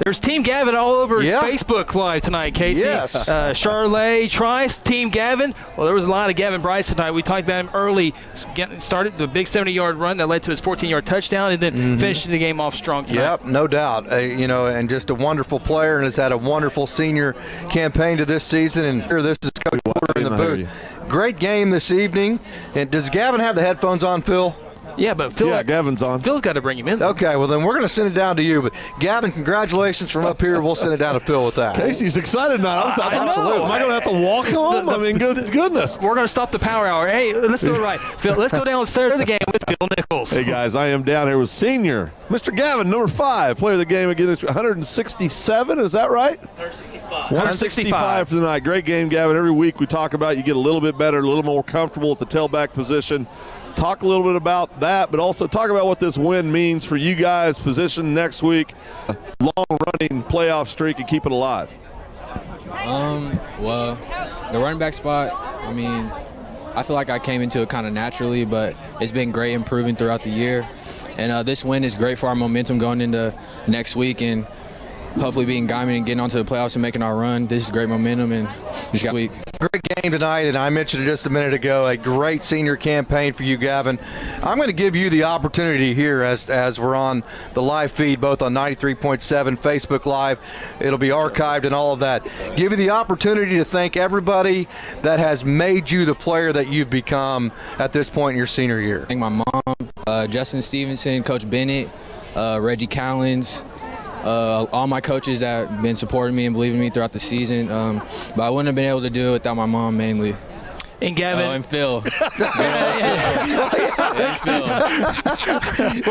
There's Team Gavin all over Facebook Live tonight, Casey. Yes. Charlotte, Trice, Team Gavin. Well, there was a lot of Gavin Bryce tonight. We talked about him early. Started the big 70-yard run that led to his 14-yard touchdown, and then finishing the game off strong tonight. Yep, no doubt. And just a wonderful player, and has had a wonderful senior campaign to this season. And here, this is Coach Woodward in the booth. Great game this evening. And does Gavin have the headphones on, Phil? Yeah, but Phil. Gavin's on. Phil's got to bring him in. Okay, well then we're going to send it down to you. But Gavin, congratulations from up here. We'll send it down to Phil with that. Casey's excited now. Absolutely. Am I going to have to walk home? I mean, goodness. We're going to stop the power hour. Hey, let's do it right. Phil, let's go downstairs to the game with Phil Nichols. Hey, guys, I am down here with senior Mr. Gavin, number 5, player of the game against 167. Is that right? 165 for the night. Great game, Gavin. Every week we talk about you get a little bit better, a little more comfortable at the tailback position. Talk a little bit about that, but also talk about what this win means for you guys' position next week. Long-running playoff streak and keep it alive. Well, the running back spot, I mean, I feel like I came into it kind of naturally, but it's been great improving throughout the year. And this win is great for our momentum going into next week and hopefully being Guyman and getting onto the playoffs and making our run. This is great momentum and just got a week. Great game tonight, and I mentioned it just a minute ago, a great senior campaign for you, Gavin. I'm going to give you the opportunity here as we're on the live feed, both on 93.7, Facebook Live. It'll be archived and all of that. Give you the opportunity to thank everybody that has made you the player that you've become at this point in your senior year. Thank my mom, Justin Stevenson, Coach Bennett, Reggie Cowlins, all my coaches that have been supporting me and believing in me throughout the season. But I wouldn't have been able to do it without my mom mainly. And Gavin. And Phil. Well,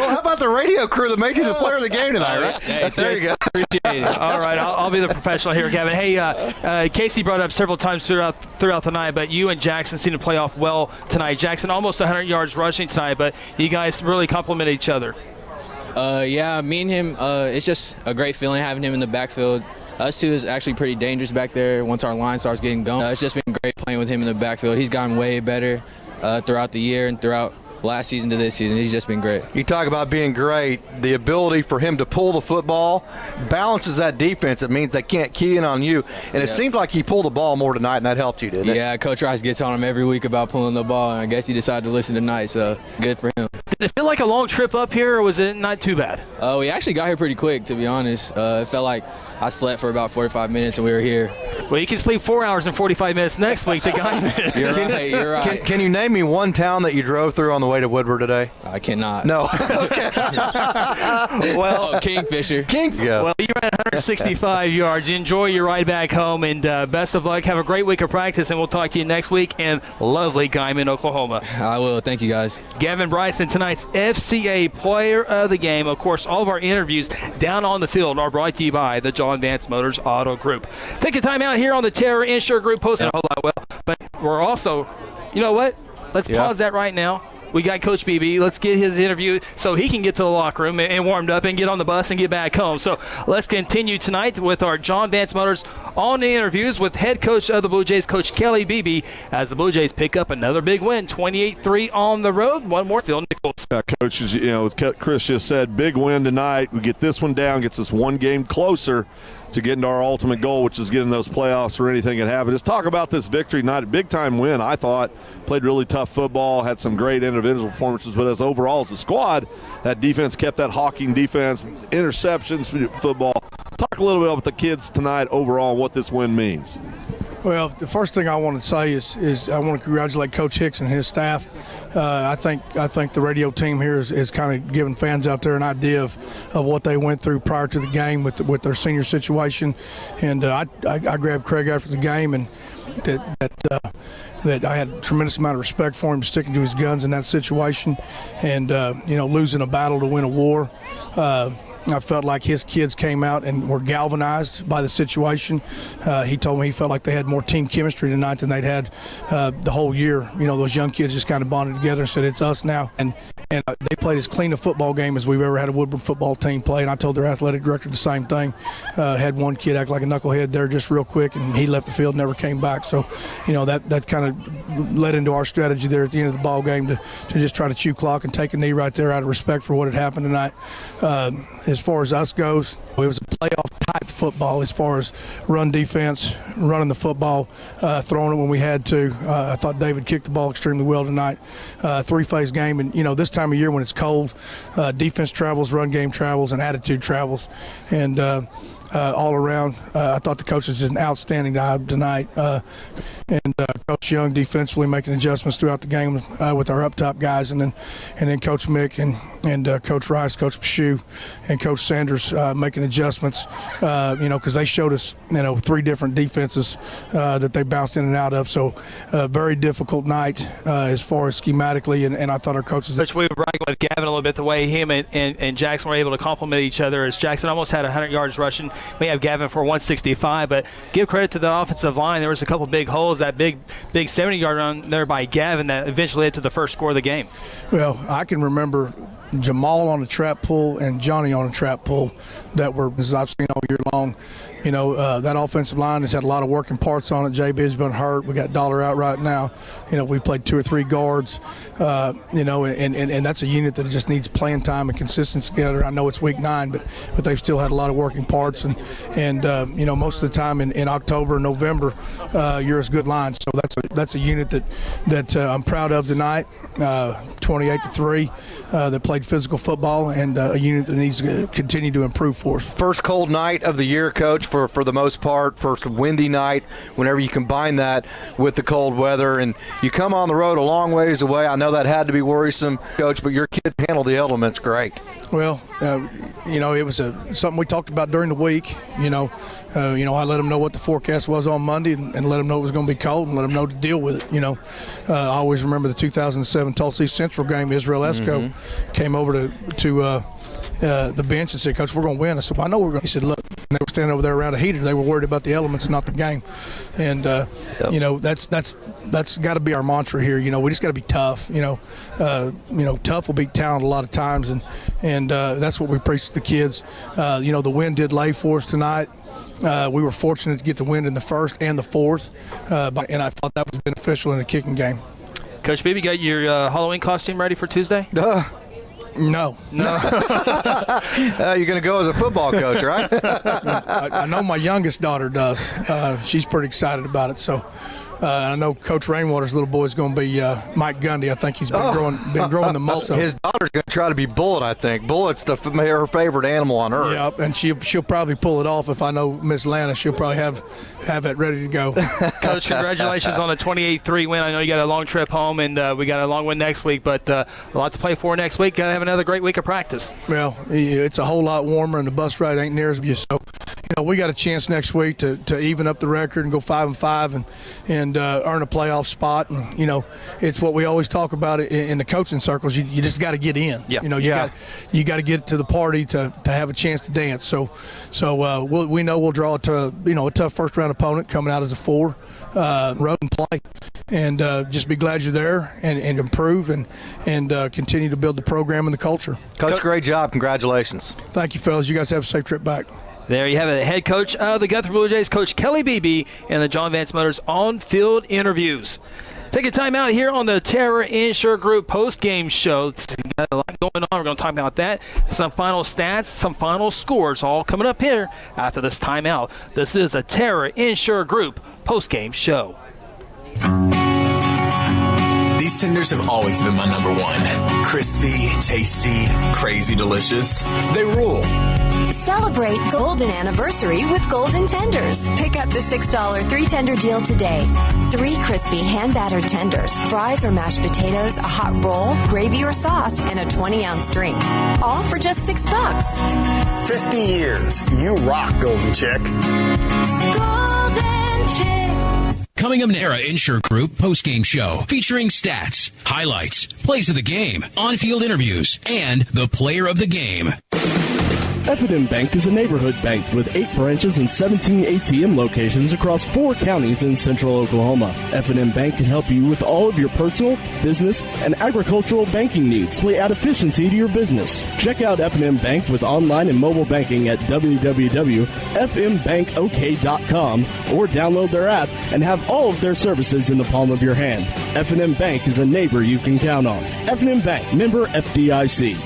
how about the radio crew that made you the player of the game tonight, right? Hey, there you go. Appreciate it. All right, I'll be the professional here, Gavin. Hey, Casey brought up several times throughout the night, but you and Jackson seem to play off well tonight. Jackson almost 100 yards rushing tonight, but you guys really complement each other. Yeah, me and him, it's just a great feeling having him in the backfield. Us two is actually pretty dangerous back there once our line starts getting going. It's just been great playing with him in the backfield. He's gotten way better throughout the year and throughout last season to this season. He's just been great. You talk about being great. The ability for him to pull the football balances that defense. It means they can't key in on you. And it seemed like he pulled the ball more tonight, and that helped you, didn't it? Yeah, Coach Rice gets on him every week about pulling the ball, and I guess he decided to listen tonight, so good for him. Did it feel like a long trip up here, or was it not too bad? We actually got here pretty quick, to be honest. It felt like I slept for about 45 minutes and we were here. Well, you can sleep 4 hours and 45 minutes next week to Guyman. You're right. Can you name me one town that you drove through on the way to Woodward today? I cannot. No. Okay. Well, Kingfisher. Well, you ran 165 yards. Enjoy your ride back home, and best of luck. Have a great week of practice, and we'll talk to you next week in lovely Guyman, Oklahoma. I will. Thank you, guys. Gavin Bryson, tonight's FCA Player of the Game. Of course, all of our interviews down on the field are brought to you by the John Vance Motors Auto Group. Take a time out here on the Terror Insure Group, posting a whole lot well. But we're also, you know what? Let's pause that right now. We got Coach BB. Let's get his interview so he can get to the locker room and warmed up and get on the bus and get back home. So let's continue tonight with our John Vance Motors on the interviews with head coach of the Blue Jays, Coach Kelly Beebe, as the Blue Jays pick up another big win, 28-3 on the road. One more, Phil Nichols. Coach, as Chris just said, big win tonight. We get this one down, gets us one game closer to getting to our ultimate goal, which is getting those playoffs or anything can happen. Let's talk about this victory tonight. A big-time win, I thought. Played really tough football, had some great individual performances, but as overall as a squad, that defense kept that hawking defense, interceptions, football. Talk a little bit about the kids tonight overall and what this win means. Well, the first thing I want to say is I want to congratulate Coach Hicks and his staff. I think the radio team here is kind of giving fans out there an idea of what they went through prior to the game with their senior situation. And I grabbed Craig after the game, and that I had a tremendous amount of respect for him sticking to his guns in that situation, and losing a battle to win a war. I felt like his kids came out and were galvanized by the situation. He told me he felt like they had more team chemistry tonight than they'd had the whole year. Those young kids just kind of bonded together and said, it's us now. And they played as clean a football game as we've ever had a Woodward football team play. And I told their athletic director the same thing. Had one kid act like a knucklehead there just real quick, and he left the field, never came back. So, that kind of led into our strategy there at the end of the ball game to just try to chew clock and take a knee right there out of respect for what had happened tonight. As far as us goes, it was a playoff type football as far as run defense, running the football, throwing it when we had to. I thought David kicked the ball extremely well tonight. Three-phase game, and this time of year when it's cold, defense travels, run game travels, and attitude travels. And all around. I thought the coaches did an outstanding job tonight. And Coach Young defensively making adjustments throughout the game with our up top guys, and then Coach Mick and Coach Rice, Coach Pshew, and Coach Sanders making adjustments. Because they showed us 3 different defenses that they bounced in and out of. So very difficult night as far as schematically, and I thought our coaches. Which we were bragging with Gavin a little bit, the way him and Jackson were able to complement each other, as Jackson almost had 100 yards rushing. We have Gavin for 165, but give credit to the offensive line. There was a couple big holes, that big 70-yard run there by Gavin that eventually led to the first score of the game. Well, I can remember Jamal on a trap pull and Johnny on a trap pull that were, as I've seen all year long. That offensive line has had a lot of working parts on it. JB's been hurt. We got Dollar out right now. We played 2 or 3 guards, and that's a unit that just needs playing time and consistency together. I know it's week 9, but they've still had a lot of working parts. And most of the time in October and November, you're as good line. So that's a unit that I'm proud of tonight. 28-3 that played physical football, and a unit that needs to continue to improve for us. First cold night of the year, Coach, for the most part. First windy night, whenever you combine that with the cold weather, and you come on the road a long ways away. I know that had to be worrisome, Coach, but your kids handled the elements great. Well, it was something we talked about during the week. I let them know what the forecast was on Monday and let them know it was going to be cold and let them know to deal with it. I always remember the 2007 Tulsa East Central game. Israel Esco came over to the bench and said, "Coach, we're going to win." I said, "Well, I know we're going to." He said, "Look," and they were standing over there around a heater. They were worried about the elements, not the game. And that's got to be our mantra here. We just got to be tough. Tough will beat talent a lot of times, and that's what we preach to the kids. The wind did lay for us tonight. We were fortunate to get the win in the first and the fourth, and I thought that was beneficial in the kicking game. Coach Beebe, got your Halloween costume ready for Tuesday? No. You're going to go as a football coach, right? I know my youngest daughter does. She's pretty excited about it. So I know Coach Rainwater's little boy is going to be Mike Gundy. I think he's been growing the muscle. His daughter's going to try to be Bullet, I think. Bullet's her favorite animal on earth. Yeah, and she'll probably pull it off. If I know Miss Lana, she'll probably have it ready to go. Coach, congratulations on a 28-3 win. I know you got a long trip home, and we got a long one next week, but a lot to play for next week. Got to have another great week of practice. Well, it's a whole lot warmer, and the bus ride ain't near as you. So, we got a chance next week to even up the record and go 5-5 and earn a playoff spot. And it's what we always talk about in the coaching circles. You just got to get in. Yeah. You got to get to the party to have a chance to dance. So we know we'll draw a tough first round opponent coming out as a 4 road and play, and just be glad you're there and improve and continue to build the program and the culture. Coach, great job. Congratulations. Thank you, fellas. You guys have a safe trip back. There you have it, the head coach of the Guthrie Blue Jays, Coach Kelly Beebe, and the John Vance Motors on-field interviews. Take a time out here on the Terra Insure Group post-game show. Got a lot going on. We're going to talk about that. Some final stats, some final scores, all coming up here after this timeout. This is a Terra Insure Group post-game show. These tenders have always been my number one. Crispy, tasty, crazy delicious. They rule. Celebrate Golden Anniversary with Golden Tenders. Pick up the $6 3-tender deal today. 3 crispy hand-battered tenders, fries or mashed potatoes, a hot roll, gravy or sauce, and a 20-ounce drink. All for just $6. 50 years. You rock, Golden Chick. Golden Chick. Coming up, Terra Insure Group postgame show featuring stats, highlights, plays of the game, on-field interviews, and the player of the game. F&M Bank is a neighborhood bank with 8 branches and 17 ATM locations across 4 counties in central Oklahoma. F&M Bank can help you with all of your personal, business, and agricultural banking needs. We add efficiency to your business. Check out F&M Bank with online and mobile banking at www.fmbankok.com or download their app and have all of their services in the palm of your hand. F&M Bank is a neighbor you can count on. F&M Bank, member FDIC.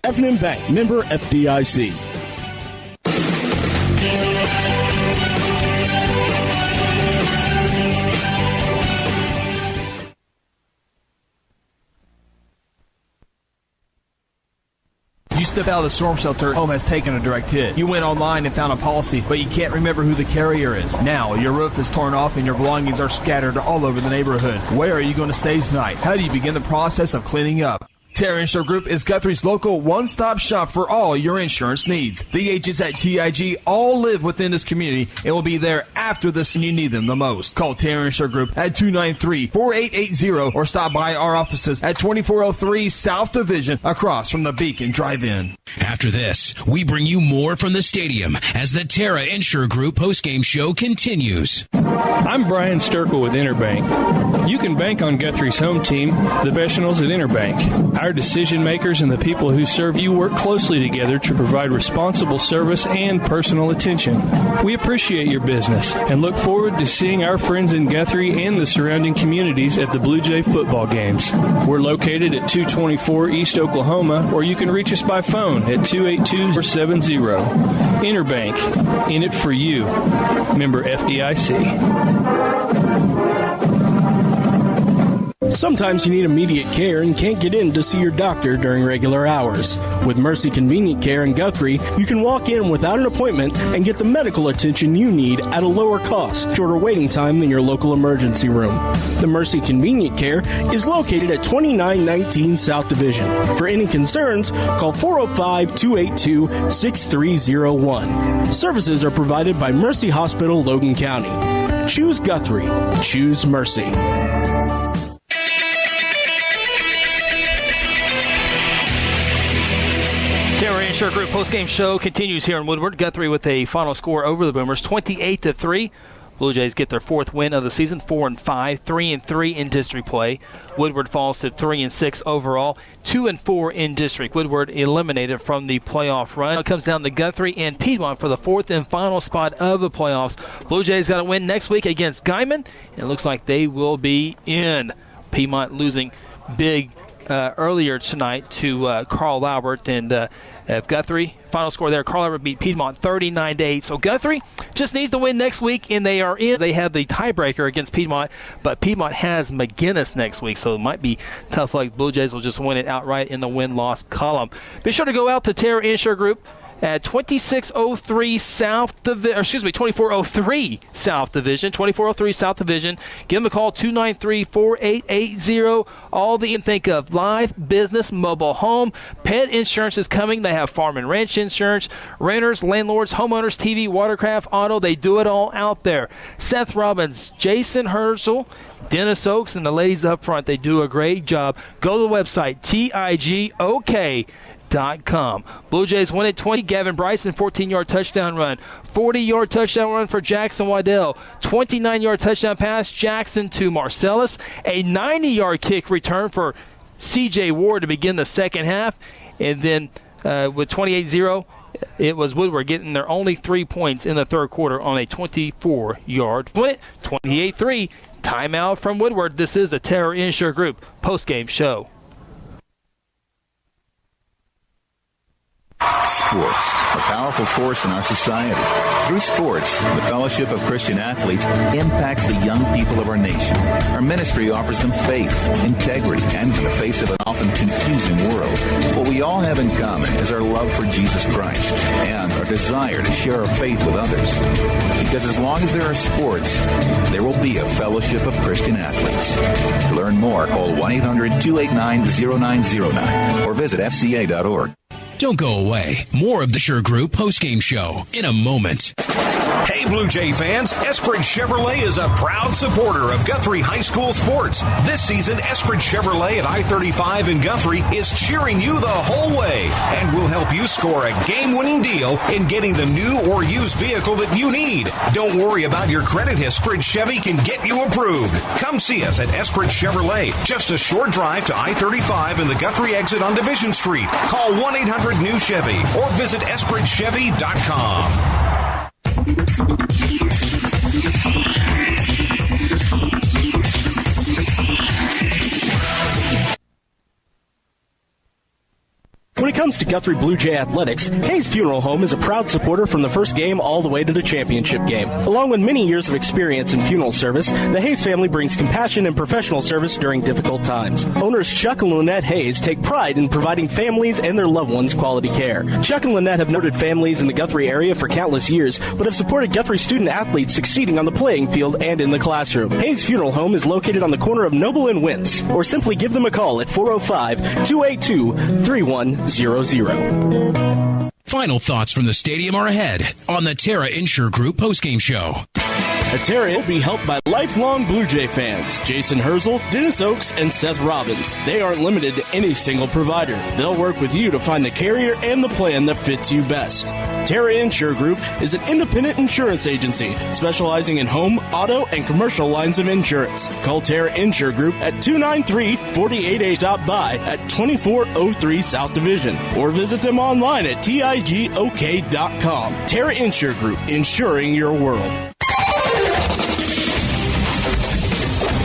F&M Bank, member FDIC. You step out of the storm shelter, home has taken a direct hit. You went online and found a policy, but you can't remember who the carrier is. Now, your roof is torn off and your belongings are scattered all over the neighborhood. Where are you going to stay tonight? How do you begin the process of cleaning up? Terra Insurance Group is Guthrie's local one-stop shop for all your insurance needs. The agents at TIG all live within this community and will be there after this you need them the most. Call Terra Insurance Group at 293-4880 or stop by our offices at 2403 South Division across from the Beacon Drive-In. After this, we bring you more from the stadium as the Terra Insure Group postgame show continues. I'm Brian Sturkle with Interbank. You can bank on Guthrie's home team, the professionals at Interbank. Our decision makers and the people who serve you work closely together to provide responsible service and personal attention. We appreciate your business and look forward to seeing our friends in Guthrie and the surrounding communities at the Blue Jay football games. We're located at 224 East Oklahoma, or you can reach us by phone at 282-470. Interbank, in it for you. Member FDIC. Sometimes you need immediate care and can't get in to see your doctor during regular hours. With Mercy Convenient Care in Guthrie, you can walk in without an appointment and get the medical attention you need at a lower cost, shorter waiting time than your local emergency room. The Mercy Convenient Care is located at 2919 South Division. For any concerns, call 405-282-6301. Services are provided by Mercy Hospital, Logan County. Choose Guthrie. Choose Mercy. Terra Insure Group postgame show continues here in Woodward. Guthrie with a final score over the Boomers, 28-3. Blue Jays get their fourth win of the season, 4-5, 3-3 in district play. Woodward falls to 3-6 overall, 2-4 in district. Woodward eliminated from the playoff run. Now it comes down to Guthrie and Piedmont for the fourth and final spot of the playoffs. Blue Jays got to win next week against Guyman. It looks like they will be in. Piedmont losing big earlier tonight to Carl Albert, and Guthrie, final score there, Carl Albert beat Piedmont 39-8. So Guthrie just needs to win next week, and they are in. They have the tiebreaker against Piedmont, but Piedmont has McGinnis next week, so it might be tough luck. Blue Jays will just win it outright in the win-loss column. Be sure to go out to Terra Insure Group at 2403 South South Division. Give them a call, 293-4880. All the you can think of: life, business, mobile home, pet insurance is coming. They have farm and ranch insurance, renters, landlords, homeowners, TV, watercraft, auto. They do it all out there. Seth Robbins, Jason Herzl, Dennis Oaks, and the ladies up front, they do a great job. Go to the website, TIGOK.com. Blue Jays win at 20. Gavin Bryson, 14-yard touchdown run. 40-yard touchdown run for Jackson Waddell. 29-yard touchdown pass, Jackson to Marcellus. A 90-yard kick return for C.J. Ward to begin the second half. And then with 28-0, it was Woodward getting their only 3 points in the third quarter on a 24-yard win it. 28-3. Timeout from Woodward. This is a Terra Insure Group postgame show. Sports, a powerful force in our society. Through sports, the Fellowship of Christian Athletes impacts the young people of our nation. Our ministry offers them faith, integrity, and in the face of an often confusing world. What we all have in common is our love for Jesus Christ and our desire to share our faith with others. Because as long as there are sports, there will be a Fellowship of Christian Athletes. To learn more, call 1-800-289-0909 or visit fca.org. Don't go away. More of the Sure Group postgame show in a moment. Hey, Blue Jay fans, Eskridge Chevrolet is a proud supporter of Guthrie High School sports. This season, Eskridge Chevrolet at I-35 in Guthrie is cheering you the whole way and will help you score a game-winning deal in getting the new or used vehicle that you need. Don't worry about your credit history. Chevy can get you approved. Come see us at Eskridge Chevrolet, just a short drive to I-35 and the Guthrie exit on Division Street. Call 1-800-NEW-CHEVY or visit EskridgeChevy.com. When it comes to Guthrie Blue Jay Athletics, Hayes Funeral Home is a proud supporter from the first game all the way to the championship game. Along with many years of experience in funeral service, the Hayes family brings compassion and professional service during difficult times. Owners Chuck and Lynette Hayes take pride in providing families and their loved ones quality care. Chuck and Lynette have noted families in the Guthrie area for countless years, but have supported Guthrie student athletes succeeding on the playing field and in the classroom. Hayes Funeral Home is located on the corner of Noble and Wentz, or simply give them a call at 405-282-3100. Final thoughts from the stadium are ahead on the Terra Insure Group postgame show. Terra will be helped by lifelong Blue Jay fans, Jason Herzl, Dennis Oakes, and Seth Robbins. They aren't limited to any single provider. They'll work with you to find the carrier and the plan that fits you best. Terra Insure Group is an independent insurance agency specializing in home, auto, and commercial lines of insurance. Call Terra Insure Group at 293-4880. Stop by at 2403 South Division or visit them online at tigok.com. Terra Insure Group, insuring your world.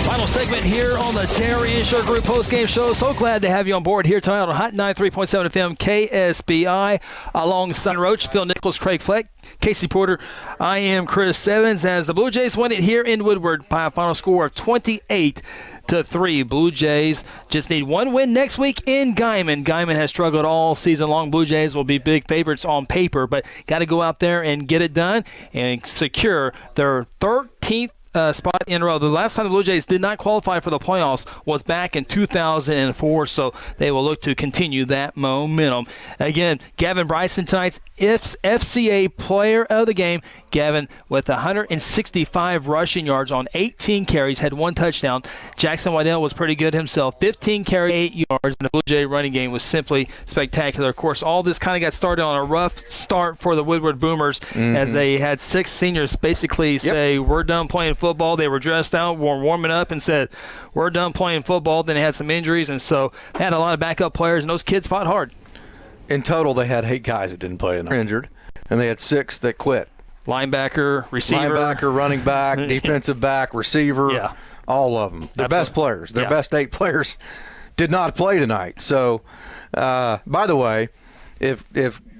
Final segment here on the Terry Insure Group postgame show. So glad to have you on board here tonight on Hot 93.7 FM KSBI. Alongside Roach, Phil Nichols, Craig Fleck, Casey Porter. I am Chris Evans as the Blue Jays win it here in Woodward by a final score of 28-3. Blue Jays just need one win next week in Guyman. Guyman has struggled all season long. Blue Jays will be big favorites on paper, but got to go out there and get it done and secure their 13th spot in a row. The last time the Blue Jays did not qualify for the playoffs was back in 2004, so they will look to continue that momentum. Again, Gavin Bryson, tonight's FCA Player of the Game. Gavin with 165 rushing yards on 18 carries, had one touchdown. Jackson Waddell was pretty good himself, 15 carries, 8 yards, and the Blue Jay running game was simply spectacular. Of course, all this kind of got started on a rough start for the Woodward Boomers as they had 6 seniors basically say, we're done playing football. They were dressed out, were warming up, and said, we're done playing football. Then they had some injuries, and so they had a lot of backup players, and those kids fought hard. In total, they had 8 guys that didn't play tonight, injured, and they had 6 that quit. Linebacker, receiver. Linebacker, running back, defensive back, receiver, all of them. Their best players, their best 8 players did not play tonight. So, by the way, if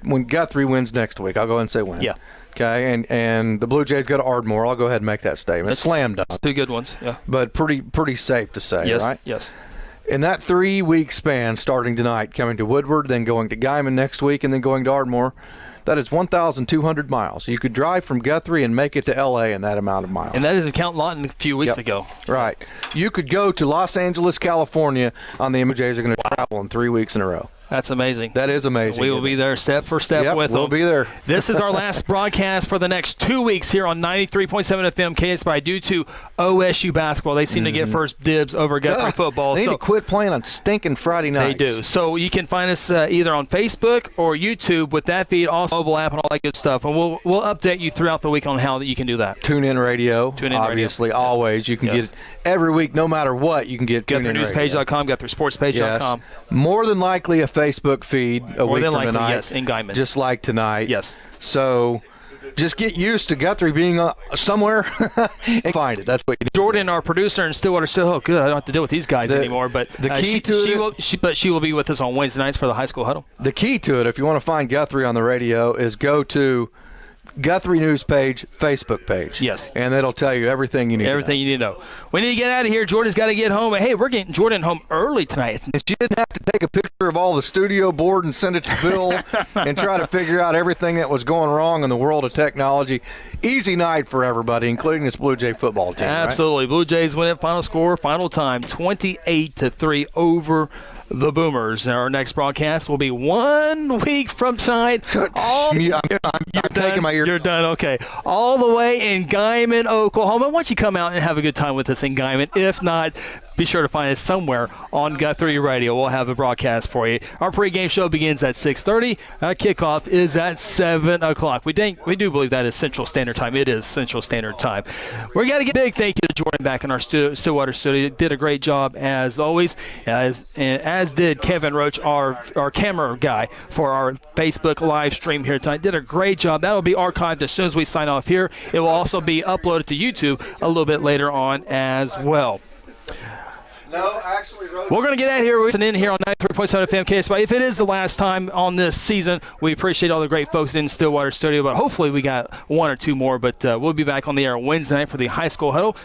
when Guthrie wins next week, I'll go ahead and say win. Yeah. Okay, and the Blue Jays go to Ardmore, I'll go ahead and make that statement. Slam dunk. 2 good ones, yeah. But pretty safe to say, right? Yes. In that 3-week span, starting tonight, coming to Woodward, then going to Guyman next week, and then going to Ardmore, that is 1,200 miles. You could drive from Guthrie and make it to L.A. in that amount of miles. And that isn't counting Lawton a few weeks ago. Right. You could go to Los Angeles, California on the Jays are going to travel in 3 weeks in a row. That's amazing. That is amazing. We will be there step for step with them. We'll be there. This is our last broadcast for the next 2 weeks here on 93.7 FM KSBI due to OSU basketball. They seem to get first dibs over Guthrie football. They need to quit playing on stinking Friday nights. They do. So you can find us either on Facebook or YouTube with that feed, also mobile app and all that good stuff. And we'll update you throughout the week on how that you can do that. TuneIn Radio. Obviously, always. You can get it every week, no matter what. You can get GuthrieNewsPage.com, GuthrieSportsPage.com. Yes. More than likely a Facebook feed a week from tonight. Yes, in Guyman. Just like tonight. Yes. So just get used to Guthrie being somewhere and find it. That's what you do. Jordan, our producer in Stillwater, said, "Oh, good. I don't have to deal with these guys anymore." But the key she will be with us on Wednesday nights for the high school huddle. The key to it, if you want to find Guthrie on the radio, is go to Guthrie News page, Facebook page. Yes. And it'll tell you everything you need you need to know. We need to get out of here. Jordan's got to get home. But, hey, we're getting Jordan home early tonight. She didn't have to take a picture of all the studio board and send it to Bill and try to figure out everything that was going wrong in the world of technology. Easy night for everybody, including this Blue Jay football team. Absolutely. Right? Blue Jays win it. Final score, final time, 28-3 over the Boomers. Our next broadcast will be 1 week from tonight. I'm taking my ear. You're done. Okay. All the way in Guyman, Oklahoma. Why don't you come out and have a good time with us in Guyman? If not, be sure to find us somewhere on Guthrie Radio. We'll have a broadcast for you. Our pregame show begins at 6:30. Our kickoff is at 7 o'clock. We do believe that is Central Standard Time. It is Central Standard Time. We got to get a big thank you to Jordan back in our Stillwater studio. Did a great job as always, as did Kevin Roach, our camera guy for our Facebook live stream here tonight. Did a great job. That'll be archived as soon as we sign off here. It will also be uploaded to YouTube a little bit later on as well. No, actually, we're going to get out here. We're in here on 93.7 FM KSY. If it is the last time on this season, we appreciate all the great folks in Stillwater Studio, but hopefully we got one or two more. But we'll be back on the air Wednesday night for the high school huddle.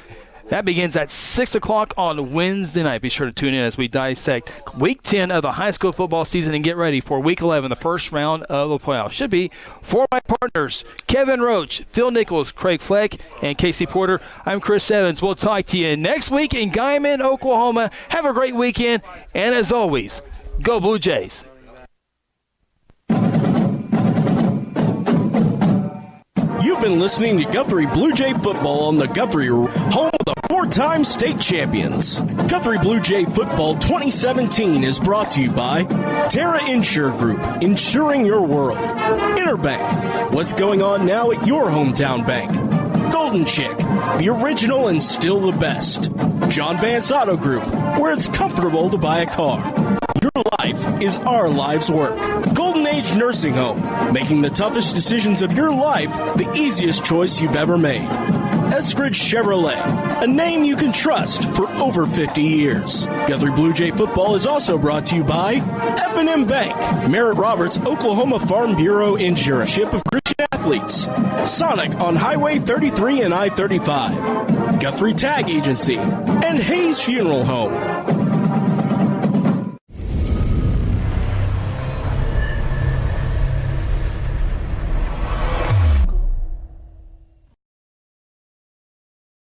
That begins at 6 o'clock on Wednesday night. Be sure to tune in as we dissect Week 10 of the high school football season and get ready for Week 11, the first round of the playoffs. Should be for my partners, Kevin Roach, Phil Nichols, Craig Fleck, and Casey Porter. I'm Chris Evans. We'll talk to you next week in Guyman, Oklahoma. Have a great weekend, and as always, go Blue Jays. You've been listening to Guthrie Blue Jay Football on the Guthrie, home of the four-time state champions. Guthrie Blue Jay Football 2017 is brought to you by Terra Insure Group, insuring your world. Interbank, what's going on now at your hometown bank? Golden Chick, the original and still the best. John Vance Auto Group, where it's comfortable to buy a car. Your life is our life's work. Golden Age Nursing Home, making the toughest decisions of your life the easiest choice you've ever made. Eskridge Chevrolet, a name you can trust for over 50 years. Guthrie Blue Jay Football is also brought to you by F&M Bank, Merritt Roberts, Oklahoma Farm Bureau Insurance, Ship of Christian Athletes, Sonic on Highway 33 and I-35, Guthrie Tag Agency, and Hayes Funeral Home.